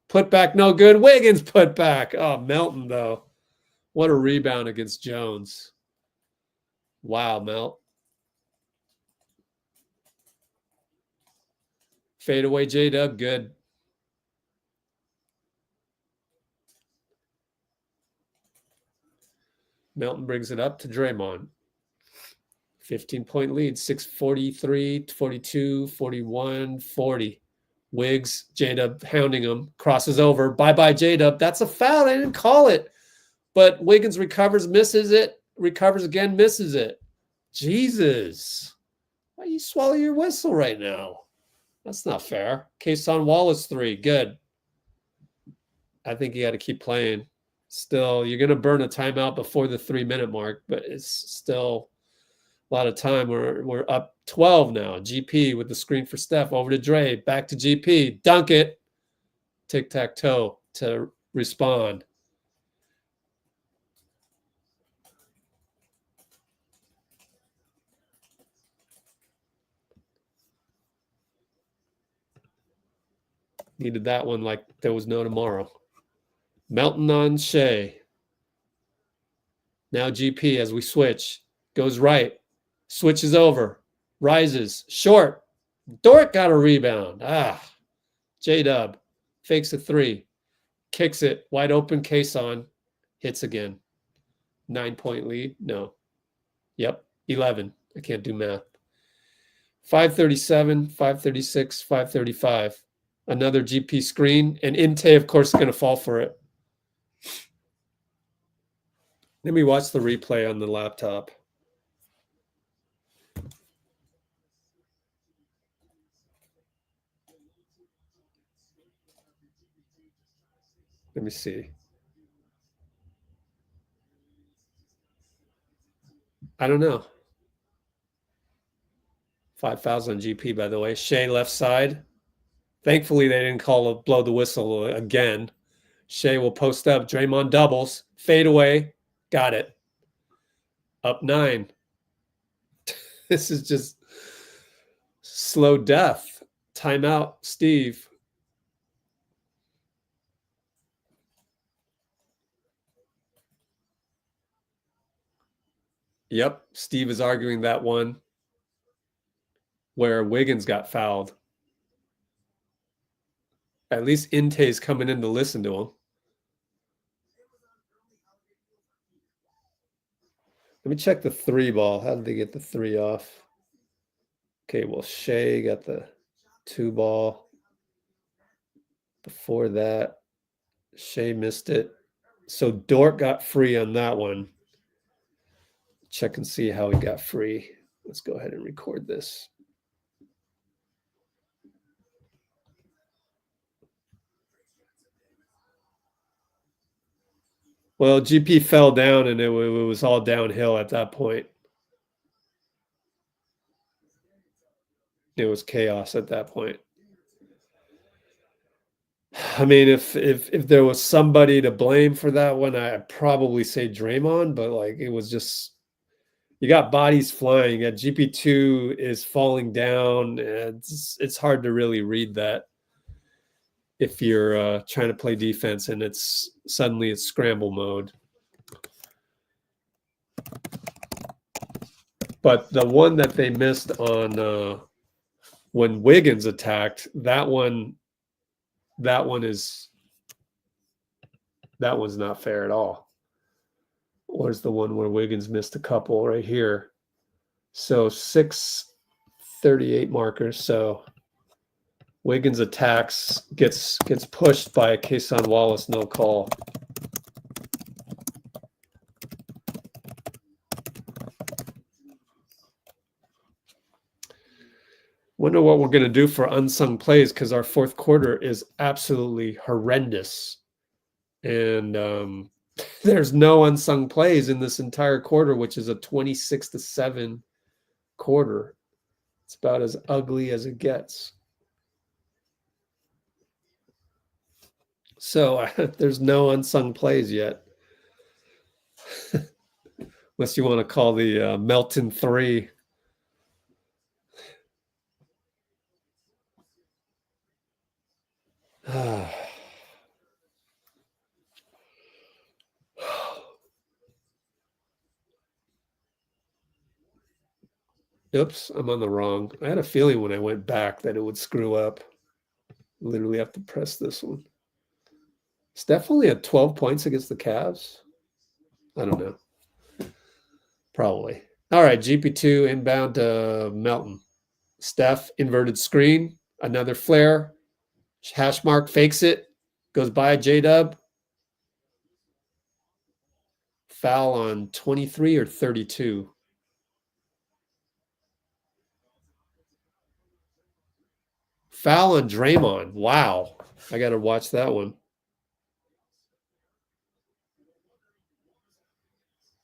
Put back, no good. Wiggins put back. Oh, Melton, though. What a rebound against Jones. Wow, Melt. Fade away, JDub. Good. Melton brings it up to Draymond. 15-point lead. 6:43, 42, 41, 40. Wiggs, JDub hounding him, crosses over. Bye-bye, JDub. That's a foul. They didn't call it. But Wiggins recovers, misses it, recovers again, misses it. Jesus. Why you swallow your whistle right now? That's not fair. Kason Wallace 3. Good. I think you got to keep playing. Still, you're going to burn a timeout before the 3-minute mark, but it's still a lot of time. We're up 12 now. GP with the screen for Steph. Over to Dray. Back to GP. Dunk it. Tic-tac-toe to respond. Needed that one like there was no tomorrow. Melton on Shai. Now GP as we switch. Goes right. Switches over. Rises. Short. Dort got a rebound. JDub. Fakes a 3. Kicks it. Wide open. Kason. Hits again. 9-point lead. No. Yep. 11. I can't do math. 5:37, 5:36, 5:35. Another GP screen. And Inte, of course, is going to fall for it. Let me watch the replay on the laptop. Let me see. I don't know. 5 fouls on GP, by the way. Shai left side. Thankfully, they didn't blow the whistle again. Shai will post up. Draymond doubles. Fade away. Got it. Up 9. This is just Slow death. Timeout, Steve. Yep, Steve is arguing that one where Wiggins got fouled. At least Inte's coming in to listen to him. Let me check the 3 ball. How did they get the 3 off? Okay, well, Shai got the 2 ball. Before that, Shai missed it. So Dort got free on that one. Check and see how he got free. Let's go ahead and record this. Well, GP fell down and it was all downhill at that point. It was chaos at that point. I mean, if there was somebody to blame for that one, I'd probably say Draymond, but like it was just, you got bodies flying. At GP2 is falling down. It's hard to really read that if you're trying to play defense and it's suddenly it's scramble mode. But the one that they missed on when Wiggins attacked, that one's not fair at all. Where's the one where Wiggins missed a couple right here? So 6:38 markers. So Wiggins attacks, gets pushed by Kason Wallace, no call. Wonder what we're going to do for unsung plays, because our fourth quarter is absolutely horrendous. And there's no unsung plays in this entire quarter, which is a 26-7 quarter. It's about as ugly as it gets. So there's no unsung plays yet. Unless you want to call the Melton 3. Oops, I'm on the wrong. I had a feeling when I went back that it would screw up. Literally have to press this one. Steph only had 12 points against the Cavs. I don't know. Probably. All right, GP2 inbound to Melton. Steph, inverted screen. Another flare. Hash mark fakes it. Goes by JDub. Foul on 23 or 32. Foul on Draymond. Wow. I got to watch that one.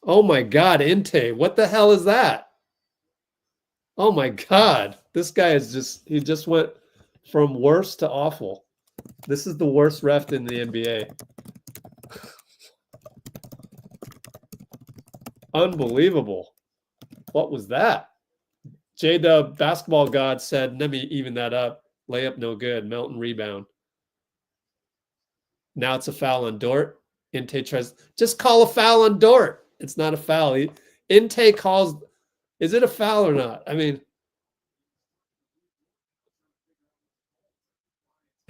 Oh my God, Inte. What the hell is that? Oh my God. This guy is he just went from worse to awful. This is the worst ref in the NBA. Unbelievable. What was that? JDub basketball god said, let me even that up. Layup no good. Melton rebound. Now it's a foul on Dort. Inte tries, just call a foul on Dort. It's not a foul. Inte calls, is it a foul or not? I mean,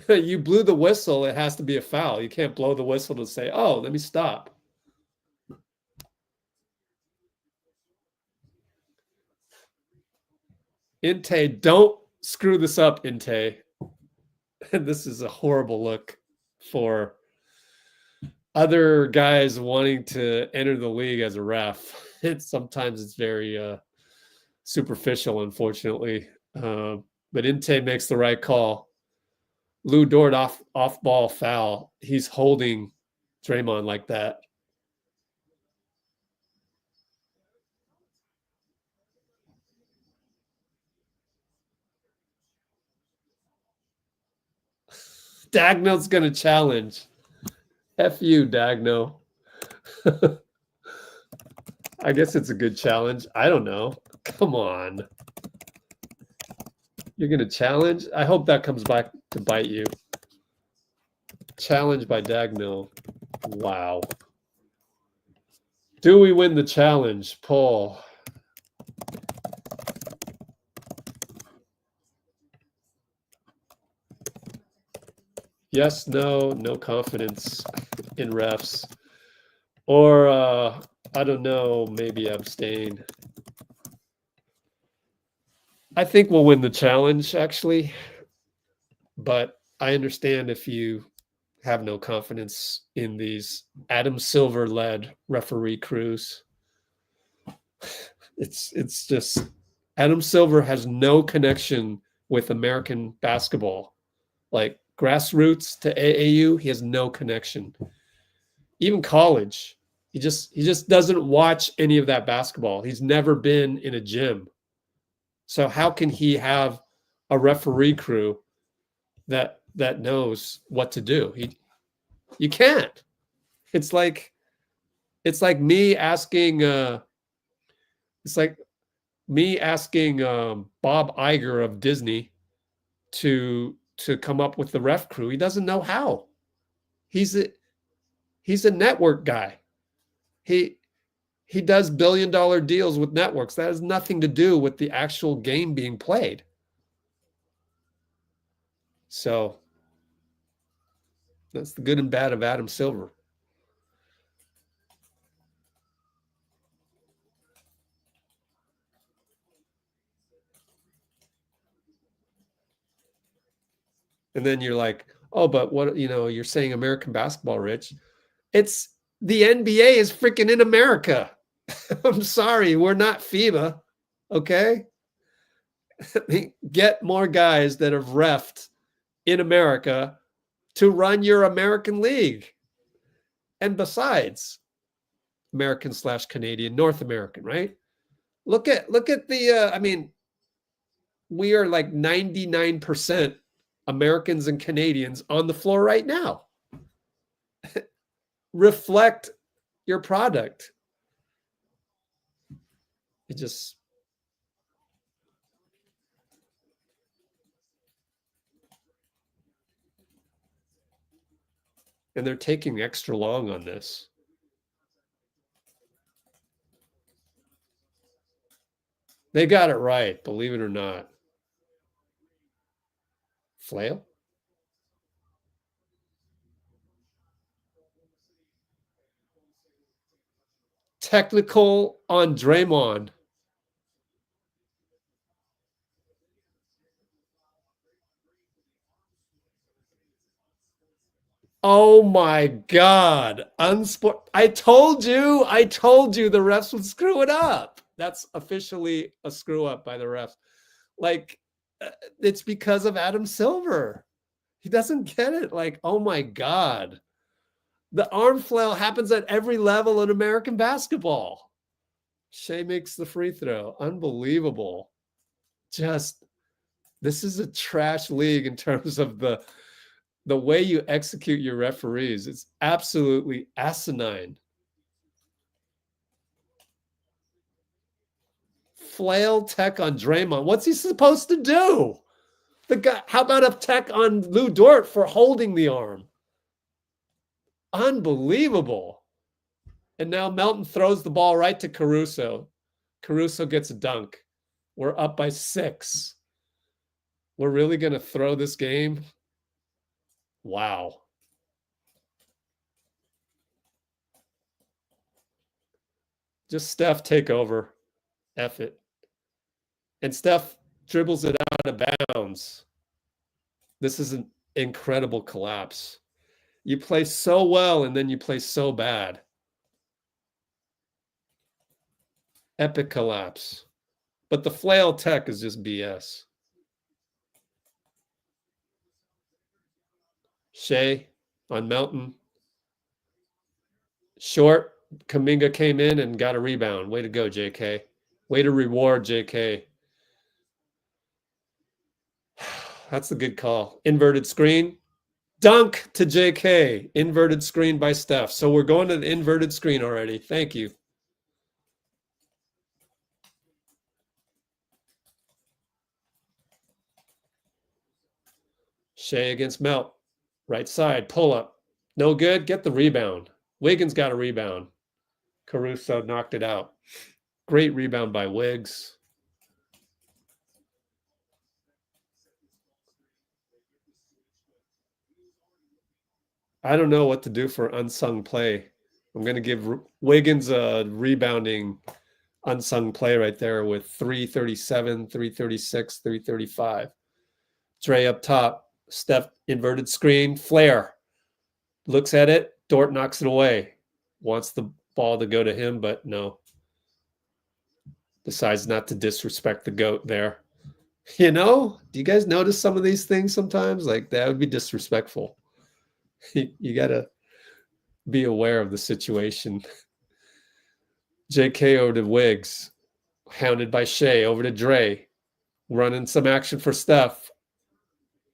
you blew the whistle, it has to be a foul. You can't blow the whistle to say, oh, let me stop. Inte, don't screw this up, Inte. This is a horrible look for other guys wanting to enter the league as a ref. Sometimes it's very superficial, unfortunately. But Inte makes the right call. Lou Dort off ball foul. He's holding Draymond like that. Dagno's going to challenge. F you, Dagno. I guess it's a good challenge. I don't know. Come on. You're going to challenge? I hope that comes back to bite you. Challenge by Dagnall. Wow. Do we win the challenge, Paul? Yes, no, no confidence in refs. Or, I don't know, maybe abstain. I think we'll win the challenge, actually. But I understand if you have no confidence in these Adam Silver-led referee crews. It's just Adam Silver has no connection with American basketball. Like grassroots to AAU, he has no connection. Even college, he just doesn't watch any of that basketball. He's never been in a gym. So how can he have a referee crew that knows what to do? You can't. It's like me asking Bob Iger of Disney to come up with the ref crew. He doesn't know how. He's a network guy. He does billion-dollar deals with networks. That has nothing to do with the actual game being played. So that's the good and bad of Adam Silver. And then you're like, oh, but what, you're saying American basketball, Rich. It's the NBA is freaking in America. I'm sorry, we're not FIBA. Okay. Get more guys that have refed in America to run your American league. And besides, American/Canadian, North American, right? Look at the, we are like 99% Americans and Canadians on the floor right now. Reflect your product. It just, and they're taking extra long on this. They got it right, believe it or not. Flail? Technical on Draymond. Oh my God. I told you the refs would screw it up. That's officially a screw up by the refs. Like, it's because of Adam Silver. He doesn't get it. Like, oh my God. The arm flail happens at every level in American basketball. Shai makes the free throw. Unbelievable. This is a trash league in terms of the way you execute your referees. It's absolutely asinine. Flail tech on Draymond. What's he supposed to do? The guy. How about a tech on Lou Dort for holding the arm? Unbelievable. And now Melton throws the ball right to Caruso. Caruso gets a dunk. We're up by 6. We're really going to throw this game? Wow. Just Steph take over. F it. And Steph dribbles it out of bounds. This is an incredible collapse. You play so well and then you play so bad. Epic collapse. But the flail tech is just BS. Shai on Melton. Short. Kuminga came in and got a rebound. Way to go, JK. Way to reward JK. That's a good call. Inverted screen. Dunk to JK. Inverted screen by Steph. So we're going to the inverted screen already. Thank you. Shai against Melt. Right side, pull up. No good. Get the rebound. Wiggins got a rebound. Caruso knocked it out. Great rebound by Wiggs. I don't know what to do for unsung play. I'm going to give Wiggins a rebounding unsung play right there with 337, 336, 335. Dray up top. Steph inverted screen. Flare. Looks at it. Dort knocks it away. Wants the ball to go to him, but no. Decides not to disrespect the GOAT there. You know, do you guys notice some of these things sometimes? Like, that would be disrespectful. You got to be aware of the situation. JK over to Wiggs. Hounded by Shai. Over to Dray. Running some action for Steph.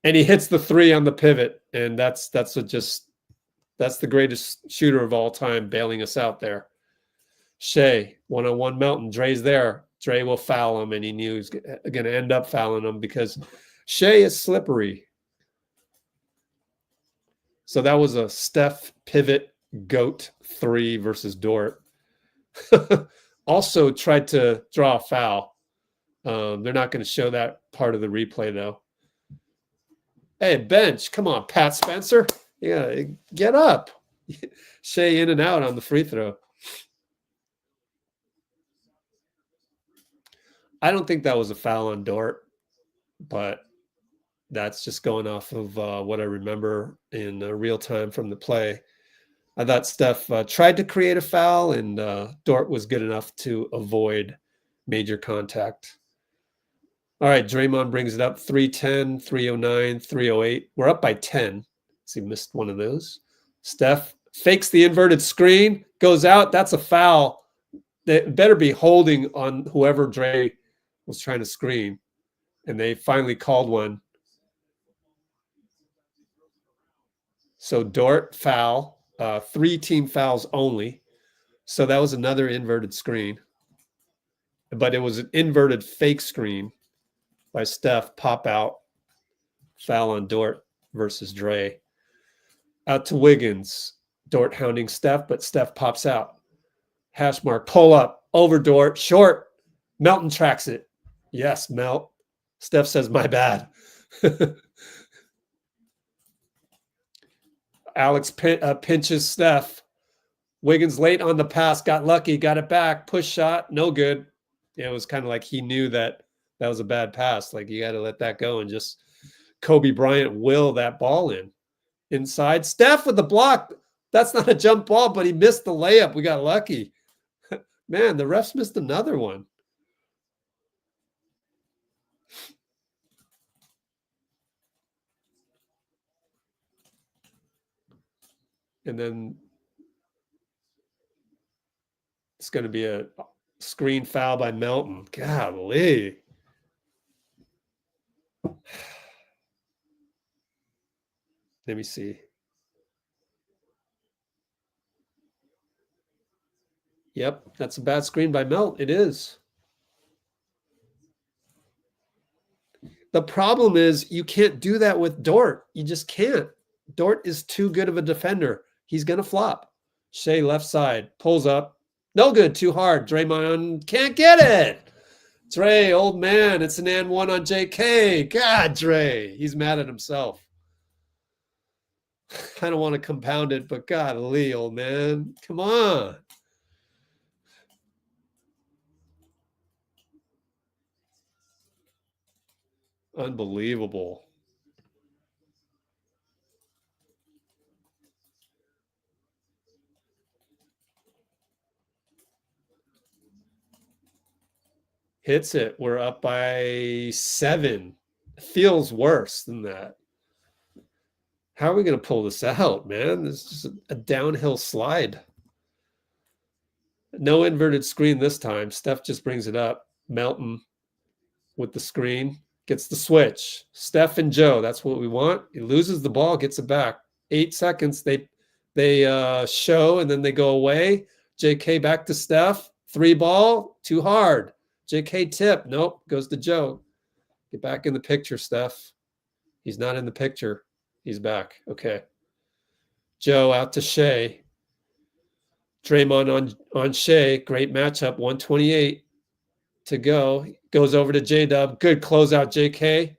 And he hits the three on the pivot. And that's the greatest shooter of all time, bailing us out there. Shai, one-on-one Melton. Dray's there. Dray will foul him, and he knew he was going to end up fouling him because Shai is slippery. So that was a Steph pivot GOAT 3 versus Dort. Also tried to draw a foul. They're not going to show that part of the replay, though. Hey, bench. Come on, Pat Spencer. Yeah, get up. Shai in and out on the free throw. I don't think that was a foul on Dort, but that's just going off of what I remember in real time from the play. I thought Steph tried to create a foul, and Dort was good enough to avoid major contact. All right, Draymond brings it up, 310, 309, 308. We're up by 10. So he missed one of those. Steph fakes the inverted screen, goes out. That's a foul. They better be holding on whoever Dray was trying to screen. And they finally called one. So Dort foul, 3 team fouls only. So that was another inverted screen. But it was an inverted fake screen by Steph, pop out, foul on Dort versus Dray. Out to Wiggins. Dort hounding Steph, but Steph pops out. Hash mark, pull up, over Dort, short. Melton tracks it. Yes, Melt. Steph says, my bad. Alex pinches Steph. Wiggins late on the pass, got lucky, got it back, push shot, no good. It was kind of like he knew that was a bad pass. Like, you got to let that go and just Kobe Bryant will that ball in. Inside, Steph with the block. That's not a jump ball, but he missed the layup. We got lucky. Man, the refs missed another one. And then it's going to be a screen foul by Melton. Golly. Let me see. Yep, that's a bad screen by Melt. It is. The problem is you can't do that with Dort. You just can't. Dort is too good of a defender. He's going to flop. Shai left side. Pulls up. No good. Too hard. Draymond can't get it. Dray, old man. It's an and one on JK. God, Dray. He's mad at himself. I don't want to compound it, but golly, old man. Come on. Unbelievable. Hits it. We're up by 7. Feels worse than that. How are we going to pull this out, man? This is just a downhill slide. No inverted screen this time. Steph just brings it up. Melton with the screen. Gets the switch. Steph and Joe. That's what we want. He loses the ball. Gets it back. 8 seconds. They show, and then they go away. JK back to Steph. 3 ball. Too hard. JK tip. Nope. Goes to Joe. Get back in the picture, Steph. He's not in the picture. He's back. Okay. Joe out to Shai. Draymond on Shai. Great matchup. 128 to go. Goes over to JDub. Good closeout, JK.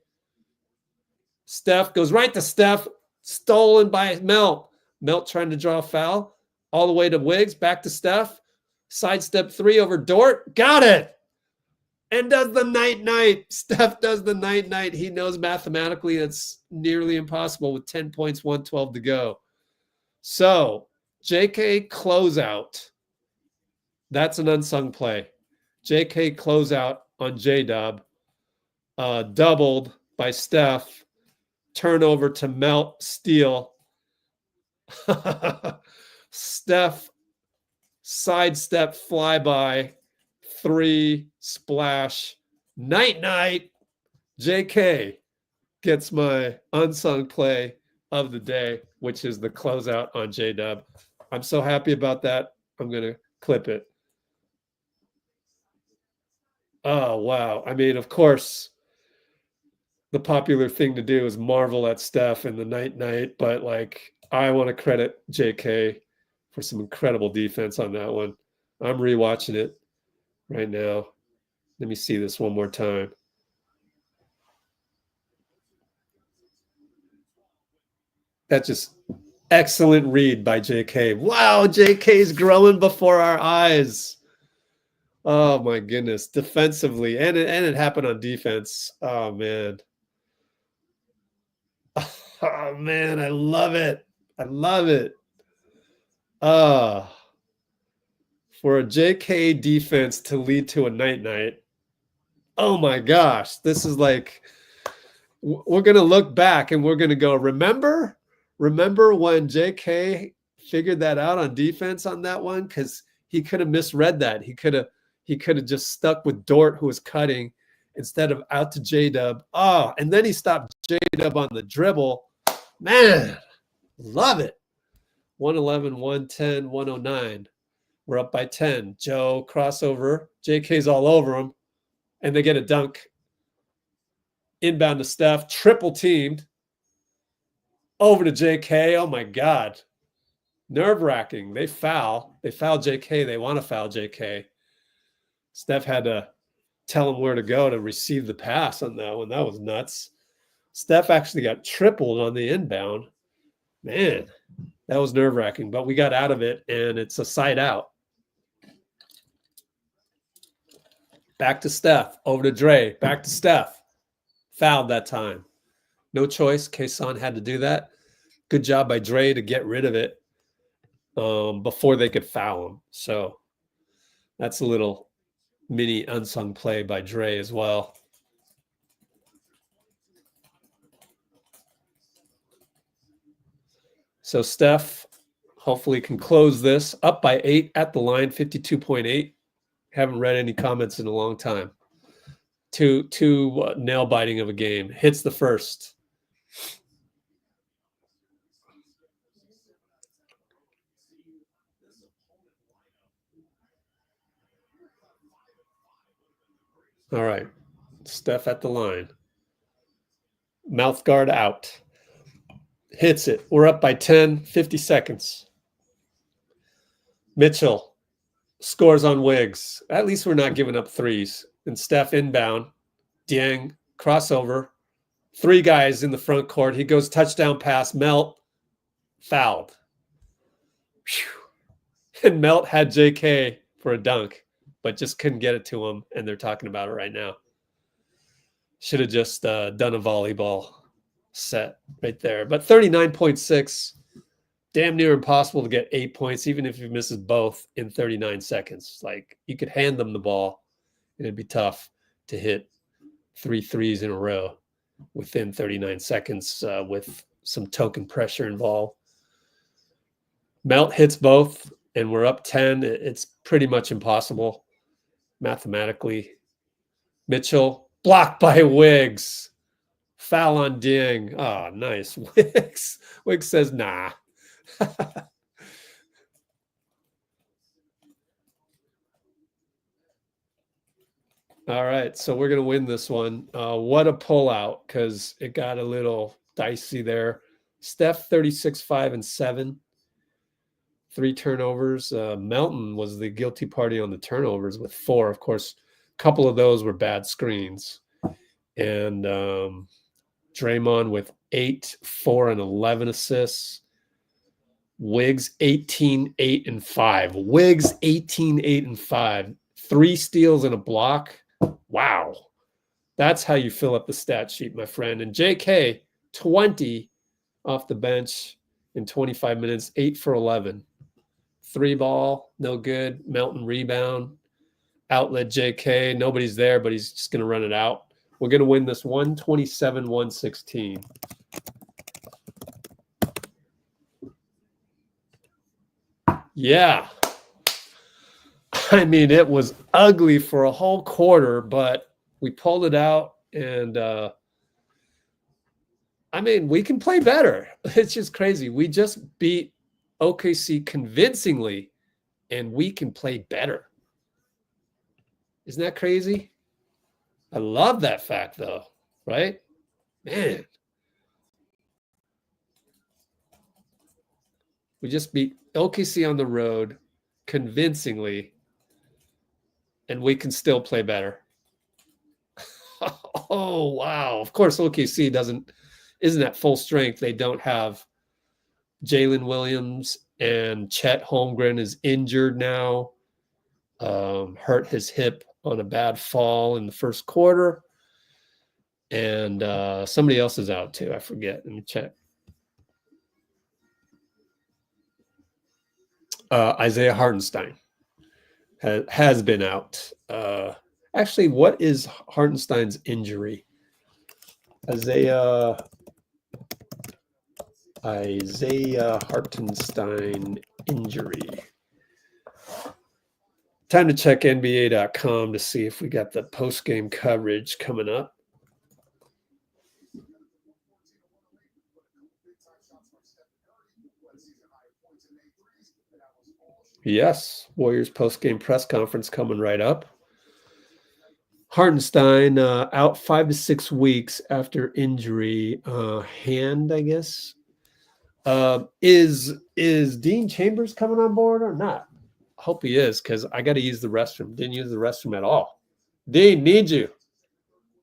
Steph goes right to Steph. Stolen by Melt. Melt trying to draw a foul. All the way to Wiggs. Back to Steph. Sidestep 3 over Dort. Got it. And does the night-night. Steph does the night-night. He knows mathematically it's nearly impossible with 10 points, 112 to go. So, JK closeout. That's an unsung play. JK closeout on JDub. Doubled by Steph. Turnover to Melt. Steal. Steph sidestep flyby. 3 splash. Night-night. JK gets my unsung play of the day, which is the closeout on JDub. I'm so happy about that. I'm going to clip it. Oh, wow. I mean, of course, the popular thing to do is marvel at Steph in the night-night, but like, I want to credit JK for some incredible defense on that one. I'm rewatching it right now. Let me see this one more time. That's just excellent read by JK. Wow, JK's growing before our eyes. Oh my goodness, defensively, and it happened on defense. Oh man. Oh man, I love it. I love it. For a JK defense to lead to a night-night. Oh my gosh, this is like, we're going to look back and we're going to go, remember when JK figured that out on defense on that one? Because he could have misread that. He could have just stuck with Dort, who was cutting, instead of out to JDub. Oh, and then he stopped JDub on the dribble. Man, love it. 111, 110, 109. We're up by 10. Joe crossover. JK's all over him. And they get a dunk. Inbound to Steph. Triple teamed. Over to JK. Oh my God. Nerve-wracking. They foul. They foul JK. They want to foul JK. Steph had to tell him where to go to receive the pass on that one. That was nuts. Steph actually got tripled on the inbound. Man, that was nerve-wracking. But we got out of it, and it's a side out. Back to Steph. Over to Dray. Back to Steph. Fouled that time. No choice. Kason had to do that. Good job by Dray to get rid of it before they could foul him. So that's a little mini unsung play by Dray as well. So Steph hopefully can close this. Up by 8 at the line, 52.8. Haven't read any comments in a long time. Two nail biting of a game. Hits the first. All right. Steph at the line. Mouth guard out. Hits it. We're up by 10, 50 seconds. Mitchell scores on Wiggs. At least we're not giving up threes. And Steph inbound. Dieng crossover. 3 guys in the front court. He goes touchdown pass. Melt fouled. Whew. And Melt had JK for a dunk, but just couldn't get it to him. And they're talking about it right now. Should have just done a volleyball set right there. But 39.6, damn near impossible to get 8 points, even if he misses both in 39 seconds. Like, you could hand them the ball, and it'd be tough to hit 3 threes in a row within 39 seconds with some token pressure involved. Melt hits both, and we're up 10. It's pretty much impossible mathematically. Mitchell blocked by Wiggs. Foul on Dieng. Oh, nice. Wiggs. Wiggs says, nah. All right, so we're gonna win this one. What a pullout, because it got a little dicey there. Steph 36, 5, and 7. 3 turnovers. Melton was the guilty party on the turnovers with 4. Of course, a couple of those were bad screens. And Draymond with 8, 4, and 11 assists. Wiggs 18, 8, and 5. Wiggs 18, 8, and 5. 3 steals and a block. Wow. That's how you fill up the stat sheet, my friend. And JK 20 off the bench in 25 minutes, 8 for 11. 3 ball, no good. Melton rebound. Outlet JK. Nobody's there, but he's just going to run it out. We're going to win this 127-116. Yeah. I mean, it was ugly for a whole quarter, but we pulled it out. And, I mean, we can play better. It's just crazy. We just beat OKC convincingly, and we can play better. Isn't that crazy? I love that fact, though, right? Man. We just beat OKC on the road convincingly, and we can still play better. Oh, wow. Of course, OKC isn't at full strength. They don't have Jalen Williams, and Chet Holmgren is injured now. Hurt his hip on a bad fall in the first quarter. And somebody else is out too. I forget. Let me check. Isaiah Hartenstein has been out. Actually, what is Hartenstein's injury? Isaiah Hartenstein injury. Time to check NBA.com to see if we got the post-game coverage coming up. Yes, Warriors post-game press conference coming right up. Hartenstein out 5 to 6 weeks after injury, hand, I guess. Is Dean Chambers coming on board or not? I hope he is, because I got to use the restroom. Didn't use the restroom at all. Dean, need you.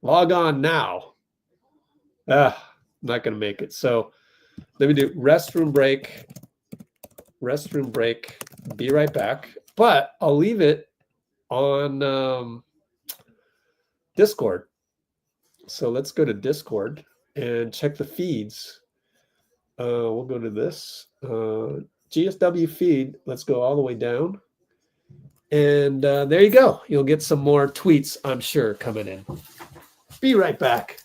Log on now. I'm not going to make it. So let me do restroom break. Restroom break. Be right back. But I'll leave it on Discord. So let's go to Discord and check the feeds. We'll go to this. GSW feed. Let's go all the way down. And there you go. You'll get some more tweets, I'm sure, coming in. Be right back.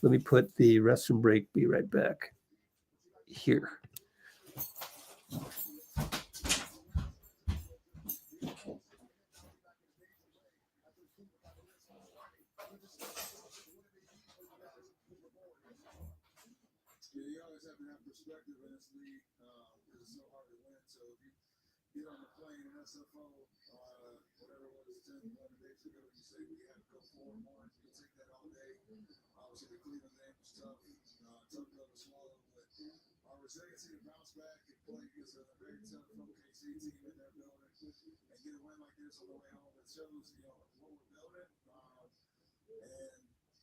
Let me put the restroom break. Be right back here. You always have to have perspective in this league because it's so hard to win. So if you get on the plane in SFO, whatever it was, 10, 11 days ago, you say we had to go 4-1. You take that all day. Obviously, the Cleveland game was tough. Tough to swallow. But our resiliency to bounce back and play against a very tough OKC team in that building and get a win like this on the way home, it shows what we're building. And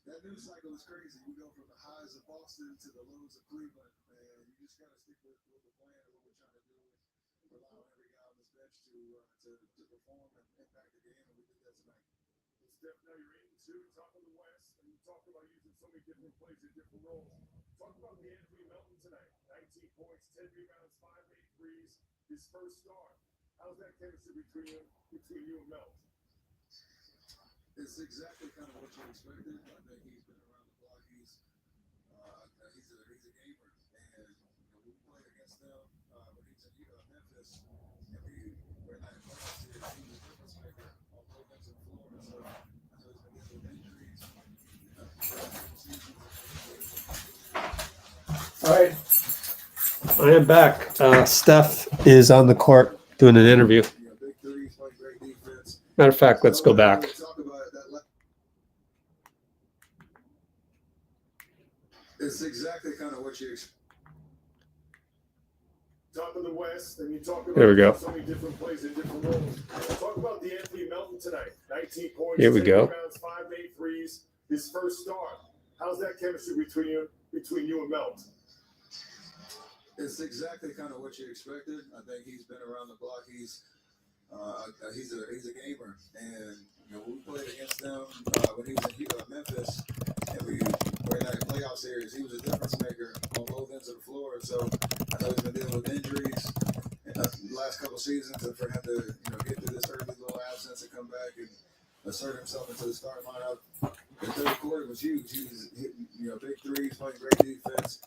that news cycle is crazy. We go from the highs of Boston to the lows of Cleveland, and you just got to stick with the plan and what we're trying to do, and rely on every guy on this bench to perform and impact the game, and we did that tonight. Steph, now you're 8-2, top of the West, and you talked about using so many different plays in different roles. Talk about the Anthony Melton tonight. 19 points, 10 rebounds, 5 made threes. His first start. How's that chemistry between you and Melton? It's exactly kind of what you expected. I think he's been around the block. He's a gamer, and we played against them when he's in Memphis, and we're not in playoffs here. He was a difference maker on both ends of the floor. So I know he's been dealing with injuries. All right. I am back. Steph is on the court doing an interview. Big threes, play great defense. Matter of fact, let's go back. Talk about that It's exactly kind of what you expect. Top of the West, and you talk about There we go. so many different plays in different roles. Talk about the Melton tonight. 19 points, Here we 10 go. rebounds, 5 8 threes. His first start. How's that chemistry between you and Melton? It's exactly kind of what you expected. I think he's been around the block. He's a gamer, and you know, we played against them when he was in Memphis, and we were in that playoff series. He was a difference maker on both ends of the floor. So I know he's been dealing with injuries in the last couple of seasons, and for him to get through this early little absence and come back and assert himself into the starting lineup, the third quarter was huge. He was hitting big threes, playing great defense.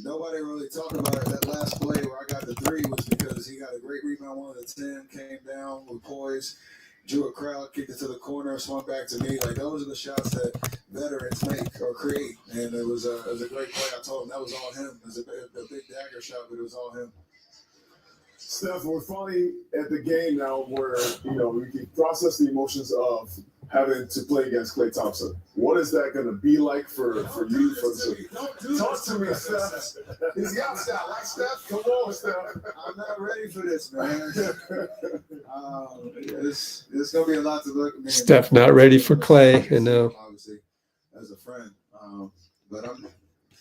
Nobody really talked about it. That last play where I got the three was because he got a great rebound, 1 of the 10, came down with poise, drew a crowd, kicked it to the corner, swung back to me. Like, those are the shots that veterans make or create. And it was a great play. I told him that was all him. It was a big dagger shot, but it was all him. Steph, we're finally at the game now where, we can process the emotions of having to play against Klay Thompson. What is that going to be like for you? Talk to me, Steph. He's the outside, right, Steph? Come on, Steph. I'm not ready for this, man. It's going to be a lot to look at. Steph not ready for Klay, I know. Obviously, as a friend. But I'm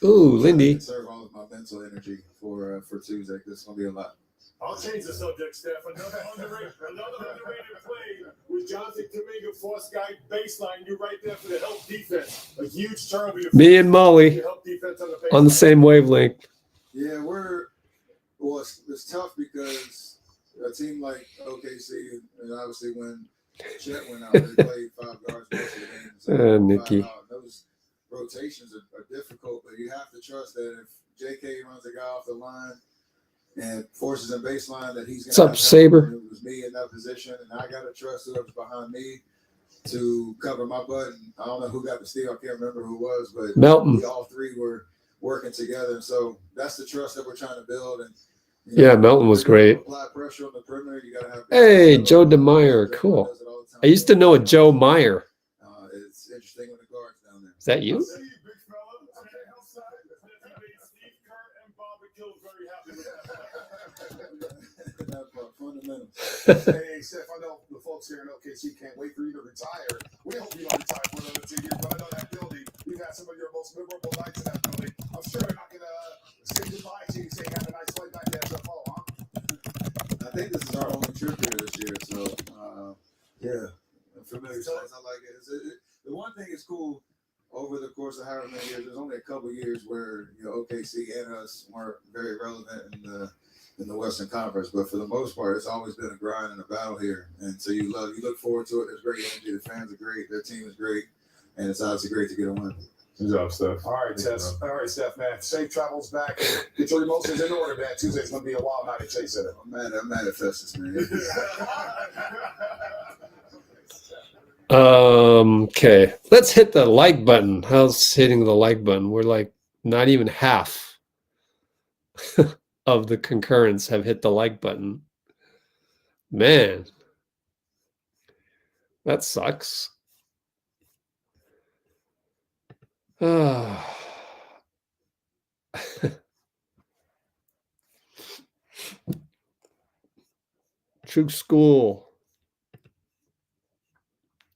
Lindy. Conserve all of my mental energy for Tuesday. This is going to be a lot. I'll change the subject, Steph. Another underrated play with Jonathan Kuminga, force guy baseline. You're right there for the help defense. A huge turnover. Me and Molly on the same wavelength. Yeah, it's tough because a team like OKC, and obviously when Chet went out, they played 5 guards most of the game. Nikki. Those rotations are difficult, but you have to trust that if J.K. runs a guy off the line and forces a baseline, that he's going to. What's up, Saber? It was me in that position, and I got to trust whoever's behind me to cover my butt. And I don't know who got the steal. I can't remember who it was, but Melton. we all three were working together. So that's the trust that we're trying to build. And yeah, Melton was great. Apply pressure on the perimeter. You got to have. Hey, Joe DeMeyer. Cool. I used to know a Joe Meyer. It's interesting when the guard's down there. Is that you? Hey, Steph, I know the folks here in OKC can't wait for you to retire. We hope you don't retire for another 2 years, but I know that building, you've had some of your most memorable nights in that building. I'm sure they're not going to say goodbye to you, say have a nice flight back to SFO, huh? I think this is our only trip here this year, so yeah, familiar sights. I like it. The one thing is cool over the course of however many years. There's only a couple of years where OKC and us weren't very relevant in the Western Conference, but for the most part, it's always been a grind and a battle here. And so you look forward to it. There's great energy. The fans are great. Their team is great, and it's obviously great to get a win. Good job, Steph. All right, Steph, man. Safe travels back. Get your emotions in order, man. Tuesday's going to be a wild night at Chase Center. I'm mad at Festus, man. Okay, let's hit the like button. How's hitting the like button? We're like not even half of the concurrents have hit the like button. Man, that sucks. True School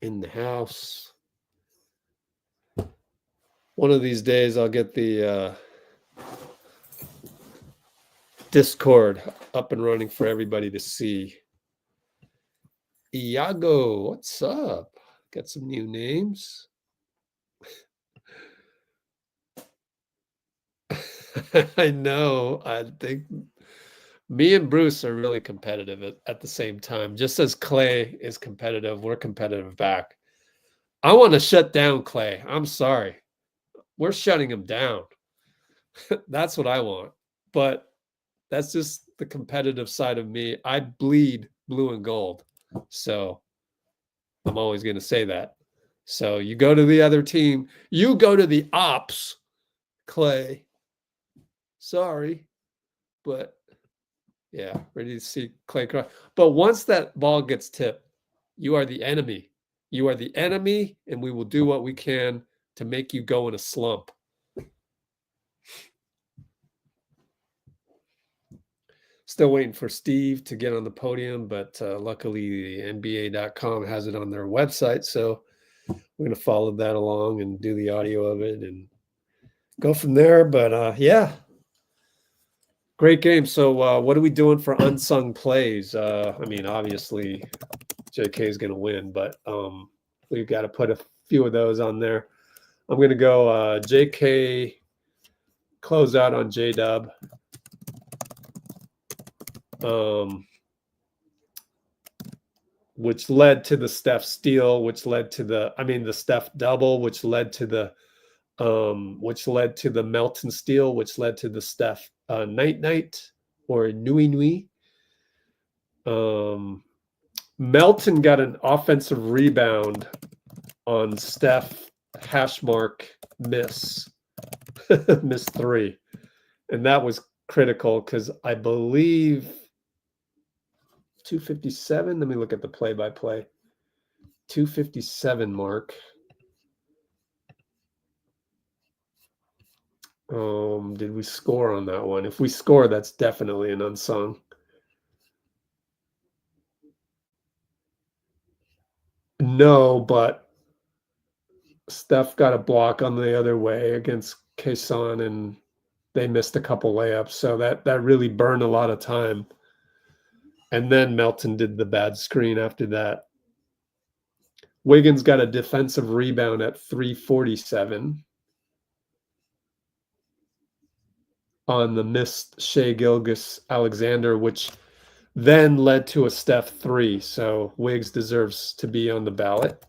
in the house. One of these days I'll get the Discord up and running for everybody to see. Iago, what's up? Got some new names. I know. I think me and Bruce are really competitive at the same time. Just as Klay is competitive, we're competitive back. I want to shut down Klay. I'm sorry. We're shutting him down. That's what I want. But that's just the competitive side of me. I bleed blue and gold. So I'm always going to say that. So you go to the other team. You go to the ops, Klay. Sorry. But yeah, ready to see Klay cry. But once that ball gets tipped, you are the enemy. You are the enemy, and we will do what we can to make you go in a slump. Still waiting for Steve to get on the podium, but luckily the NBA.com has it on their website. So we're going to follow that along and do the audio of it and go from there. But yeah, great game. So what are we doing for unsung plays? I mean, obviously JK is going to win, but we've got to put a few of those on there. I'm going to go JK close out on JDub. Which led to the Steph steal, which led to the Steph double, which led to the Melton steal, which led to the Steph night or nui. Melton got an offensive rebound on Steph miss 3, and that was critical because I believe 257. Let me look at the play-by-play. 257 mark. Did we score on that one? If we score, that's definitely an unsung. No, but Steph got a block on the other way against Kason, and they missed a couple layups. So that really burned a lot of time. And then Melton did the bad screen after that. Wiggins got a defensive rebound at 3:47 on the missed Shai Gilgeous-Alexander, which then led to a Steph 3. So Wiggs deserves to be on the ballot.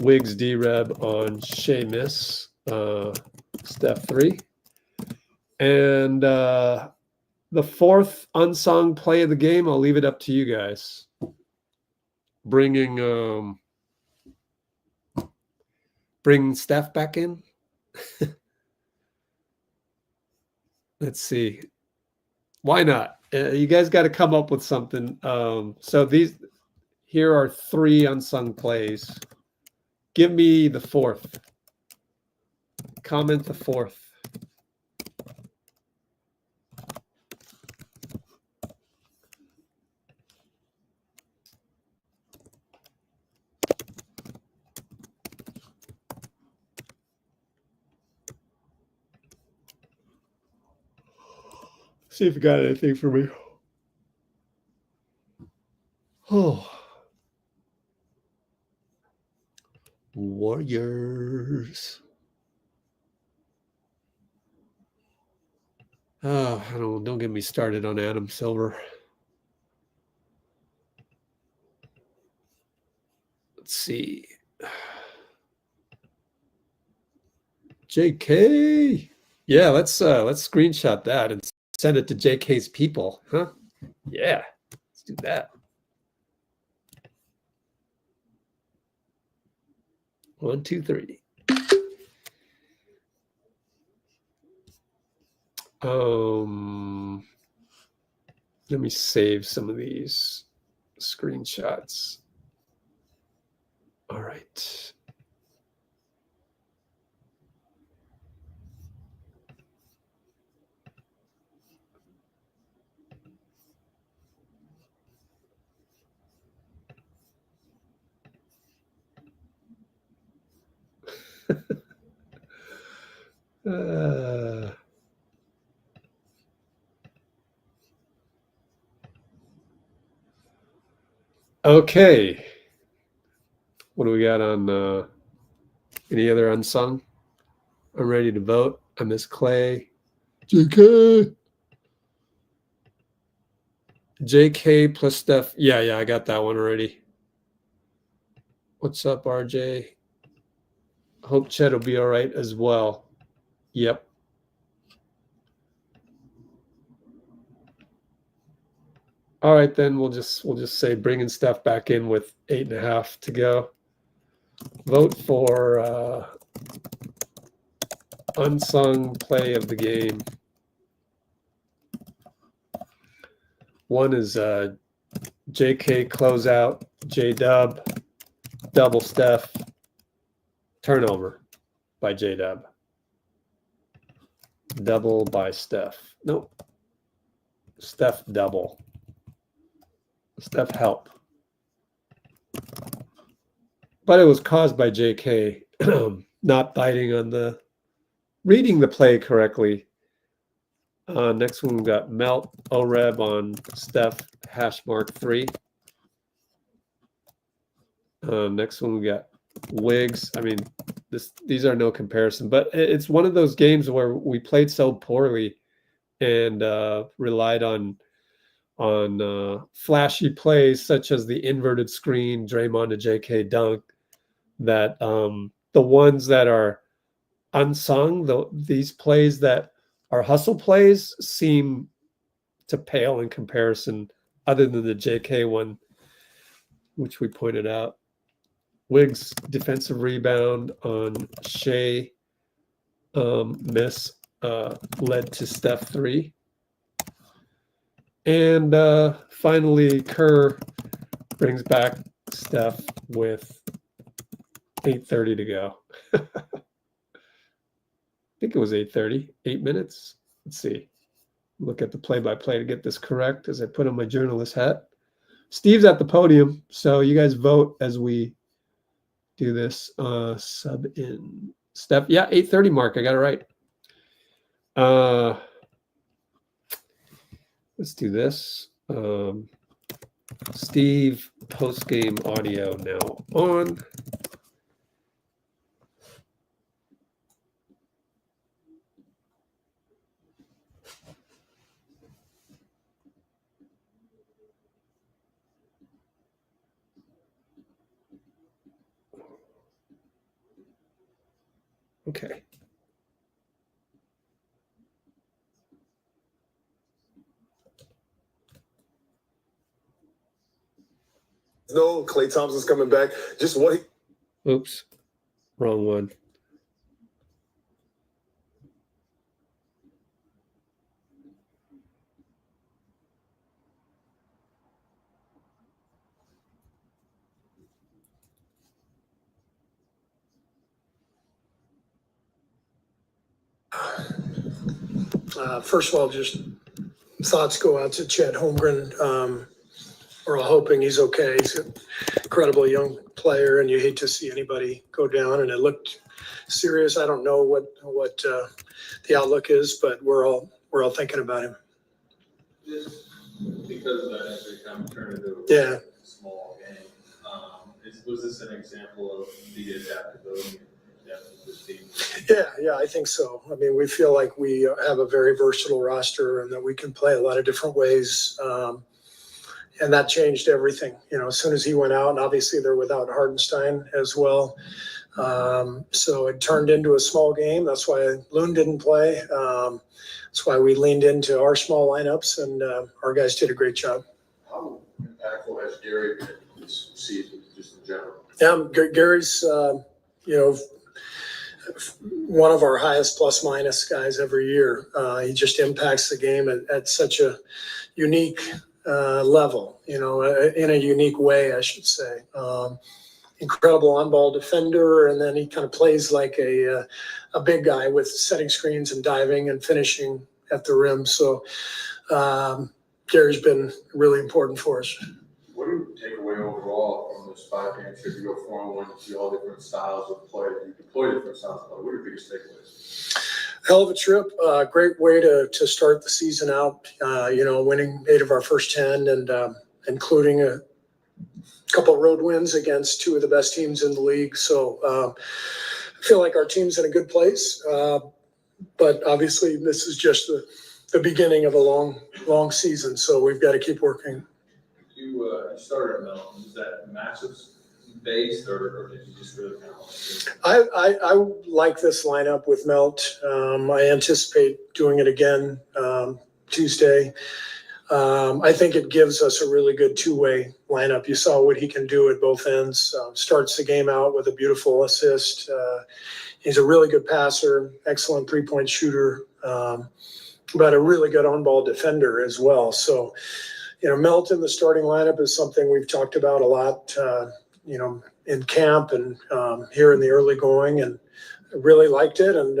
Wiggs dreb on Shai miss, Steph 3. And the fourth unsung play of the game, I'll leave it up to you guys. Bringing Steph back in. Let's see. Why not? You guys got to come up with something. So here are 3 unsung plays. Give me the 4th. Comment the 4th. See if you got anything for me. Oh. Warriors. Oh, don't get me started on Adam Silver. Let's see. JK. Yeah, let's screenshot that and send it to JK's people, huh? Yeah, let's do that. One, two, three. Let me save some of these screenshots. All right. Okay. What do we got on any other unsung? I'm ready to vote. I miss Klay. JK plus Steph. Yeah, I got that one already. What's up, RJ? Hope Chet will be all right as well. Yep. All right, then we'll just say bringing Steph back in with 8.5 to go. Vote for unsung play of the game. One is JK closeout, JDub, double Steph, turnover by JDub. Double by Steph. Nope. Steph double. Steph help. But it was caused by JK not biting on reading the play correctly. Next one we got Melt oreb on Steph #3. Next one we got Wiggs. I mean, these are no comparison, but it's one of those games where we played so poorly and relied on flashy plays such as the inverted screen, Draymond to JK dunk, that the ones that are unsung, these plays that are hustle plays, seem to pale in comparison, other than the JK one, which we pointed out. Wiggs defensive rebound on Shai miss led to Steph 3. And finally, Kerr brings back Steph with 8:30 to go. I think it was 8:30, 8 minutes. Let's see. Look at the play-by-play to get this correct as I put on my journalist hat. Steve's at the podium, so you guys vote as we do this. Sub in. Steph, yeah, 8:30 mark. I got it right. Let's do this. Steve, post-game audio now on. Okay. No, Klay Thompson's coming back. Just what he... Oops. Wrong one. First of all, just thoughts go out to Chet Holmgren. We're all hoping he's okay. He's an incredible young player, and you hate to see anybody go down. And it looked serious. I don't know what the outlook is, but we're all thinking about him. Just because of that extra time turned into Yeah. a small game, was this an example of the adaptability and depth of this team? Yeah, I think so. I mean, we feel like we have a very versatile roster and that we can play a lot of different ways. And that changed everything. You know, as soon as he went out, and obviously they're without Hardenstein as well. So it turned into a small game. That's why Loon didn't play. That's why we leaned into our small lineups, and our guys did a great job. How impactful has Gary been this season, just in general? Yeah, Gary's, one of our highest plus minus guys every year. He just impacts the game at such a unique level, in a unique way, I should say. Incredible on-ball defender, and then he kind of plays like a big guy with setting screens and diving and finishing at the rim. So Gary's been really important for us. What do you take away overall from this 5-game trip? You go 4-1, you see all different styles of play. You deploy different styles of play. What are your biggest takeaways? Hell of a trip. Great way to start the season out, winning 8 of our first 10 and including a couple of road wins against 2 of the best teams in the league. So I feel like our team's in a good place. But obviously this is just the beginning of a long season. So we've got to keep working. You started at Melton. Is that matchups based, or did you just really kind of I like this lineup with Melt. I anticipate doing it again Tuesday. I think it gives us a really good two-way lineup. You saw what he can do at both ends. Starts the game out with a beautiful assist. He's a really good passer, excellent three-point shooter, but a really good on-ball defender as well. So, Melton, the starting lineup is something we've talked about a lot, in camp and here in the early going, and I really liked it. And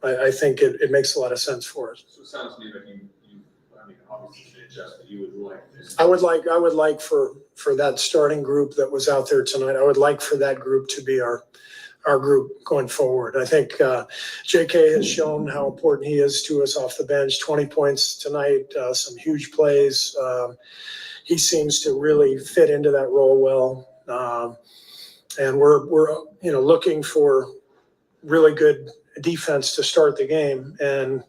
I think it makes a lot of sense for us. So it sounds to me like obviously should adjust, but you would like this. I would like for that starting group that was out there tonight, I would like for that group to be our group going forward. I think J.K. has shown how important he is to us off the bench. 20 points tonight, some huge plays. He seems to really fit into that role well. And we're looking for really good defense to start the game. And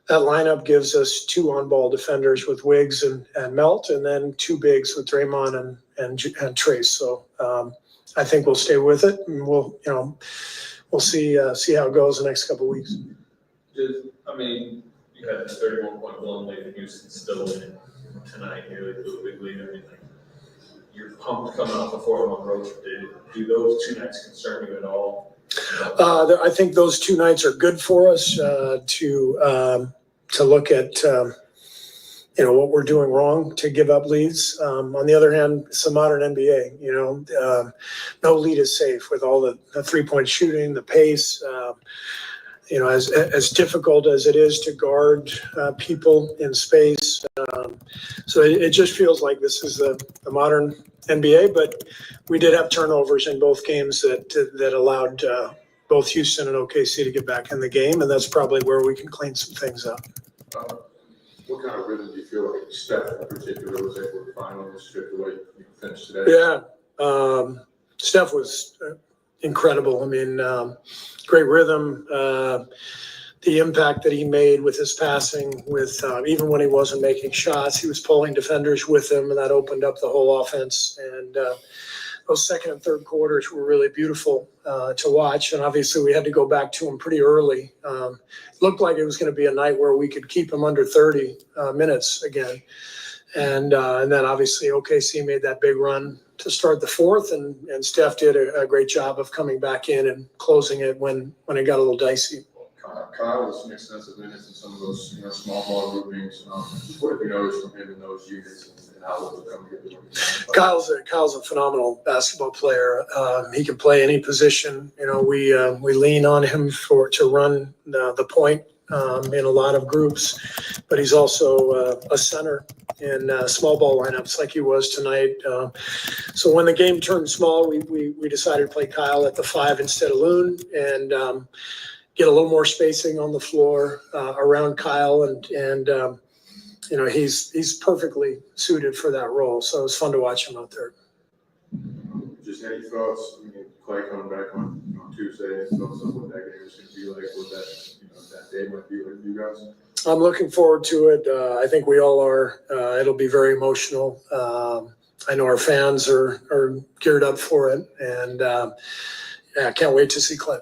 that lineup gives us 2 on-ball defenders with Wiggs and Melton, and then 2 bigs with Draymond and Trayce. So I think we'll stay with it, and we'll see how it goes the next couple of weeks. You had the 31-point blown lead in Houston still winning tonight, nearly to a big lead. You're pumped coming off a 4-1 road trip. Do those 2 nights concern you at all? I think those 2 nights are good for us to look at what we're doing wrong to give up leads. On the other hand, it's the modern NBA. No lead is safe with all the 3-point shooting, the pace. As difficult as it is to guard people in space. So it just feels like this is the modern NBA, but we did have turnovers in both games that allowed both Houston and OKC to get back in the game, and that's probably where we can clean some things up. What kind of rhythm do you feel like Steph in particular was able to find on this trip the way you finished today? Yeah, Steph was incredible. Great rhythm. The impact that he made with his passing, with even when he wasn't making shots, he was pulling defenders with him, and that opened up the whole offense. And those second and third quarters were really beautiful to watch. And obviously, we had to go back to him pretty early. Looked like it was going to be a night where we could keep him under 30 minutes again. And then obviously OKC made that big run to start the fourth, and Steph did a great job of coming back in and closing it when it got a little dicey. Kyle was some extensive minutes in some of those small ball groupings. What have you noticed from him in those units and how those are coming together? Kyle's a phenomenal basketball player. He can play any position. We lean on him to run the point in a lot of groups, but he's also a center in small ball lineups like he was tonight. So when the game turned small, we decided to play Kyle at the 5 instead of Loon, and get a little more spacing on the floor around Kyle, and he's perfectly suited for that role. So it was fun to watch him out there. Just any thoughts? Klay coming back on Tuesday, and thoughts on what that game is going to be like, what that day might be like for you guys? I'm looking forward to it. I think we all are. It'll be very emotional. I know our fans are geared up for it, and I can't wait to see Klay.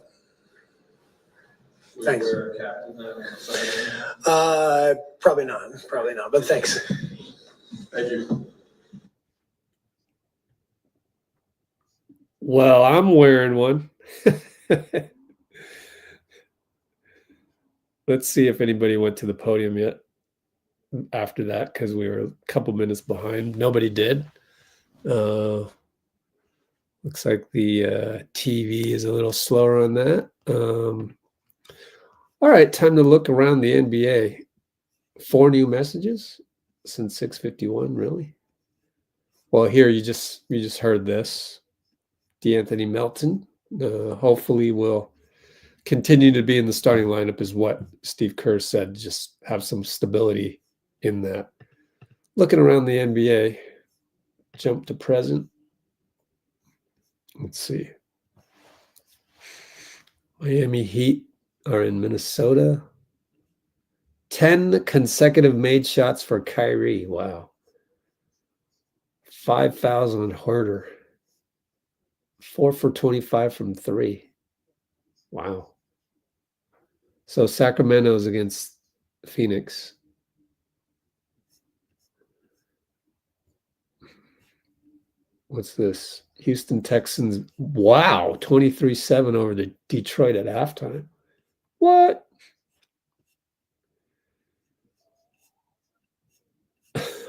Thanks. Probably not, but thanks. Thank you. Well, I'm wearing one. Let's see if anybody went to the podium yet after that, because we were a couple minutes behind. Nobody did. Looks like the TV is a little slower on that. All right, time to look around the NBA. 4 new messages since 6:51, really? Well, here you just heard this. D'Anthony Melton hopefully will continue to be in the starting lineup, is what Steve Kerr said. Just have some stability in that. Looking around the NBA, jump to present. Let's see. Miami Heat are in Minnesota. 10 consecutive made shots for Kyrie. Wow. 5 fouls on Horder. 4 for 25 from 3. Wow. So Sacramento's against Phoenix. What's this? Houston Texans. Wow. 23-7 over the Detroit at halftime. What?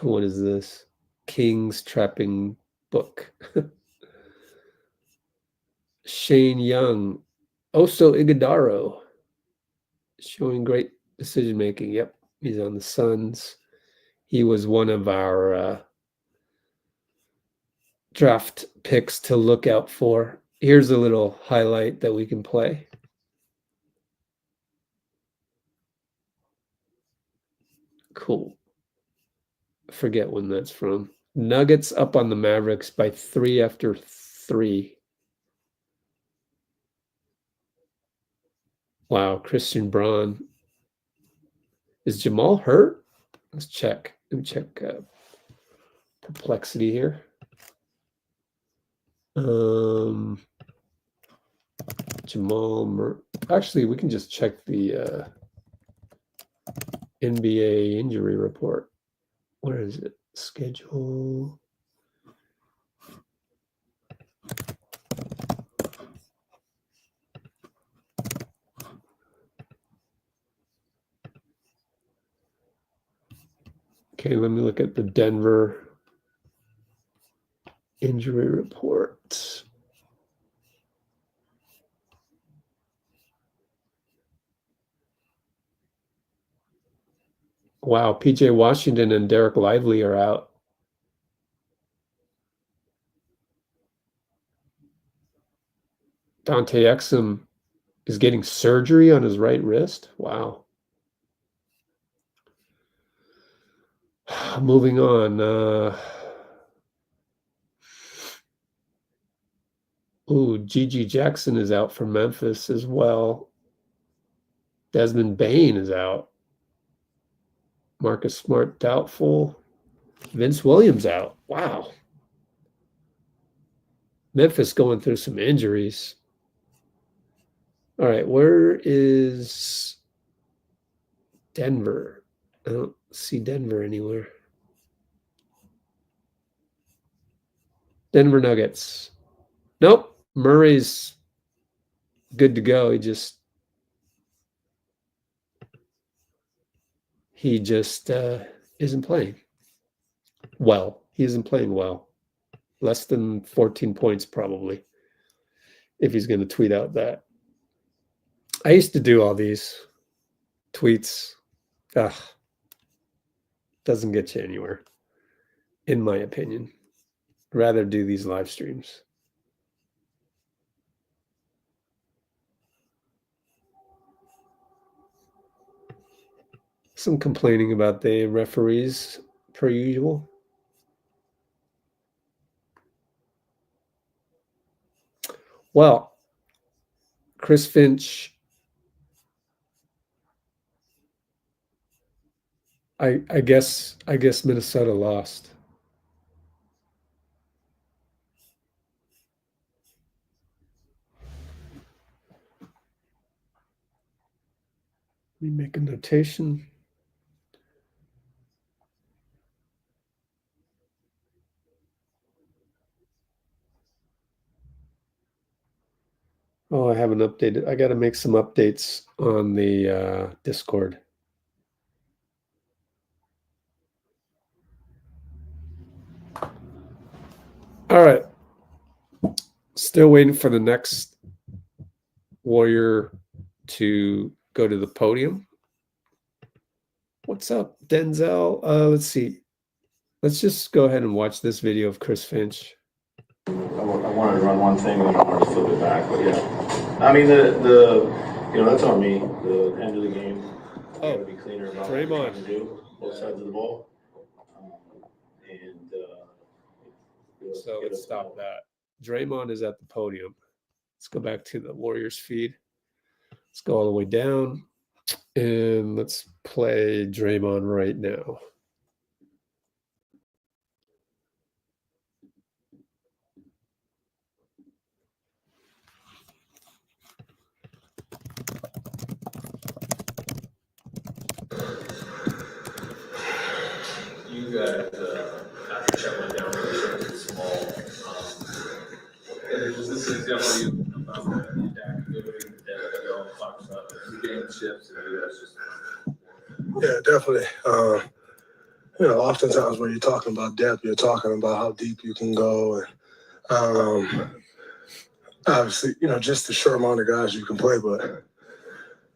What is this? Kings trapping book. Shane Young. Oso Iguodaro. Showing great decision making. Yep. He's on the Suns. He was one of our draft picks to look out for. Here's a little highlight that we can play. Cool. I forget when that's from. Nuggets up on the Mavericks by 3 after 3. Wow, Christian Braun. Is Jamal hurt? Let's check. Let me check perplexity here. Actually, we can just check the NBA injury report. Where is it? Schedule. Okay, let me look at the Denver injury report. Wow, PJ Washington and Derek Lively are out. Dante Exum is getting surgery on his right wrist. Wow. Moving on. Gigi Jackson is out for Memphis as well. Desmond Bain is out. Marcus Smart doubtful. Vince Williams out. Wow. Memphis going through some injuries. All right, where is Denver? I don't see Denver anywhere. Denver Nuggets. Nope. Murray's good to go. He just isn't playing well. He isn't playing well. Less than 14 points probably, if he's going to tweet out that. I used to do all these tweets. Doesn't get you anywhere, in my opinion. Rather do these live streams. Some complaining about the referees, per usual. Well, Chris Finch, I guess Minnesota lost. Let me make a notation. Oh, I haven't updated. I got to make some updates on the Discord. All right. Still waiting for the next Warrior to go to the podium. What's up, Denzel? Let's see. Let's just go ahead and watch this video of Chris Finch. I wanted to run one thing and then I wanted to flip it back, but yeah. I mean, that's on me. The end of the game, gotta be cleaner about what you're trying to do, both sides of the ball. So let's stop that. Draymond is at the podium. Let's go back to the Warriors feed. Let's go all the way down and let's play Draymond right now. You guys, after Chet went down, really too small. Was this an example you about the adaptability that you all talked about, the game shifts, and that's just. Yeah, definitely. Oftentimes when you're talking about depth, you're talking about how deep you can go, and obviously, just the short amount of guys you can play. But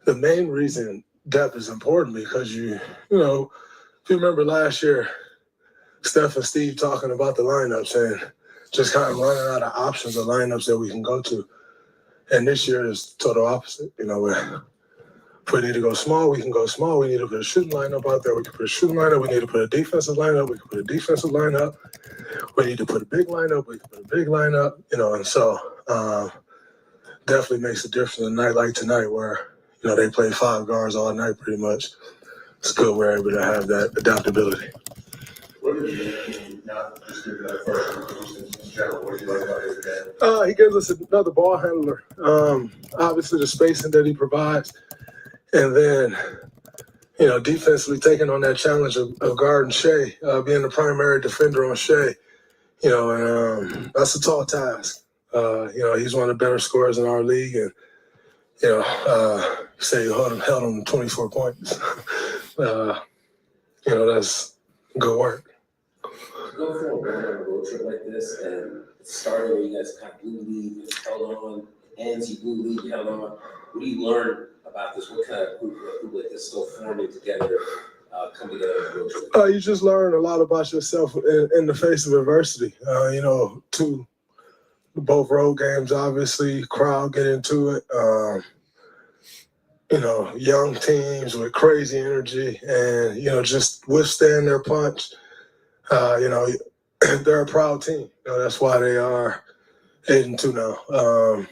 the main reason depth is important because you if you remember last year, Steph and Steve talking about the lineups and just kind of running out of options of lineups that we can go to. And this year is total opposite. You know, if we need to go small, we can go small. We need to put a shooting lineup out there. We can put a shooting lineup. We need to put a defensive lineup. We can put a defensive lineup. We need to put a big lineup. We can put a big lineup. You know, and so definitely makes a difference in a night like tonight where, you know, they play 5 guards all night pretty much. It's good we're able to have that adaptability. What did you not just do that first in general? What do you like about his game? He gives us another ball handler. Obviously, the spacing that he provides. And then, you know, defensively taking on that challenge of guarding Shai, being the primary defender on Shai. You know, and that's a tall task. You know, he's one of the better scorers in our league. And, you know, say you held him 24 points. You know, that's good work. Go for a road trip like this, and it started where you guys kind of blew lead, you held on, ends you blew lead, you held on. What do you learn about this? What kind of group like this still forming together, come together on a road trip? You just learn a lot about yourself in the face of adversity. You know, both road games, obviously, crowd get into it. You know, young teams with crazy energy and, you know, just withstand their punch. You know, they're a proud team. You know, that's why they are 8-2 now.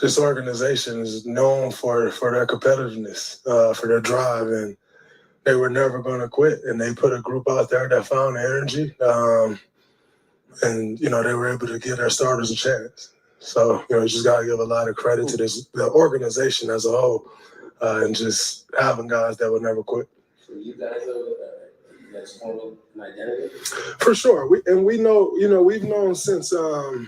This organization is known for their competitiveness, for their drive, and they were never going to quit. And they put a group out there that found the energy, and, you know, they were able to give their starters a chance. So, you know, you just got to give a lot of credit to the organization as a whole, and just having guys that would never quit. For you guys, though, you guys forming an identity? For sure. We know, you know, we've known since the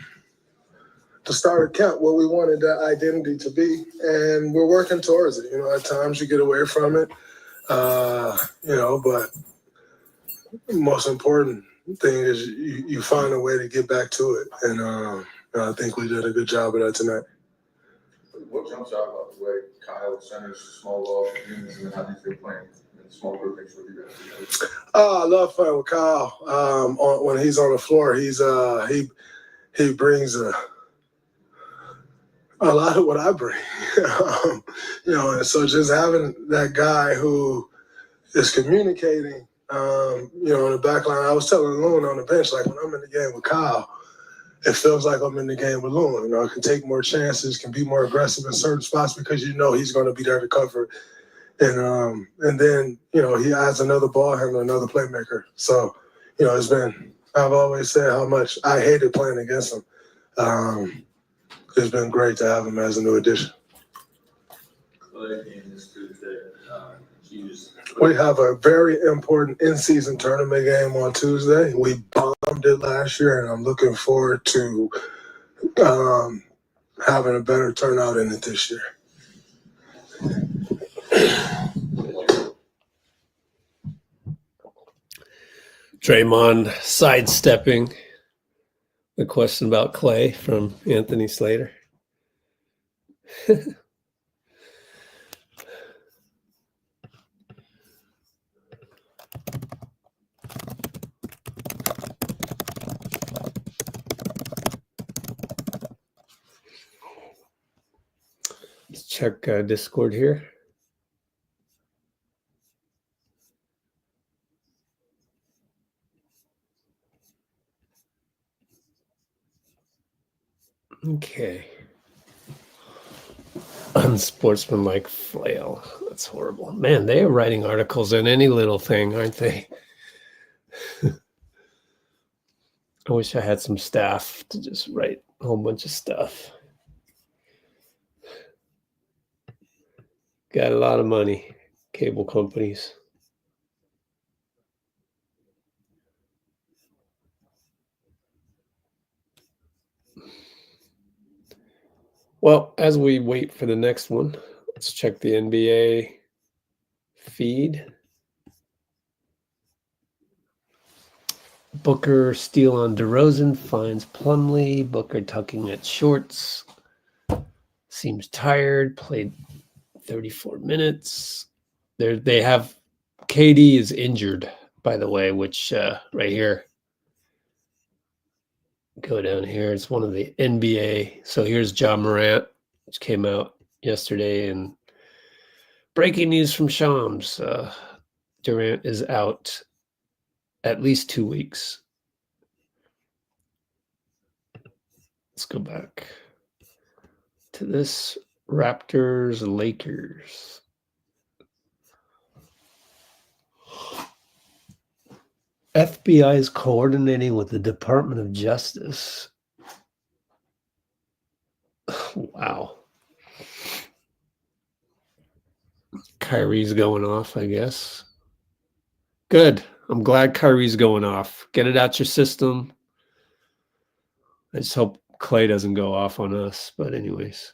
start of camp what we wanted that identity to be, and we're working towards it. You know, at times you get away from it, you know, but the most important thing is you find a way to get back to it. And I think we did a good job of that tonight. What jumps out about the way Kyle centers small ball and how do you feel playing in small groupings with you guys? I love playing with Kyle. When he's on the floor, he brings a lot of what I bring. You know, and so just having that guy who is communicating, you know, on the back line. I was telling Loon on the bench, like, when I'm in the game with Kyle, it feels like I'm in the game with Loon. You know, I can take more chances, can be more aggressive in certain spots because you know he's going to be there to cover. And then, you know, he adds another ball handler, another playmaker. So, you know, I've always said how much I hated playing against him. It's been great to have him as a new addition. Klay game this Tuesday. We have a very important in-season tournament game on Tuesday. We bombed it last year, and I'm looking forward to having a better turnout in it this year. Draymond sidestepping the question about Klay from Anthony Slater. Let's check Discord here. Okay. Unsportsmanlike flail. That's horrible. Man, they are writing articles on any little thing, aren't they? I wish I had some staff to just write a whole bunch of stuff. Got a lot of money, cable companies. Well, as we wait for the next one, let's check the NBA feed. Booker steal on DeRozan, finds Plumlee. Booker tucking at shorts. Seems tired, played 34 minutes. They have KD is injured, by the way, which right here. Go down here. It's one of the NBA. So here's Ja Morant, which came out yesterday. And breaking news from Shams. Durant is out at least 2 weeks. Let's go back to this Raptors Lakers. FBI is coordinating with the Department of Justice. Wow. Kyrie's going off, I guess. Good. I'm glad Kyrie's going off. Get it out your system. I just hope Klay doesn't go off on us. But anyways.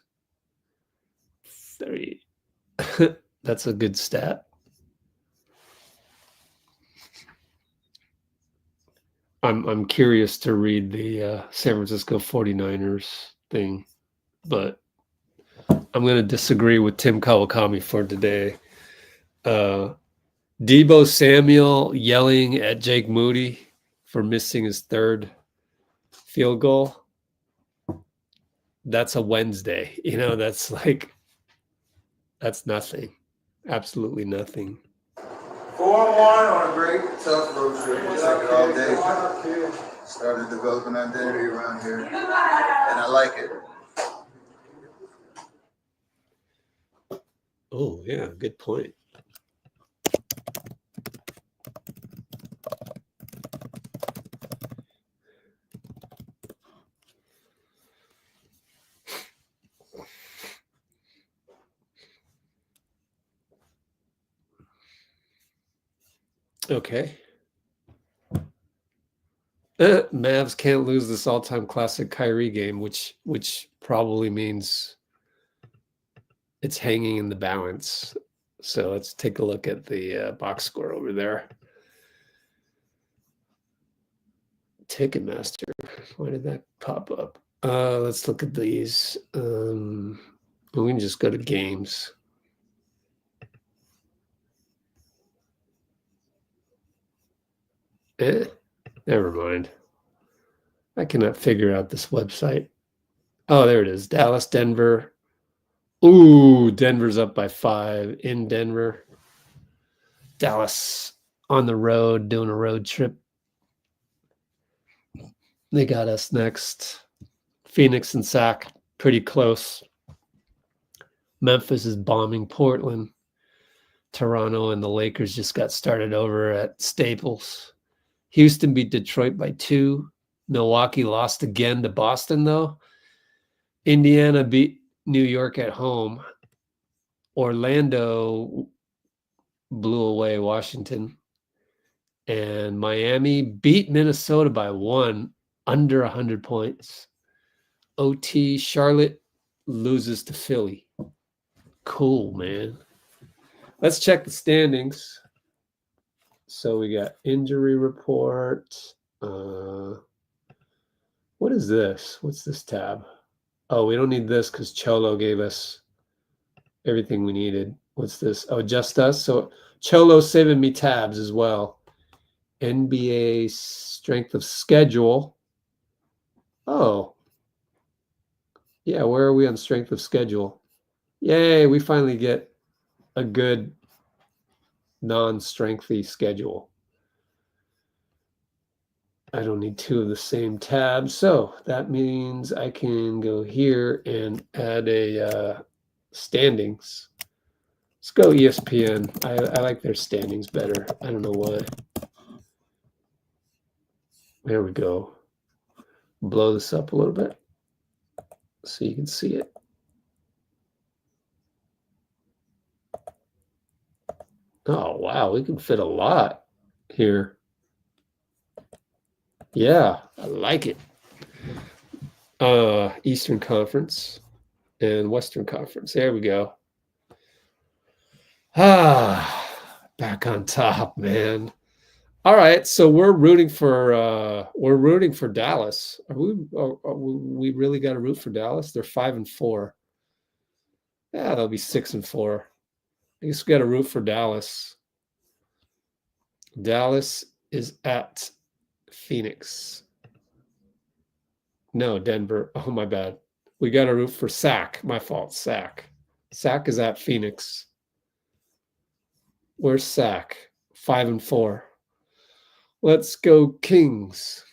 3. That's a good stat. I'm curious to read the San Francisco 49ers thing, but I'm going to disagree with Tim Kawakami for today. Deebo Samuel yelling at Jake Moody for missing his 3rd field goal. That's a Wednesday. You know, that's nothing. Absolutely nothing. 4-1 on a great, tough road trip. We'll take it all day. Started developing identity around here, and I like it. Oh, yeah, good point. Okay. Mavs can't lose this all-time classic Kyrie game, which probably means it's hanging in the balance. So let's take a look at the box score over there. Ticketmaster. Why did that pop up? Let's look at these. We can just go to games. Never mind. I cannot figure out this website. Oh, there it is. Dallas, Denver. Ooh, Denver's up by 5 in Denver. Dallas on the road, doing a road trip. They got us next. Phoenix and Sac, pretty close. Memphis is bombing Portland. Toronto and the Lakers just got started over at Staples. Houston beat Detroit by 2. Milwaukee lost again to Boston, though. Indiana beat New York at home. Orlando blew away Washington. And Miami beat Minnesota by 1, under 100 points. OT, Charlotte loses to Philly. Cool, man. Let's check the standings. So we got injury report. What is this? What's this tab? Oh, we don't need this because Cholo gave us everything we needed. What's this? Oh, just us. So Cholo's saving me tabs as well. NBA strength of schedule. Oh. Yeah, where are we on strength of schedule? Yay, we finally get a good non-strengthy schedule. I don't need 2 of the same tabs. So that means I can go here and add a standings. Let's go ESPN. I like their standings better. I don't know why. There we go. Blow this up a little bit so you can see it. Oh, wow. We can fit a lot here. Yeah, I like it. Eastern Conference and Western Conference. There we go. Back on top, man. All right, so we're rooting for Dallas. Are we really got to root for Dallas? They're 5-4. Yeah, they'll be 6-4. I guess we got to root for Dallas. Dallas is at Phoenix. No, Denver. Oh, my bad. We got to root for Sac. My fault. Sac. Sac is at Phoenix. Where's Sac? 5-4. Let's go Kings.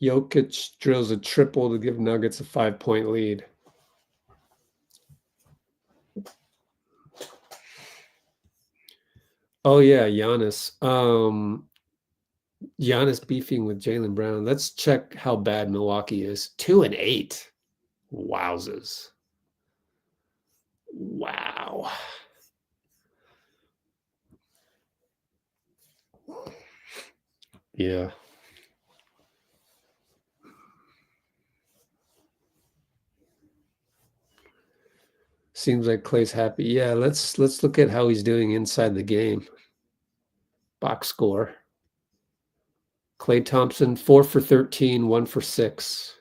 Jokic drills a triple to give Nuggets a 5-point lead. Oh yeah, Giannis. Giannis beefing with Jaylen Brown. Let's check how bad Milwaukee is. 2-8. Wowzers. Wow. Yeah. Seems like Klay's happy. Yeah, let's look at how he's doing inside the game. Box score. Klay Thompson, 4 for 13, 1 for 6.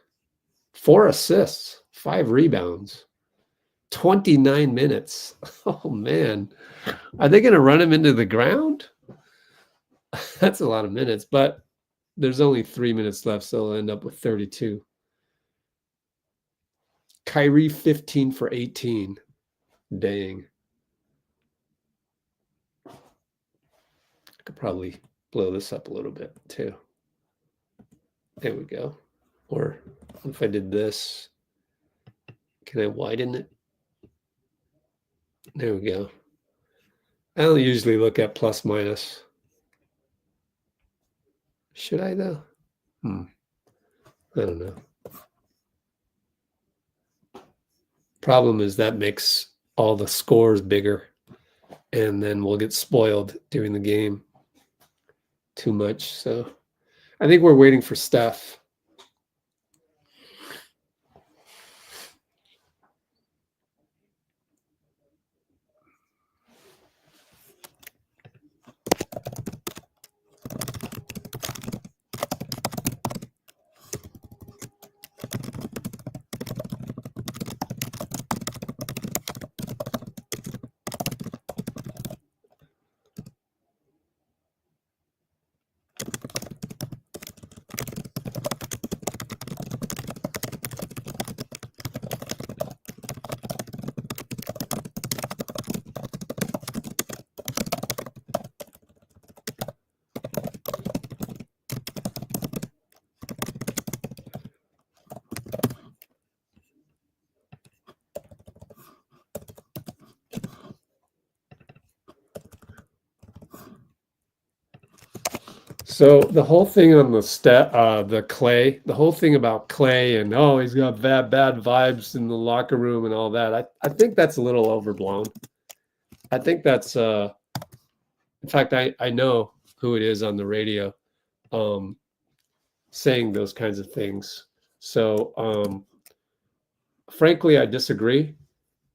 4 assists, 5 rebounds. 29 minutes. Oh, man. Are they going to run him into the ground? That's a lot of minutes, but there's only 3 minutes left, so they'll end up with 32. Kyrie, 15 for 18. Dang. I could probably blow this up a little bit, too. There we go. Or if I did this, can I widen it? There we go. I don't usually look at plus minus. Should I though? I don't know. Problem is that makes all the scores bigger, and then we'll get spoiled during the game too much. So I think we're waiting for Steph. So the whole thing on the Klay, the whole thing about Klay and he's got bad vibes in the locker room and all that. I think that's a little overblown. I think that's in fact I know who it is on the radio saying those kinds of things. So frankly, I disagree.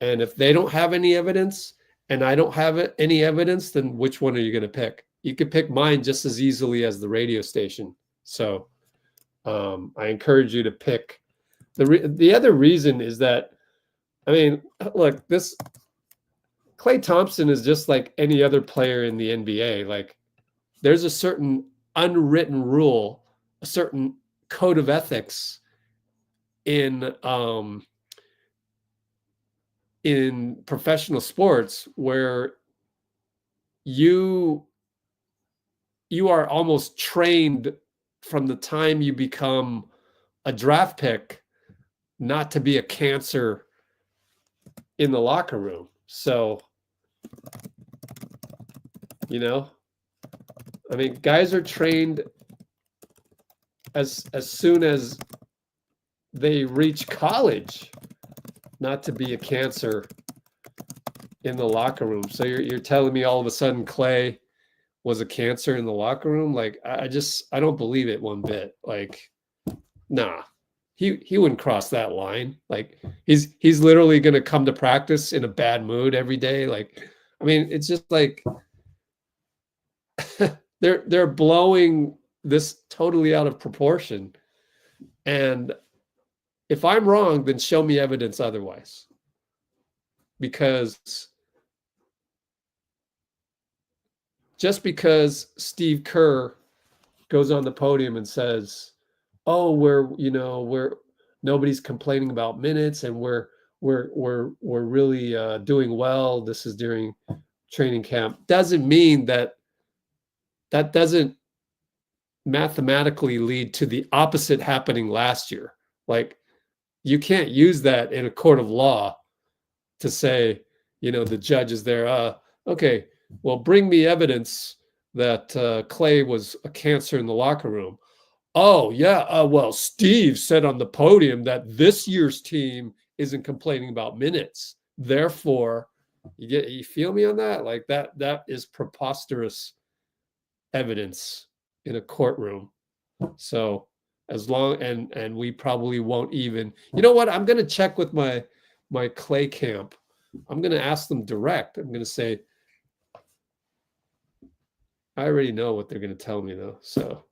And if they don't have any evidence and I don't have any evidence, then which one are you going to pick? You could pick mine just as easily as the radio station. So I encourage you to pick. The other reason is that, I mean, look, this Klay Thompson is just like any other player in the NBA. Like, there's a certain unwritten rule, a certain code of ethics in professional sports where you are almost trained from the time you become a draft pick not to be a cancer in the locker room. So, I mean, guys are trained as soon as they reach college not to be a cancer in the locker room. So you're telling me all of a sudden Klay was a cancer in the locker room? Like, I don't believe it one bit. Like, nah, he wouldn't cross that line. Like he's literally going to come to practice in a bad mood every day. Like, I mean, it's just like they're blowing this totally out of proportion. And if I'm wrong, then show me evidence otherwise. Because just because Steve Kerr goes on the podium and says, "Oh, we're nobody's complaining about minutes, and we're really doing well. This is during training camp," doesn't mean that doesn't mathematically lead to the opposite happening last year. Like, you can't use that in a court of law to say, the judge is there. Okay, well, bring me evidence that Klay was a cancer in the locker room. Oh, yeah. Well, Steve said on the podium that this year's team isn't complaining about minutes. Therefore, you feel me on that? Like that is preposterous evidence in a courtroom. So as long and we probably won't even, you know what? I'm going to check with my Klay camp. I'm going to ask them direct. I'm going to say, I already know what they're going to tell me though. So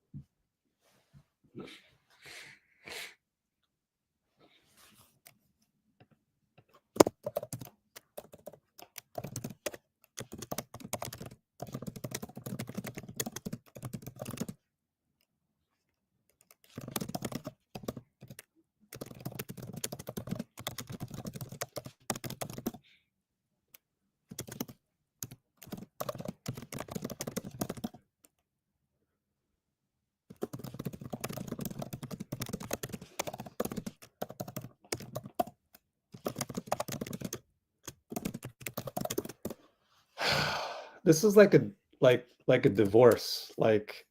this is like a divorce, like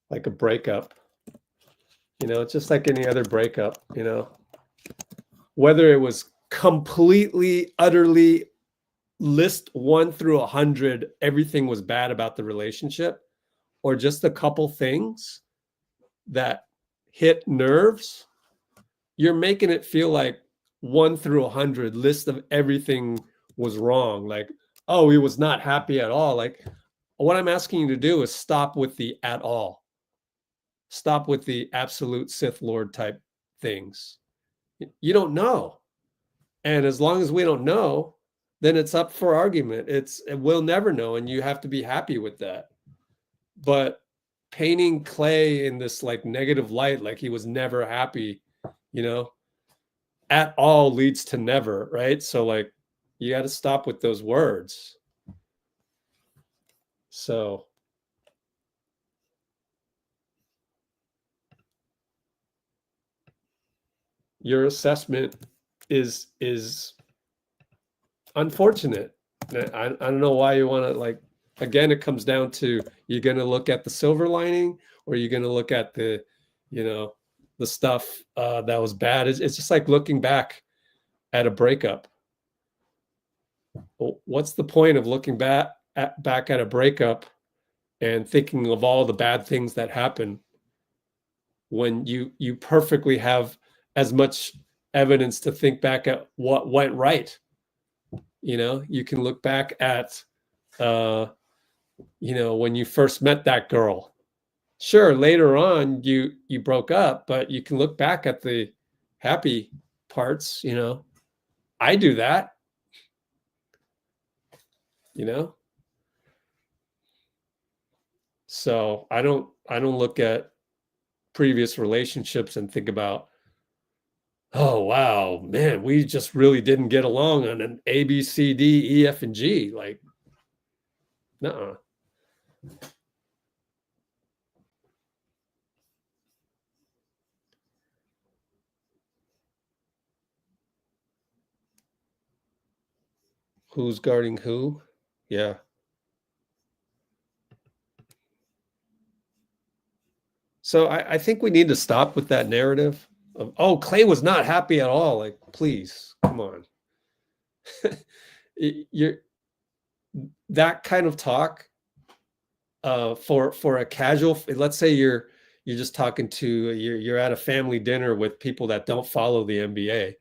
a breakup. It's just like any other breakup, whether it was completely, utterly list 1 through 100, everything was bad about the relationship, or just a couple things that hit nerves, you're making it feel like 1 through 100 list of everything was wrong. Like, oh, he was not happy at all. Like, what I'm asking you to do is stop with the at all. Stop with the absolute Sith Lord type things. You don't know. And as long as we don't know, then it's up for argument. We'll never know, and you have to be happy with that. But painting Klay in this like negative light, like he was never happy, at all leads to never, right? So like, you got to stop with those words. So your assessment is unfortunate. I don't know why you want to, like, again, it comes down to, you're going to look at the silver lining, or you're going to look at the stuff that was bad. It's just like looking back at a breakup. What's the point of looking back at a breakup and thinking of all the bad things that happen when you perfectly have as much evidence to think back at what went right? You can look back at when you first met that girl. Sure, later on you broke up, but you can look back at the happy parts. I do that. So I don't look at previous relationships and think about, oh wow, man, we just really didn't get along on an A, B, C, D, E, F, and G. Like, nuh-uh. Who's guarding who? Yeah. So I think we need to stop with that narrative of, oh, Klay was not happy at all. Like, please, come on. That kind of talk for a casual, let's say you're you're just talking to you're at a family dinner with people that don't follow the NBA,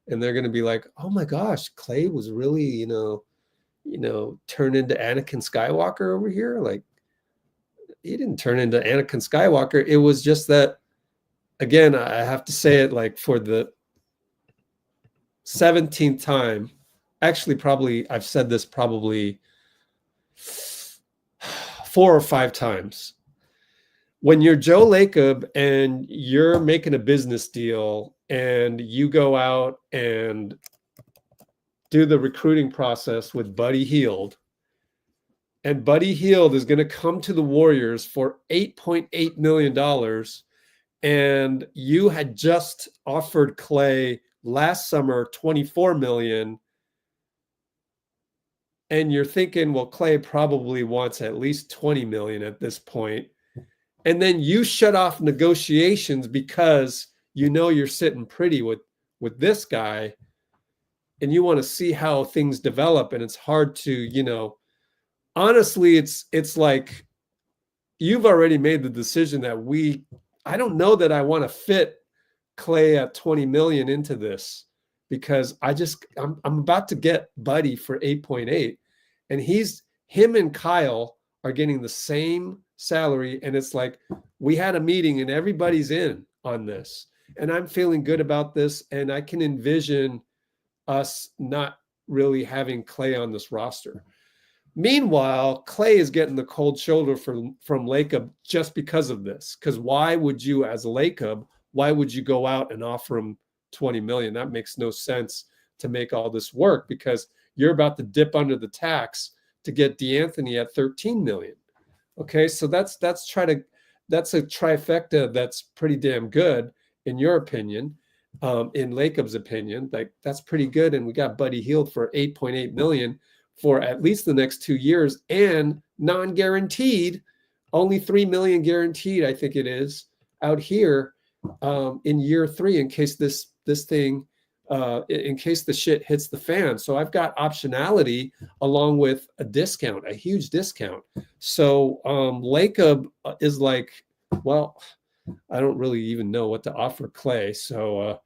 and they're going to be like, oh my gosh, Klay was really, turned into Anakin Skywalker over here. Like, he didn't turn into Anakin Skywalker. It was just that, again, I have to say it like for the 17th time. Actually, probably I've said this probably 4 or 5 times. When you're Joe Lacob and you're making a business deal and you go out and do the recruiting process with Buddy Hield, and Buddy Hield is going to come to the Warriors for $8.8 million, and you had just offered Klay last summer $24 million, and you're thinking, well, Klay probably wants at least $20 million at this point. And then you shut off negotiations because you're sitting pretty with this guy, and you want to see how things develop. And it's hard to, honestly, it's like you've already made the decision that I don't know that I want to fit Klay at 20 million into this, because I'm about to get Buddy for 8.8, and him and Kyle are getting the same salary. And it's like, we had a meeting and everybody's in on this, and I'm feeling good about this. And I can envision us not really having Klay on this roster. Meanwhile, Klay is getting the cold shoulder from Lacob just because of this. Because why would you, as a Lacob, why would you go out and offer him 20 million? That makes no sense to make all this work, because you're about to dip under the tax to get DeAnthony at 13 million. Okay, so that's a trifecta that's pretty damn good in your opinion. In Lacob's opinion, like, that's pretty good. And we got Buddy Hield for 8.8 million for at least the next 2 years, and non-guaranteed, only 3 million guaranteed, I think it is, out here in year 3, in case this thing, in case the shit hits the fan. So I've got optionality along with a discount, a huge discount. So Lacob is like, well, I don't really even know what to offer Klay. So,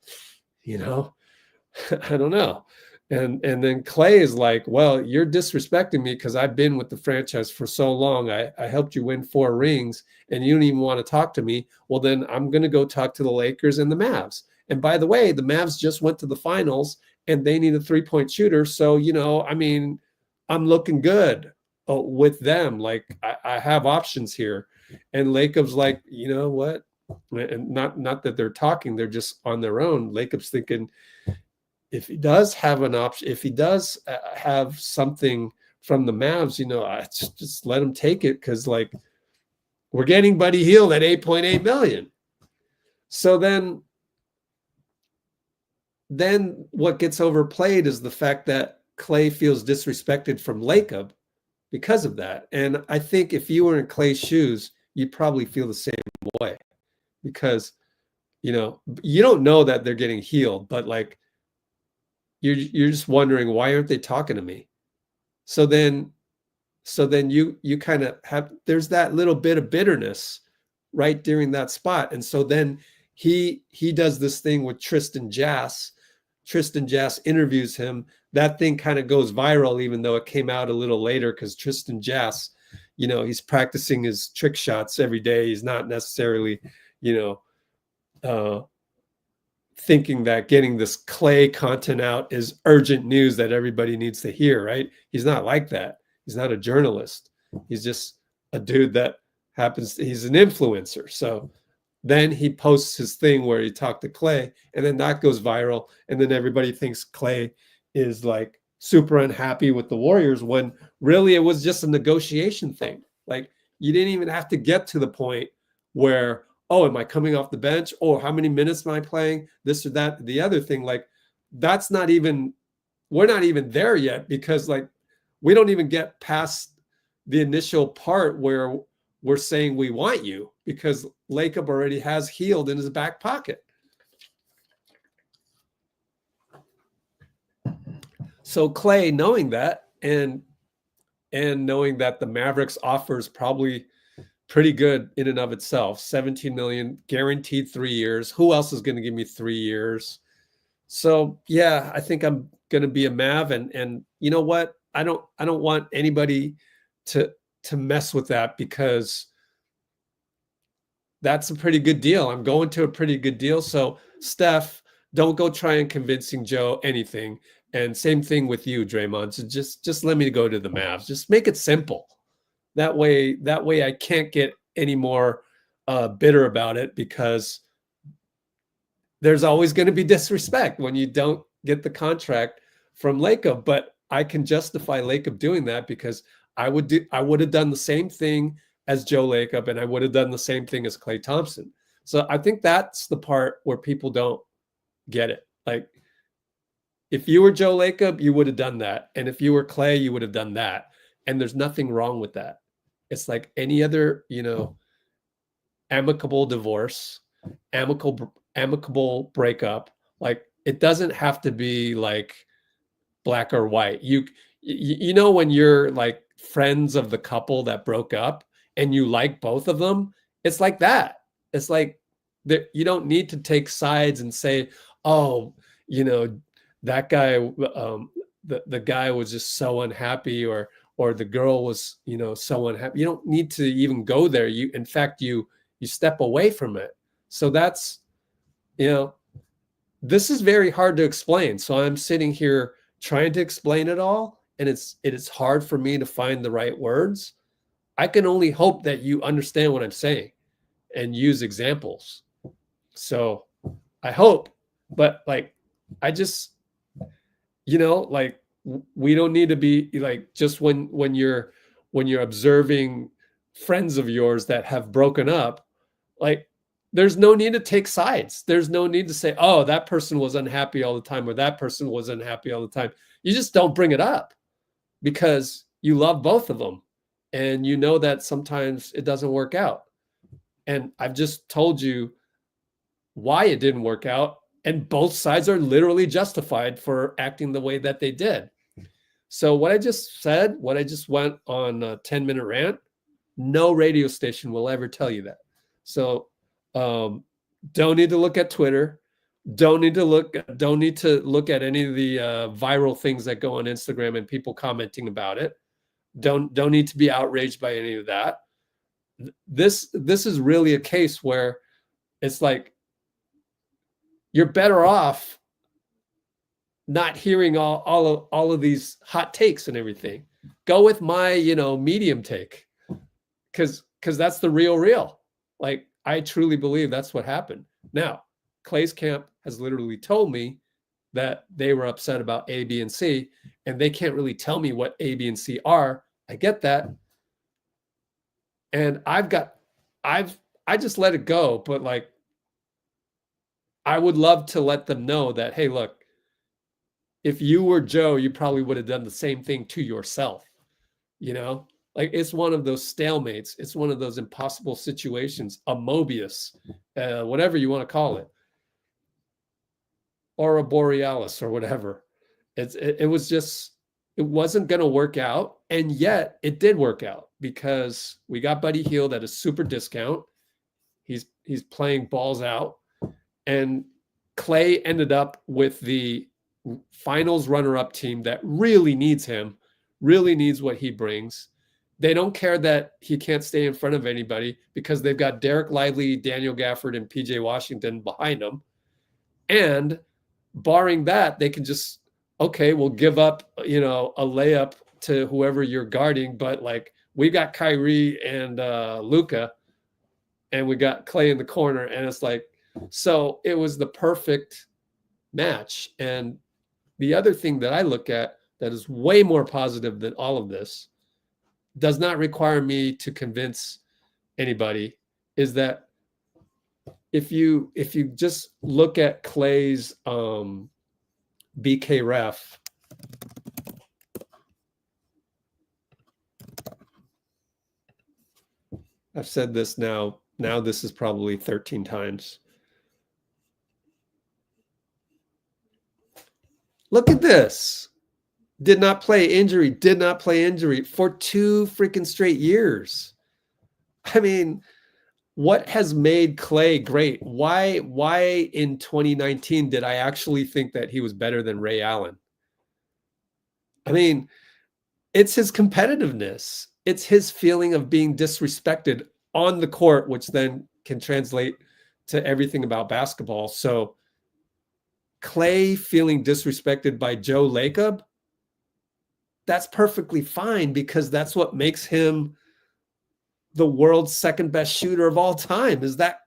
I don't know. And then Klay is like, well, you're disrespecting me because I've been with the franchise for so long. I helped you win 4 rings, and you don't even want to talk to me. Well, then I'm going to go talk to the Lakers and the Mavs. And by the way, the Mavs just went to the finals, and they need a 3-point shooter. So, I'm looking good with them. Like, I have options here. And Lacob's like, you know what? And not that they're talking, they're just on their own. Lacob's thinking, if he does have an option, if he does have something from the Mavs, just let him take it, because like, we're getting Buddy Hield at 8.8 million. So then what gets overplayed is the fact that Klay feels disrespected from Lacob because of that. And I think if you were in Klay's shoes, you'd probably feel the same way, because you don't know that they're getting Hield, but like, you're just wondering, why aren't they talking to me? So then you kind of have, there's that little bit of bitterness right during that spot. And so then he does this thing with Tristan Jass. Tristan Jass interviews him. That thing kind of goes viral, even though it came out a little later, because Tristan Jass, he's practicing his trick shots every day. He's not necessarily, thinking that getting this Klay content out is urgent news that everybody needs to hear, right? He's not like that. He's not a journalist. He's just a dude that he's an influencer. So then he posts his thing where he talked to Klay, and then that goes viral. And then everybody thinks Klay is like super unhappy with the Warriors, when really it was just a negotiation thing. Like, you didn't even have to get to the point where, oh, am I coming off the bench? Oh, how many minutes am I playing? This or that, the other thing. Like, we're not even there yet, because like, we don't even get past the initial part where we're saying we want you, because Lacob already has Hield in his back pocket. So Klay, knowing that, and knowing that the Mavericks offer is probably pretty good in and of itself. 17 million guaranteed 3 years. Who else is going to give me 3 years? So yeah, I think I'm going to be a Mav, and you know what? I don't want anybody to mess with that, because that's a pretty good deal. I'm going to a pretty good deal. So Steph, don't go try and convincing Joe anything. And same thing with you, Draymond. So just let me go to the Mavs. Just make it simple. That way I can't get any more bitter about it, because there's always going to be disrespect when you don't get the contract from Lacob. But I can justify Lacob doing that, because I would have done the same thing as Joe Lacob, and I would have done the same thing as Klay Thompson. So I think that's the part where people don't get it. Like, if you were Joe Lacob, you would have done that. And if you were Klay, you would have done that. And there's nothing wrong with that. It's like any other, amicable divorce, amicable breakup. Like, it doesn't have to be like black or white. You when you're like friends of the couple that broke up and you like both of them, it's like that. It's like that. You don't need to take sides and say, oh, that guy, the guy was just so unhappy, or the girl was, so unhappy. You don't need to even go there. In fact, you step away from it. So that's, this is very hard to explain. So I'm sitting here trying to explain it all, and it is hard for me to find the right words. I can only hope that you understand what I'm saying and use examples. So I hope, but like, I just, like, we don't need to be like, just when you're observing friends of yours that have broken up, like, there's no need to take sides. There's no need to say, oh, that person was unhappy all the time, or that person was unhappy all the time. You just don't bring it up, because you love both of them, and you know that sometimes it doesn't work out. And I've just told you why it didn't work out, and both sides are literally justified for acting the way that they did. So what I just said, what I just went on a 10-minute rant, no radio station will ever tell you that. So don't need to look at Twitter. Don't need to look at any of the viral things that go on Instagram and people commenting about it. Don't need to be outraged by any of that. This is really a case where it's like, you're better off not hearing all of these hot takes and everything. Go with my, medium take, because that's the real. Like, I truly believe that's what happened. Now, Klay's camp has literally told me that they were upset about A, B, and C, and they can't really tell me what A, B, and C are. I get that. And I just let it go, but like, I would love to let them know that, hey, look, if you were Joe, you probably would have done the same thing to yourself. Like, it's one of those stalemates. It's one of those impossible situations, a Mobius, whatever you want to call it, or a Borealis, or whatever. It wasn't going to work out. And yet it did work out, because we got Buddy Hield at a super discount. He's playing balls out. And Klay ended up with the finals runner-up team that really needs him, really needs what he brings. They don't care that he can't stay in front of anybody, because they've got Derek Lively, Daniel Gafford, and PJ Washington behind him. And barring that, they can just, okay, we'll give up, a layup to whoever you're guarding. But like, we got Kyrie and Luka, and we got Klay in the corner. And it's like, so it was the perfect match. And the other thing that I look at that is way more positive than all of this, does not require me to convince anybody, is that if you just look at Klay's BK ref, I've said this now this is probably 13 times. Look at this. Did not play injury for 2 freaking straight years. I mean, what has made Klay great? Why in 2019 did I actually think that he was better than Ray Allen? I mean, it's his competitiveness. It's his feeling of being disrespected on the court, which then can translate to everything about basketball. So Klay feeling disrespected by Joe Lacob, that's perfectly fine because that's what makes him the world's second best shooter of all time, is that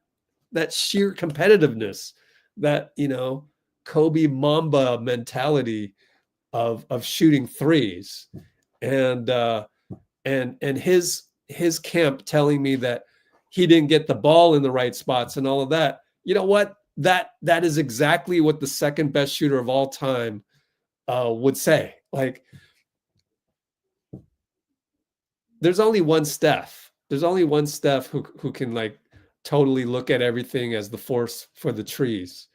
sheer competitiveness, that, you know, Kobe Mamba mentality of shooting threes. And his camp telling me that he didn't get the ball in the right spots and all of that. You know what? That is exactly what the second best shooter of all time would say. Like, there's only one Steph. There's only one Steph who can like totally look at everything as the force for the trees.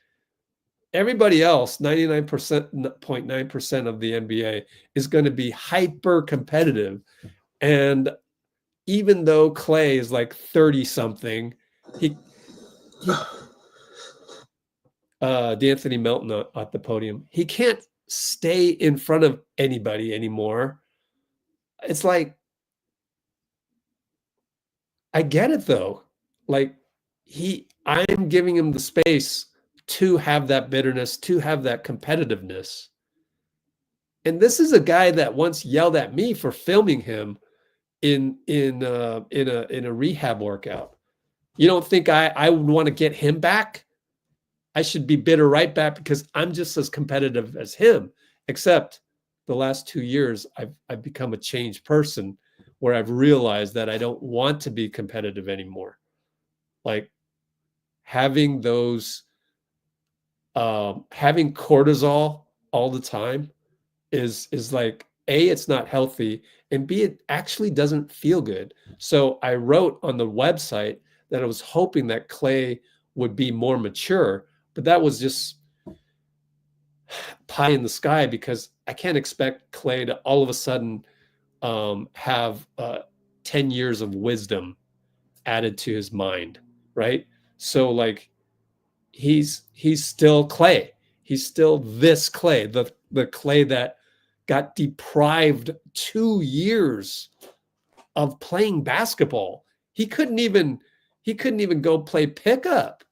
Everybody else, 99.9% of the NBA is going to be hyper competitive. And even though Klay is like 30 something, D'Anthony Melton at the podium, he can't stay in front of anybody anymore. It's like, I get it though. Like, I'm giving him the space to have that bitterness, to have that competitiveness. And this is a guy that once yelled at me for filming him in a rehab workout. You don't think I would want to get him back? I should be bitter right back because I'm just as competitive as him, except the last 2 years I've become a changed person where I've realized that I don't want to be competitive anymore. Like, having those having cortisol all the time is like, A, it's not healthy, and B, it actually doesn't feel good. So I wrote on the website that I was hoping that Klay would be more mature, but that was just pie in the sky because I can't expect Klay to all of a sudden have 10 years of wisdom added to his mind, right? So like, he's still Klay. He's still this Klay, the Klay that got deprived 2 years of playing basketball. He couldn't even go play pickup.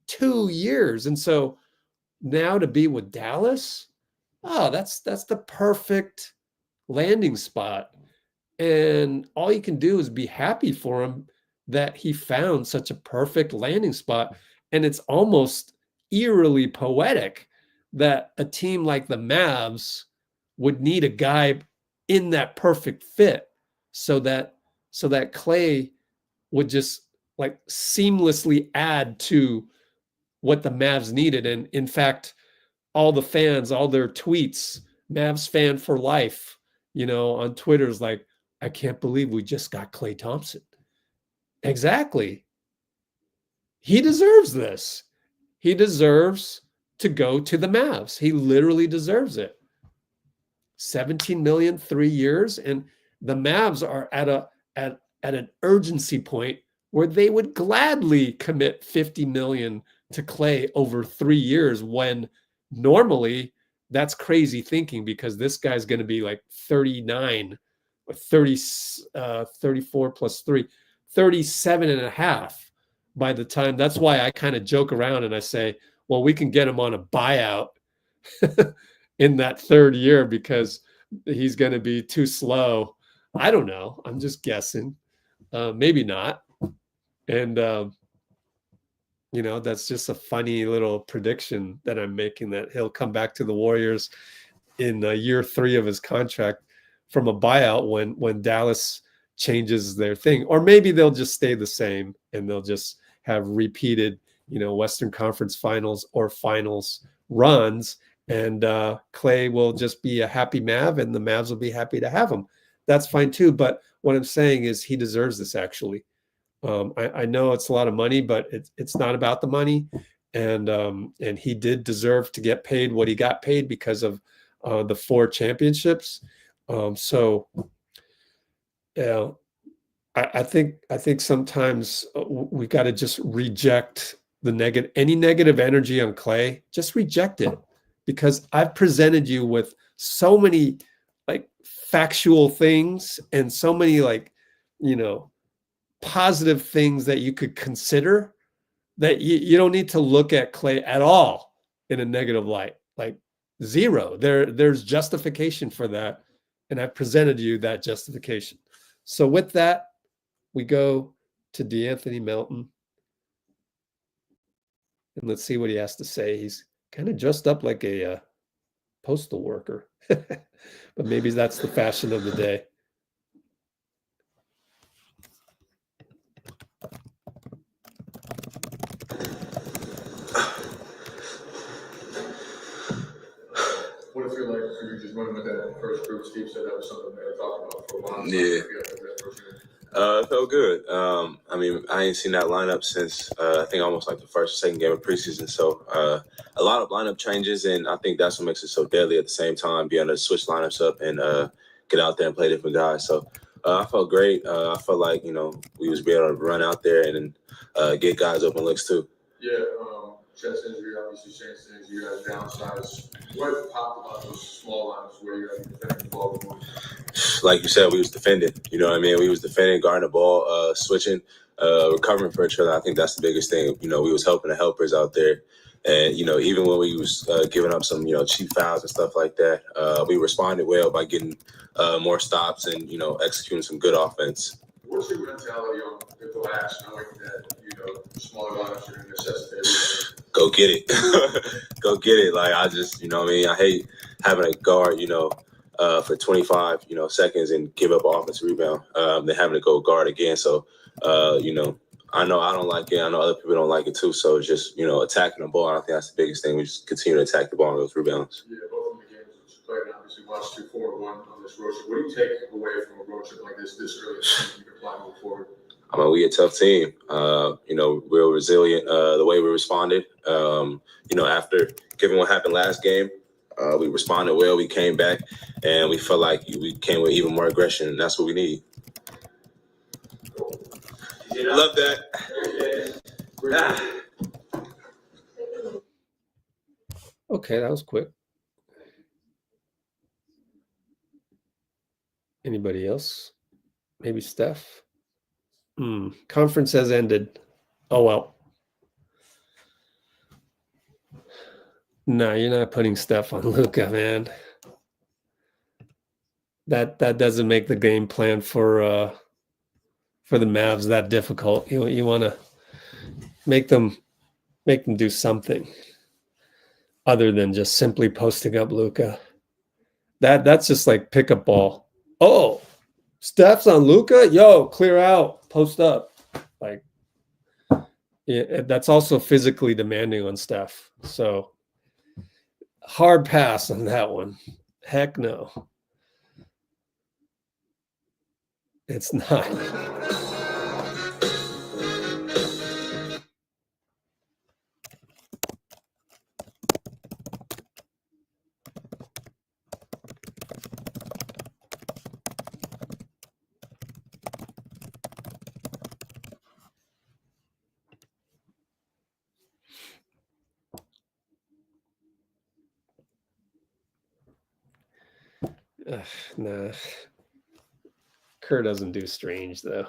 2 years. And so now to be with Dallas, that's the perfect landing spot. And all you can do is be happy for him that he found such a perfect landing spot. And it's almost eerily poetic that a team like the Mavs would need a guy in that perfect fit so that Klay would just like seamlessly add to what the Mavs needed. And in fact, all the fans, all their tweets, Mavs fan for life, you know, on Twitter is like, I can't believe we just got Klay Thompson. Exactly. He deserves this. He deserves to go to the Mavs. He literally deserves it. 17 million, 3 years. And the Mavs are at an urgency point where they would gladly commit 50 million to Klay over 3 years, when normally that's crazy thinking because this guy's going to be like 39 or 34 plus 3, 37 and a half by the time. That's why I kind of joke around and I say, well, we can get him on a buyout in that third year because he's going to be too slow. I don't know. I'm just guessing. Maybe not. And, you know, that's just a funny little prediction that I'm making, that he'll come back to the Warriors in year 3 of his contract from a buyout when Dallas changes their thing. Or maybe they'll just stay the same and they'll just have repeated, you know, Western Conference finals or finals runs, and Klay will just be a happy Mav and the Mavs will be happy to have him. That's fine too. But what I'm saying is he deserves this actually. I know it's a lot of money, but it's not about the money. And he did deserve to get paid what he got paid because of the 4 championships. So, you know, I think sometimes we got to just reject any negative energy on Klay. Just reject it, because I've presented you with so many like factual things and so many like, positive things that you could consider, that you don't need to look at Klay at all in a negative light, like zero. There's justification for that, and I've presented you that justification. So with that, we go to DeAnthony Melton, and let's see what he has to say. He's kind of dressed up like a postal worker, but maybe that's the fashion of the day. What if you're like, you're just running with that first group? Steve said that was something they were talking about for a while. Yeah. It felt good. I mean, I ain't seen that lineup since I think almost like the first or second game of preseason. So a lot of lineup changes, and I think that's what makes it so deadly at the same time, being able to switch lineups up and get out there and play different guys. So I felt great. I felt like, we was able to run out there and get guys open looks too. Yeah, Chet's injury, obviously Shane's injury, you guys downsized. What popped about those small lineups where you guys defending the ball more? Like you said, we was defending. You know what I mean? We was defending, guarding the ball, switching, recovering for each other. I think that's the biggest thing. We was helping the helpers out there. And, even when we was giving up some, cheap fouls and stuff like that, we responded well by getting more stops and, executing some good offense. What's your mentality on the glass, knowing that, smaller lineups are going to necessitate? Go get it. Go get it. Like, I just, I hate having a guard, for 25, seconds and give up an offensive rebound. Then having to go guard again. So, I know I don't like it. I know other people don't like it too. So it's just, attacking the ball. I think that's the biggest thing. We just continue to attack the ball and those rebounds. Yeah, both of the games that you played, obviously, watched 2-4-1 on this road trip. What do you take away from a road trip like this early in the season you can apply moving forward? I mean, we a tough team. Real resilient. The way we responded, after given what happened last game, we responded well. We came back, and we felt like we came with even more aggression, and that's what we need. Love that. Okay, that was quick. Anybody else? Maybe Steph? Conference has ended. Oh, well. No, you're not putting Steph on Luka, man. That doesn't make the game plan for the Mavs that difficult. You want to make them do something other than just simply posting up Luka. That's just like pickup ball. Oh, Steph's on Luka? Yo, clear out, post up. Like, yeah, that's also physically demanding on Steph. So hard pass on that one. Heck no. It's not. Nah. Kerr doesn't do strange, though.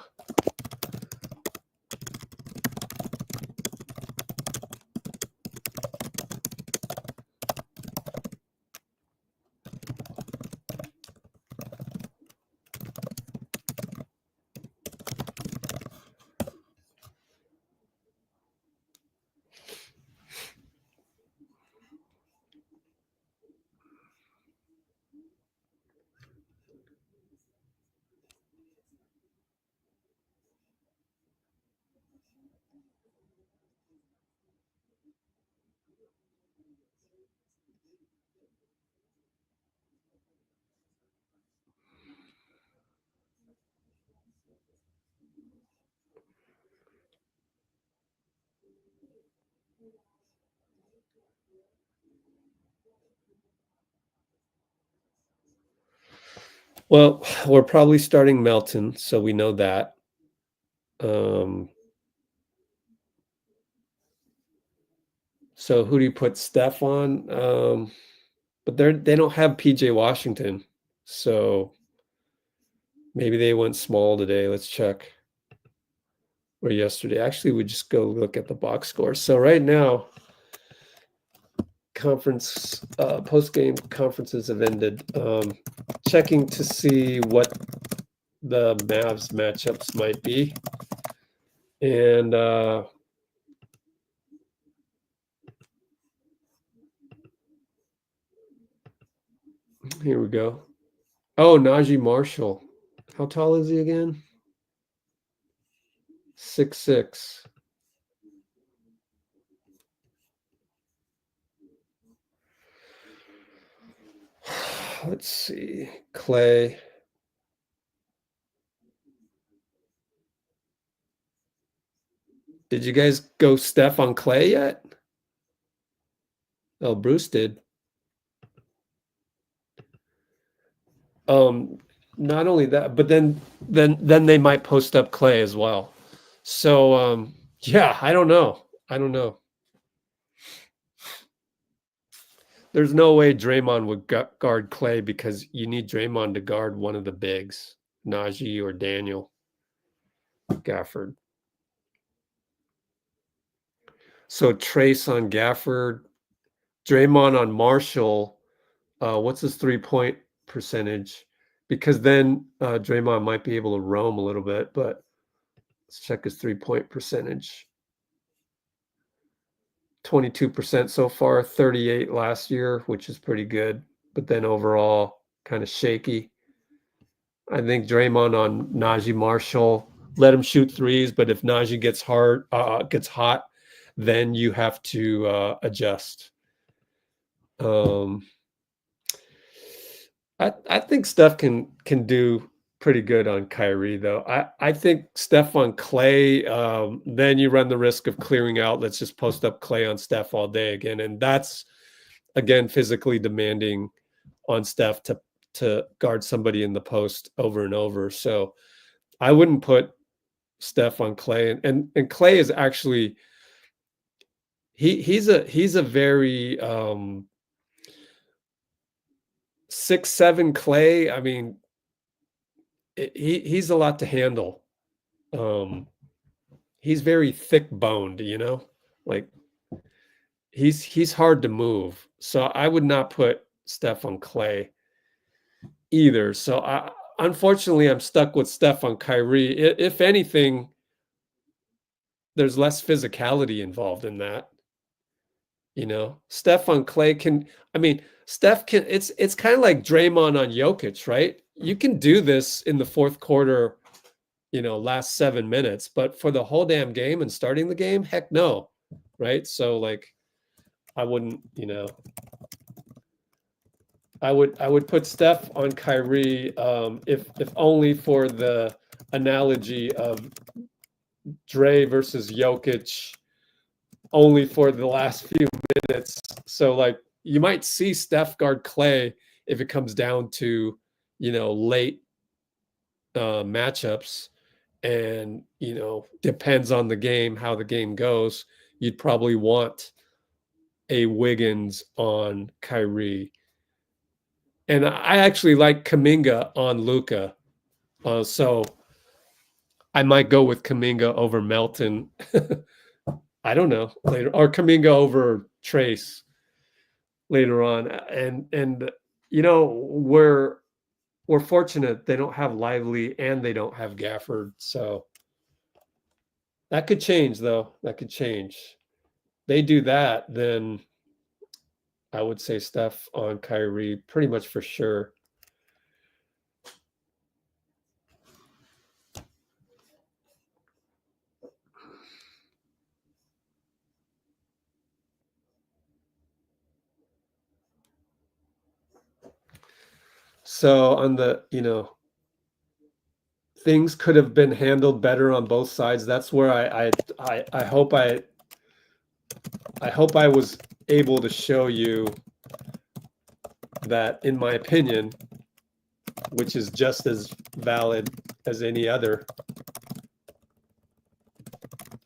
Well, we're probably starting Melton, so we know that. So who do you put Steph on? But they don't have PJ Washington, so maybe they went small today. Let's check. Or yesterday. Actually, we just go look at the box score. So right now, conference post-game conferences have ended. Checking to see what the Mavs matchups might be. And here we go. Oh, Najee Marshall. How tall is he again? 6'6". Let's see. Klay. Did you guys go Steph on Klay yet? Oh, Bruce did. Not only that, but then they might post up Klay as well. So yeah, I don't know. There's no way Draymond would guard Klay because you need Draymond to guard one of the bigs, Najee or Daniel Gafford. So Trayce on Gafford, Draymond on Marshall. What's his 3-point percentage? Because then Draymond might be able to roam a little bit, but let's check his 3-point percentage. 22% so far, 38 last year, which is pretty good. But then overall, kind of shaky. I think Draymond on Najee Marshall, let him shoot threes, but if Najee gets hot, then you have to adjust. I think Steph can do pretty good on Kyrie, though. I think Steph on Klay, then you run the risk of clearing out. Let's just post up Klay on Steph all day again. And that's, again, physically demanding on Steph to guard somebody in the post over and over. So I wouldn't put Steph on Klay. And Klay is actually, he's a very 6'7" Klay. I mean, he's a lot to handle. He's very thick boned, like he's hard to move. So I would not put Steph on Klay either. So unfortunately, I'm stuck with Steph on Kyrie. If anything, there's less physicality involved in that. Steph on Klay Steph can, it's kind of like Draymond on Jokic, right? You can do this in the fourth quarter, last 7 minutes, but for the whole damn game and starting the game, heck no, right? So like, I wouldn't, I would put Steph on Kyrie, if only for the analogy of Dray versus Jokic, only for the last few minutes. So like, you might see Steph guard Klay if it comes down to, late matchups, and, depends on the game, how the game goes. You'd probably want a Wiggins on Kyrie. And I actually like Kuminga on Luka. So I might go with Kuminga over Melton. I don't know, later, or Kuminga over Trayce later on. And we're fortunate they don't have Lively and they don't have Gafford. So that could change, though. That could change. They do that, then I would say Steph on Kyrie pretty much for sure. So on the, things could have been handled better on both sides. That's where I hope I was able to show you that, in my opinion, which is just as valid as any other,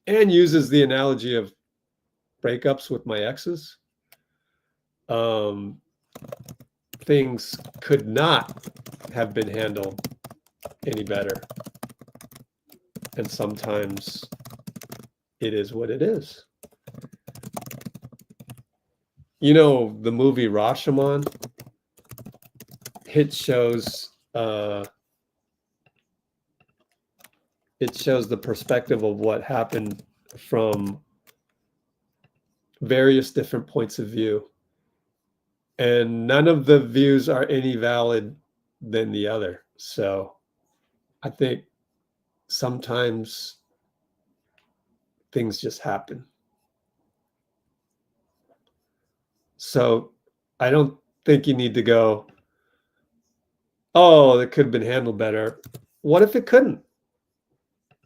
and uses the analogy of breakups with my exes. Things could not have been handled any better. And sometimes it is what it is. You know, the movie Rashomon, it shows the perspective of what happened from various different points of view. And none of the views are any valid than the other. So I think sometimes things just happen. So I don't think you need to go, oh, it could have been handled better. What if it couldn't?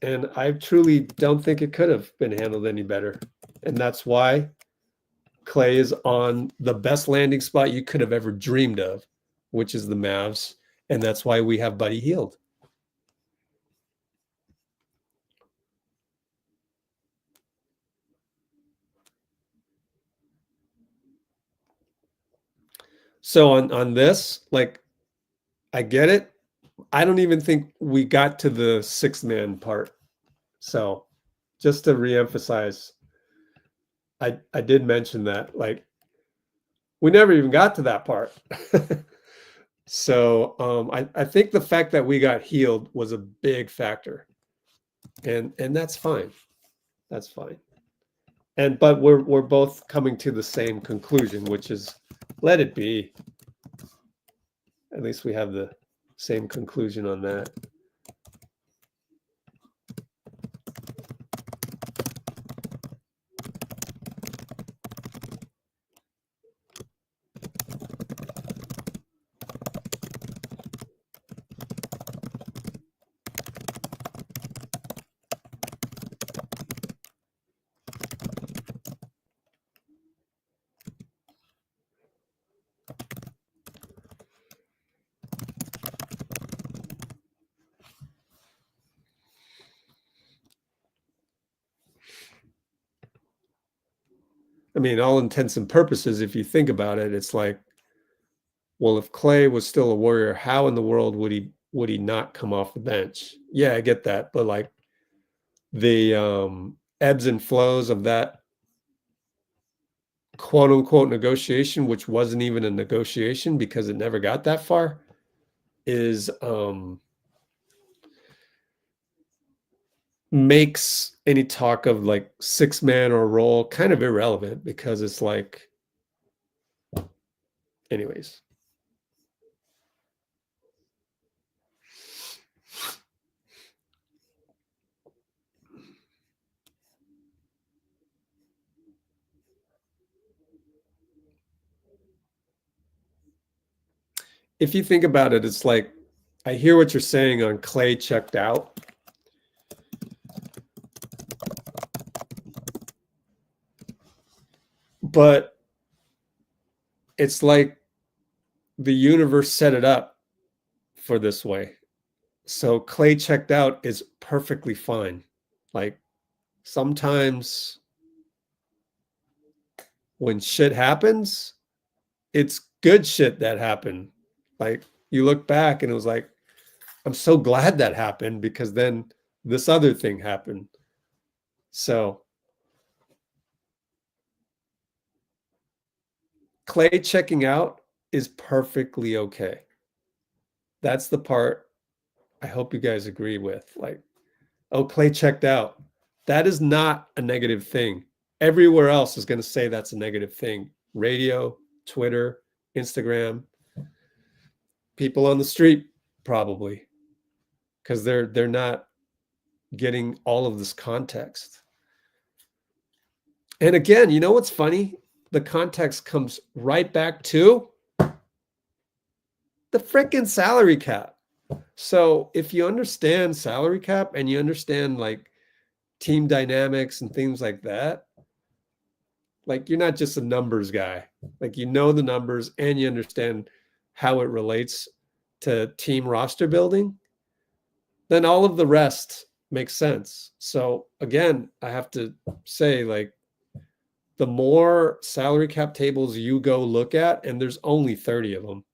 And I truly don't think it could have been handled any better. And that's why Klay is on the best landing spot you could have ever dreamed of, which is the Mavs. And that's why we have Buddy Hield. So on this, like, I get it. I don't even think we got to the sixth man part. So just to reemphasize, I did mention that, like, we never even got to that part. So I think the fact that we got healed was a big factor. And that's fine. That's fine. But we're both coming to the same conclusion, which is let it be. At least we have the same conclusion on that. I mean, all intents and purposes, if you think about it, it's like, well, if Klay was still a Warrior, how in the world would he not come off the bench? Yeah, I get that, but like the ebbs and flows of that quote unquote negotiation, which wasn't even a negotiation because it never got that far, is makes any talk of like six man or role kind of irrelevant, because it's like, anyways. If you think about it, it's like, I hear what you're saying on Klay checked out. But it's like the universe set it up for this way. So Klay checked out is perfectly fine. Like, sometimes when shit happens, it's good shit that happened. Like, you look back and it was like, I'm so glad that happened, because then this other thing happened. So Klay checking out is perfectly okay. That's the part I hope you guys agree with. Like, oh, Klay checked out. That is not a negative thing. Everywhere else is going to say that's a negative thing. Radio, Twitter, Instagram, people on the street, probably, because they're not getting all of this context. And again, you know what's funny? The context comes right back to the freaking salary cap. So if you understand salary cap and you understand like team dynamics and things like that, like, you're not just a numbers guy. Like, you know the numbers and you understand how it relates to team roster building, then all of the rest makes sense. So again, I have to say, like, the more salary cap tables you go look at, and there's only 30 of them,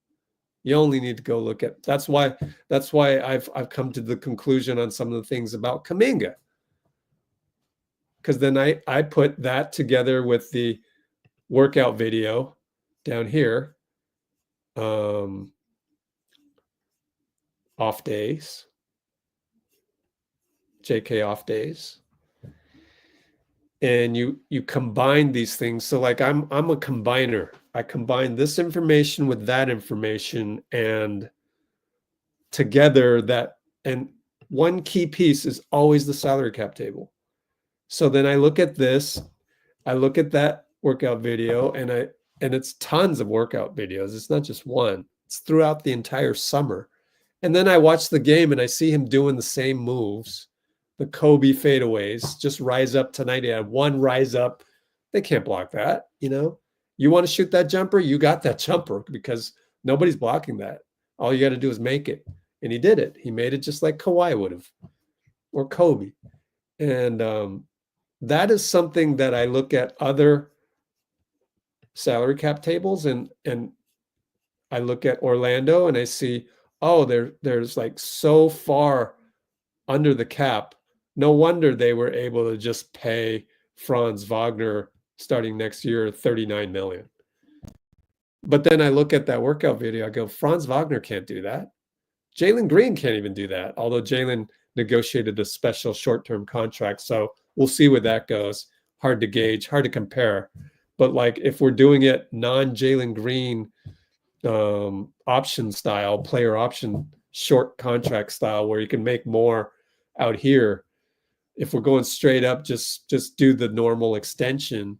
you only need to go look at. That's why I've come to the conclusion on some of the things about Kuminga, because then I put that together with the workout video down here, off days, JK off days, and you combine these things. So like I'm a combiner. I combine this information with that information, and together that, and one key piece is always the salary cap table. So then I look at this, I look at that workout video, and it's tons of workout videos. It's not just one. It's throughout the entire summer. And then I watch the game and I see him doing the same moves, the Kobe fadeaways, just rise up tonight. He had one rise up. They can't block that. You want to shoot that jumper, you got that jumper, because nobody's blocking that. All you got to do is make it. And he did it. He made it just like Kawhi would have, or Kobe. And that is something that I look at other salary cap tables, and I look at Orlando and I see, oh, there's like so far under the cap. No wonder they were able to just pay Franz Wagner starting next year $39 million. But then I look at that workout video, I go, Franz Wagner can't do that. Jalen Green can't even do that, although Jalen negotiated a special short-term contract. So we'll see where that goes. Hard to gauge, hard to compare. But like if we're doing it non-Jalen Green option style, player option short contract style, where you can make more out here, if we're going straight up, just do the normal extension,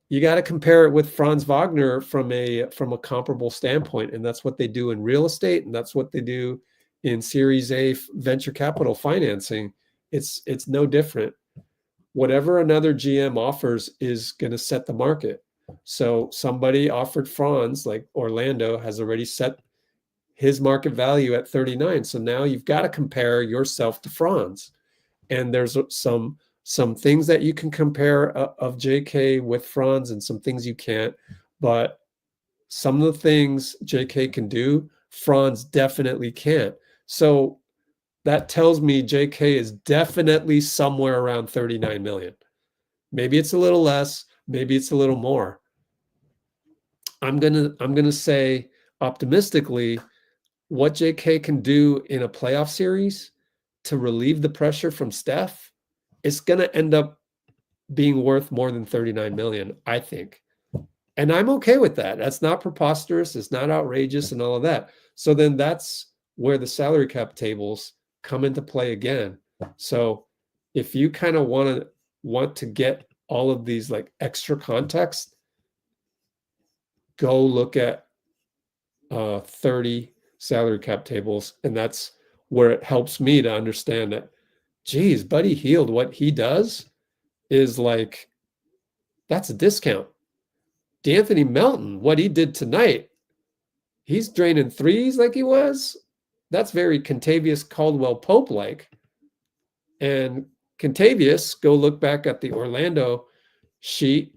you got to compare it with Franz Wagner from a comparable standpoint. And that's what they do in real estate, and that's what they do in Series A venture capital financing. It's no different. Whatever another GM offers is going to set the market. So somebody offered Franz, like Orlando has already set his market value at 39. So now you've got to compare yourself to Franz. And there's some things that you can compare of JK with Franz, and some things you can't. But some of the things JK can do, Franz definitely can't. So that tells me JK is definitely somewhere around 39 million. Maybe it's a little less, maybe it's a little more. I'm gonna say optimistically, what JK can do in a playoff series to relieve the pressure from Steph, it's gonna end up being worth more than 39 million, I think. And I'm okay with that. That's not preposterous, it's not outrageous and all of that. So then that's where the salary cap tables come into play again. So if you kind of want to get all of these like extra context, go look at 30 salary cap tables, and that's where it helps me to understand that, geez, Buddy Hield, what he does is like, that's a discount. D'Anthony Melton, what he did tonight, he's draining threes like he was. That's very Kentavious Caldwell-Pope like. And Kentavious, go look back at the Orlando sheet,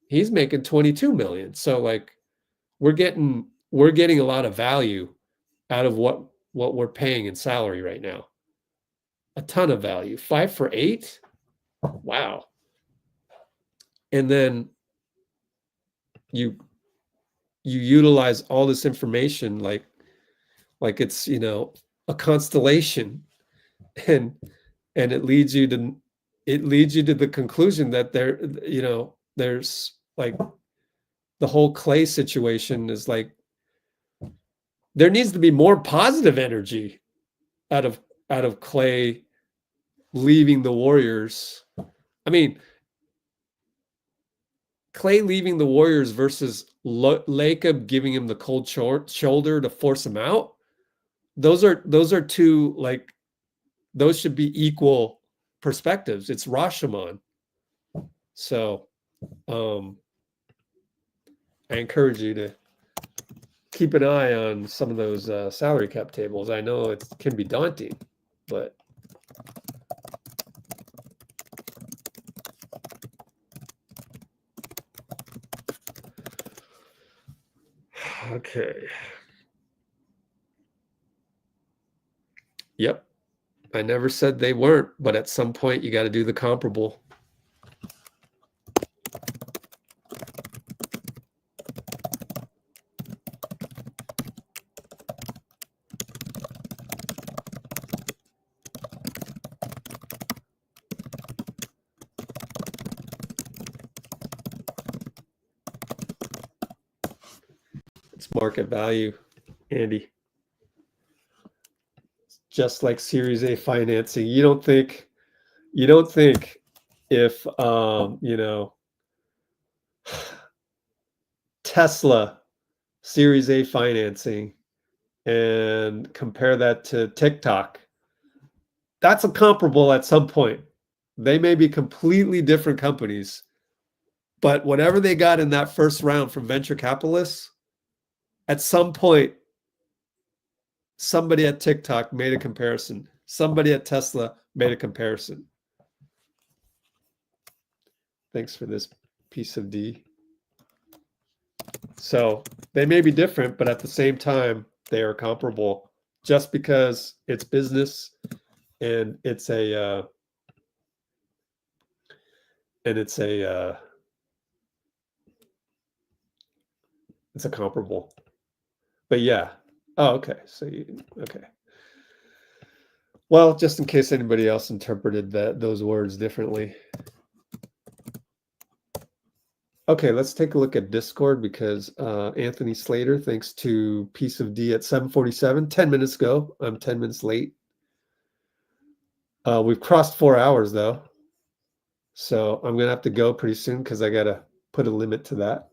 he's making 22 million. So like we're getting a lot of value out of what we're paying in salary right now. A ton of value. 5 for 8. Wow. And then you utilize all this information like it's, a constellation, and it leads you to the conclusion that there's like the whole Klay situation is like, there needs to be more positive energy out of Klay leaving the Warriors. I mean, Klay leaving the Warriors versus Lacob giving him the cold shoulder to force him out. Those are two, like, those should be equal perspectives. It's Rashomon. So I encourage you to keep an eye on some of those salary cap tables. I know it can be daunting, but Okay. Yep. I never said they weren't, but at some point you got to do the comparable. It's market value, Andy. Just like Series A financing. You don't think if you know, Tesla Series A financing and compare that to TikTok, that's a comparable at some point. They may be completely different companies, but whatever they got in that first round from venture capitalists, at some point, somebody at TikTok made a comparison. Somebody at Tesla made a comparison. Thanks for this piece of D. So they may be different, but at the same time, they are comparable just because it's business and it's a comparable. But yeah. Oh, okay. So okay. Well, just in case anybody else interpreted those words differently. Okay, let's take a look at Discord because Anthony Slater, thanks to Piece of D at 7:47, 10 minutes ago. I'm 10 minutes late. We've crossed 4 hours though. So I'm going to have to go pretty soon because I got to put a limit to that.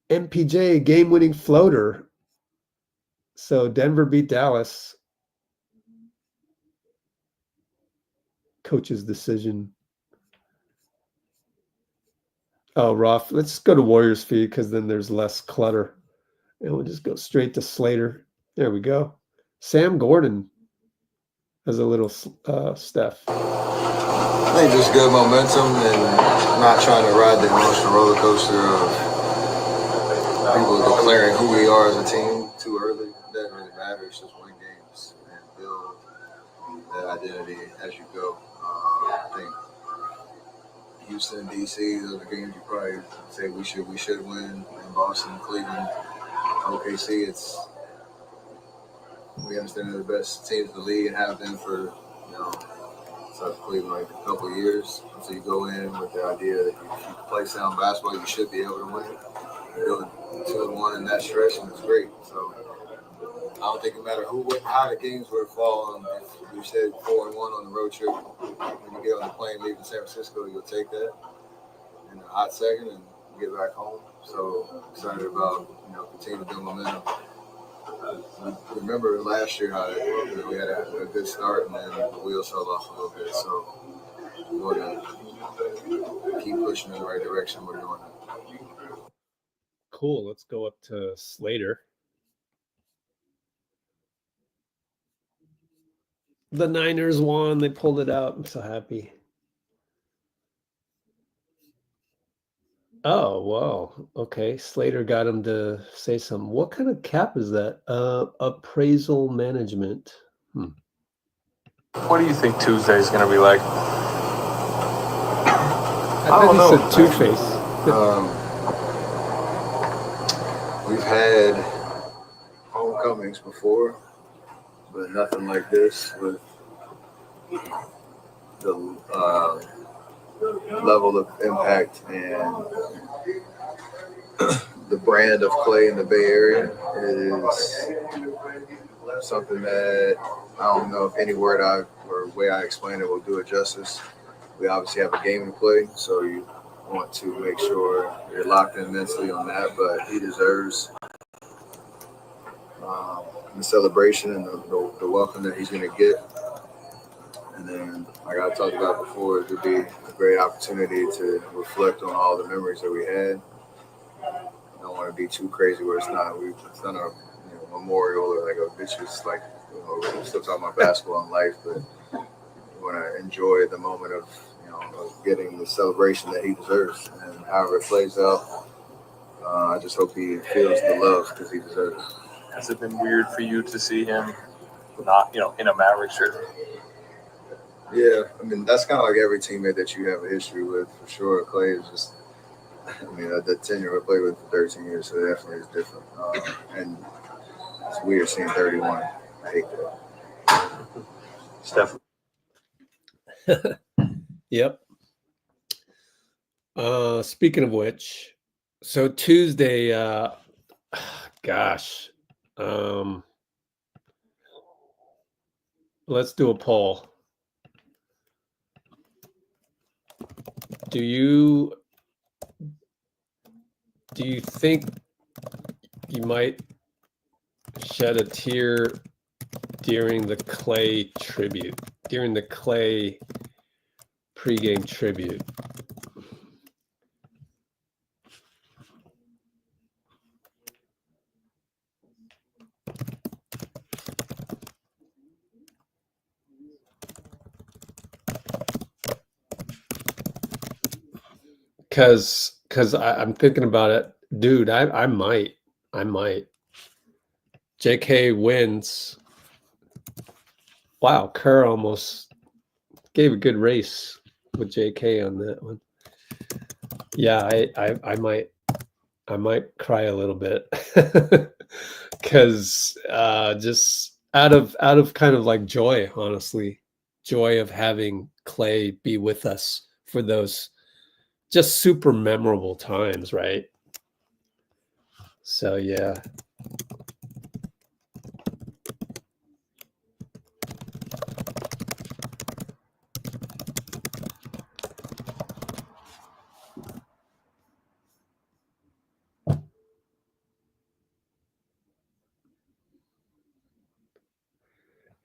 MPJ, game-winning floater. So Denver beat Dallas. Coach's decision. Oh, Roth. Let's go to Warriors feed because then there's less clutter. And we'll just go straight to Slater. There we go. Sam Gordon has a little Steph. I think just good momentum and not trying to ride the emotional roller coaster of people declaring who we are as a team too early. It doesn't really matter. It's just win games and build that identity as you go. I think Houston, DC, those are games you probably say we should win. In Boston, Cleveland, OKC, we understand they're the best teams in the league and have been for South Cleveland like a couple of years. So you go in with the idea that if you play sound basketball, you should be able to win. You're doing 2-1 in that stretch, and it's great. So I don't think it matters how the games were falling. If you said 4-1 on the road trip, when you get on the plane leaving San Francisco, you'll take that in a hot second and get back home. So excited about continuing to build momentum. Remember last year how we had a good start and then the wheels fell off a little bit. So we're going to keep pushing in the right direction. We're doing that. Cool. Let's go up to Slater. The Niners won. They pulled it out. I'm so happy. Oh, wow. Okay. Slater got him to say something. What kind of cap is that? Appraisal management. What do you think Tuesday is going to be like? I don't know. Said Two-Face. We've had homecomings before, but nothing like this with the level of impact and the brand of Klay in the Bay Area. It is something that I don't know if any word or way I explain it will do it justice. We obviously have a game to play, so you want to make sure you're locked in mentally on that, but he deserves the celebration and the welcome that he's going to get. And then, like I talked about before, it would be a great opportunity to reflect on all the memories that we had. I don't want to be too crazy where it's not a memorial or like a bitch is like, we're still talking about basketball and life, but we want to enjoy the moment of getting the celebration that he deserves. And however it plays out, I just hope he feels the love because he deserves it. Has it been weird for you to see him not, in a Maverick shirt? Yeah, I mean, that's kind of like every teammate that you have a history with, for sure. Klay is just, I mean, the tenure I played with for 13 years, so it definitely is different. And it's weird seeing 31. I hate that. Steph. Yep. Speaking of which, so Tuesday, gosh, let's do a poll. Do you think you might shed a tear during the Klay tribute, during the Klay pregame tribute? Because I'm thinking about it, dude. I might. JK wins. Wow, Kerr almost gave a good race with JK on that one. Yeah, I might cry a little bit because just out of kind of like joy, honestly, joy of having Klay be with us for those just super memorable times, right? So yeah.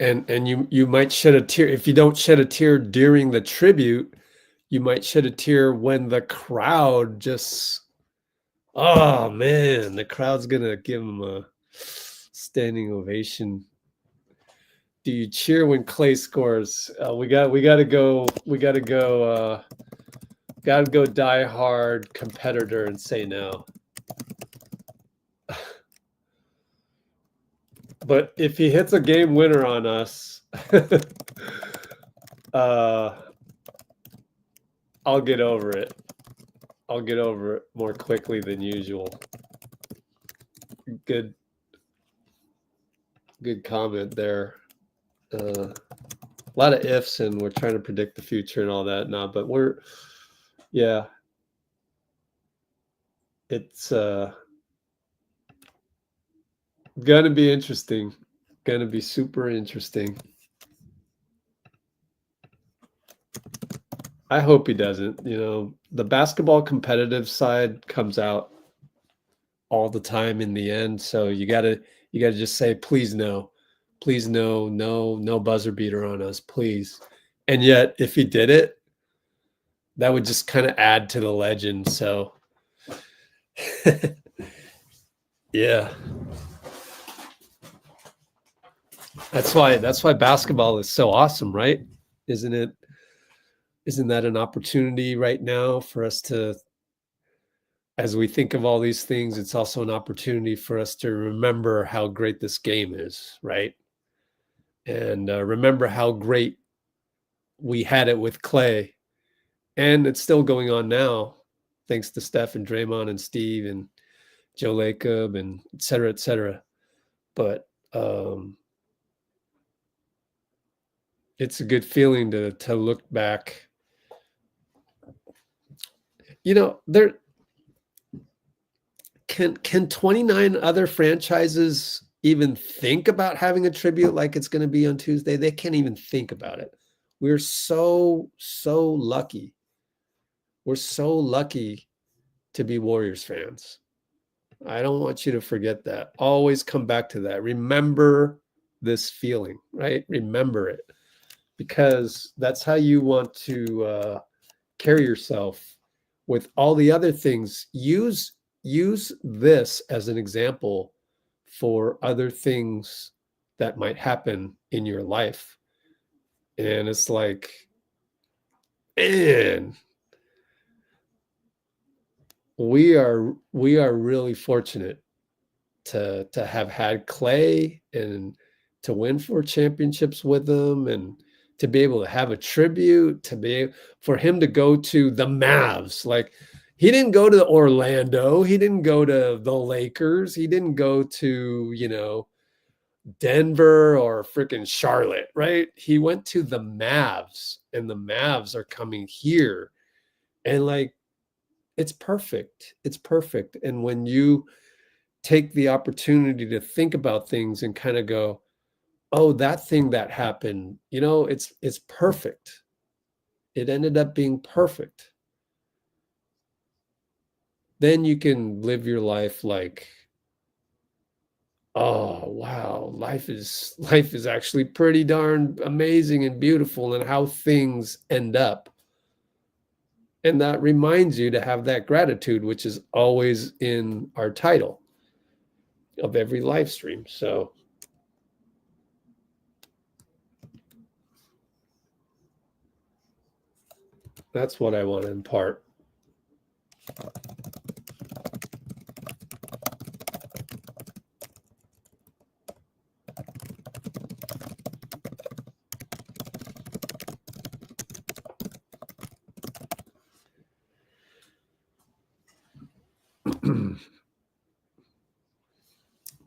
And you might shed a tear if you don't shed a tear during the tribute. You might shed a tear when the crowd just, oh man, the crowd's gonna give him a standing ovation. Do you cheer when Klay scores? We gotta go die hard competitor and say no. But if he hits a game winner on us, I'll get over it. I'll get over it more quickly than usual. Good comment there. A lot of ifs, and we're trying to predict the future and all that now, but it's gonna be interesting. Gonna be super interesting. I hope he doesn't. The basketball competitive side comes out all the time in the end. So you gotta just say, please no, no buzzer beater on us, please. And yet, if he did it, that would just kind of add to the legend. So yeah. That's why basketball is so awesome, right? Isn't it? Isn't that an opportunity right now for us to, as we think of all these things, it's also an opportunity for us to remember how great this game is, right? And remember how great we had it with Klay. And it's still going on now, thanks to Steph and Draymond and Steve and Joe Lacob and et cetera, et cetera. But it's a good feeling to look back. There can 29 other franchises even think about having a tribute like it's going to be on Tuesday? They can't even think about it. We're so lucky. We're so lucky to be Warriors fans. I don't want you to forget that. Always come back to that. Remember this feeling, right? Remember it, because that's how you want to carry yourself with all the other things. Use this as an example for other things that might happen in your life. And it's like, man, we are really fortunate to have had Klay and to win 4 championships with him, and to be able to have a tribute, for him to go to the Mavs. Like, he didn't go to Orlando, he didn't go to the Lakers, he didn't go to, you know, Denver or freaking Charlotte, right? He went to the Mavs, and the Mavs are coming here. And like, it's perfect. It's perfect. And when you take the opportunity to think about things and kind of go, oh, that thing that happened, you know, it's perfect. It ended up being perfect. Then you can live your life like, oh wow, life is actually pretty darn amazing and beautiful, and how things end up. And that reminds you to have that gratitude, which is always in our title of every live stream. So that's what I want to impart.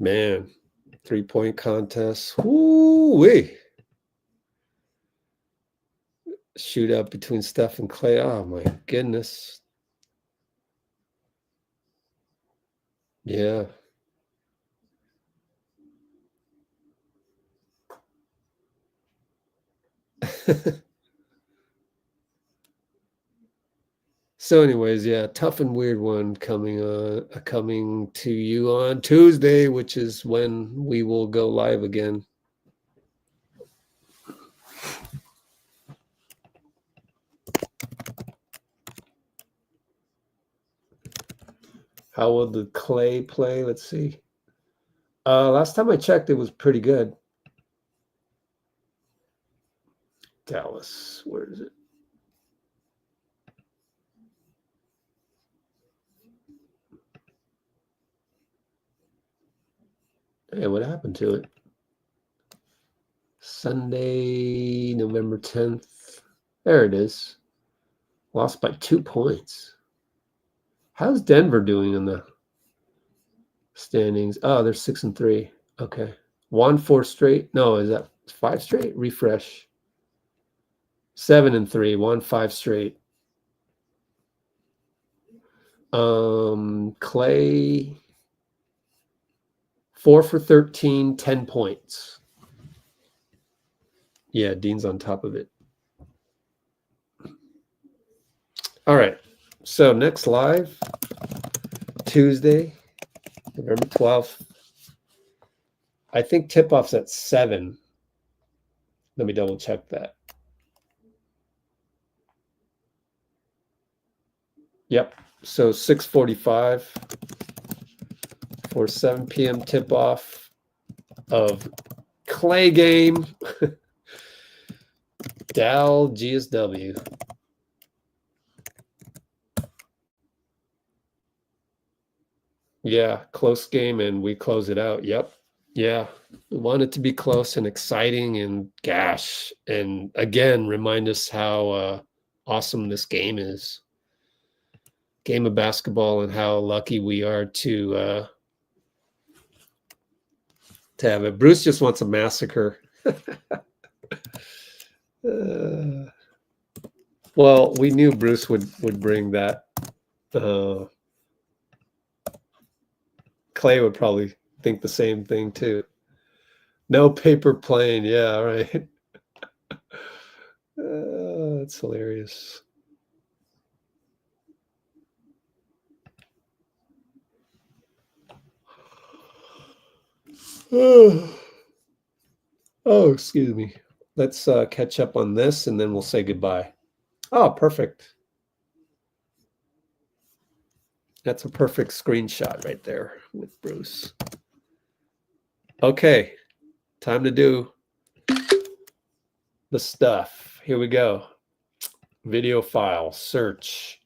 Man, 3-point contest. Woo-wee. Shootout between Steph and Klay. Oh my goodness. Yeah. So anyways, yeah, tough and weird one coming to you on Tuesday, which is when we will go live again. How will the Klay play? Let's see. Last time I checked, it was pretty good. Dallas, where is it? Hey, what happened to it? Sunday, November 10th. There it is. Lost by 2 points. How's Denver doing in the standings? Oh, they're 6-3. Okay. Won 4 straight. No, is that 5 straight? Refresh. 7-3. Won 5 straight. Klay 4 for 13, 10 points. Yeah, Dean's on top of it. All right. So next live, Tuesday, November 12th. I think tip-off's at 7. Let me double check that. Yep. So 6:45 for 7 p.m. tip-off of Klay game. Dal GSW. Yeah, close game, and we close it out. Yep. Yeah. We want it to be close and exciting, and gosh. And again, remind us how awesome this game is. Game of basketball, and how lucky we are to have it. Bruce just wants a massacre. Well, we knew Bruce would bring that. Klay would probably think the same thing too. No paper plane. Yeah, right. That's hilarious. Oh, excuse me. Let's catch up on this, and then we'll say goodbye. Oh, perfect. That's a perfect screenshot right there with Bruce. Okay, time to do the stuff. Here we go. Video file, search,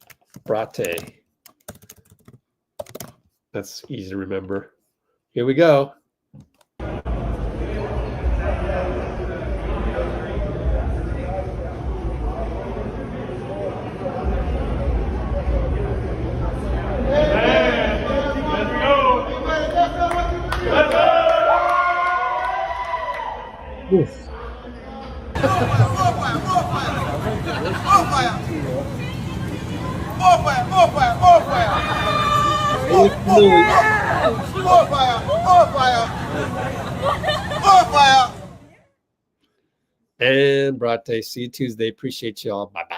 Brate. That's easy to remember. Here we go. Oof. And Brate, see you Tuesday. Appreciate y'all. Bye-bye.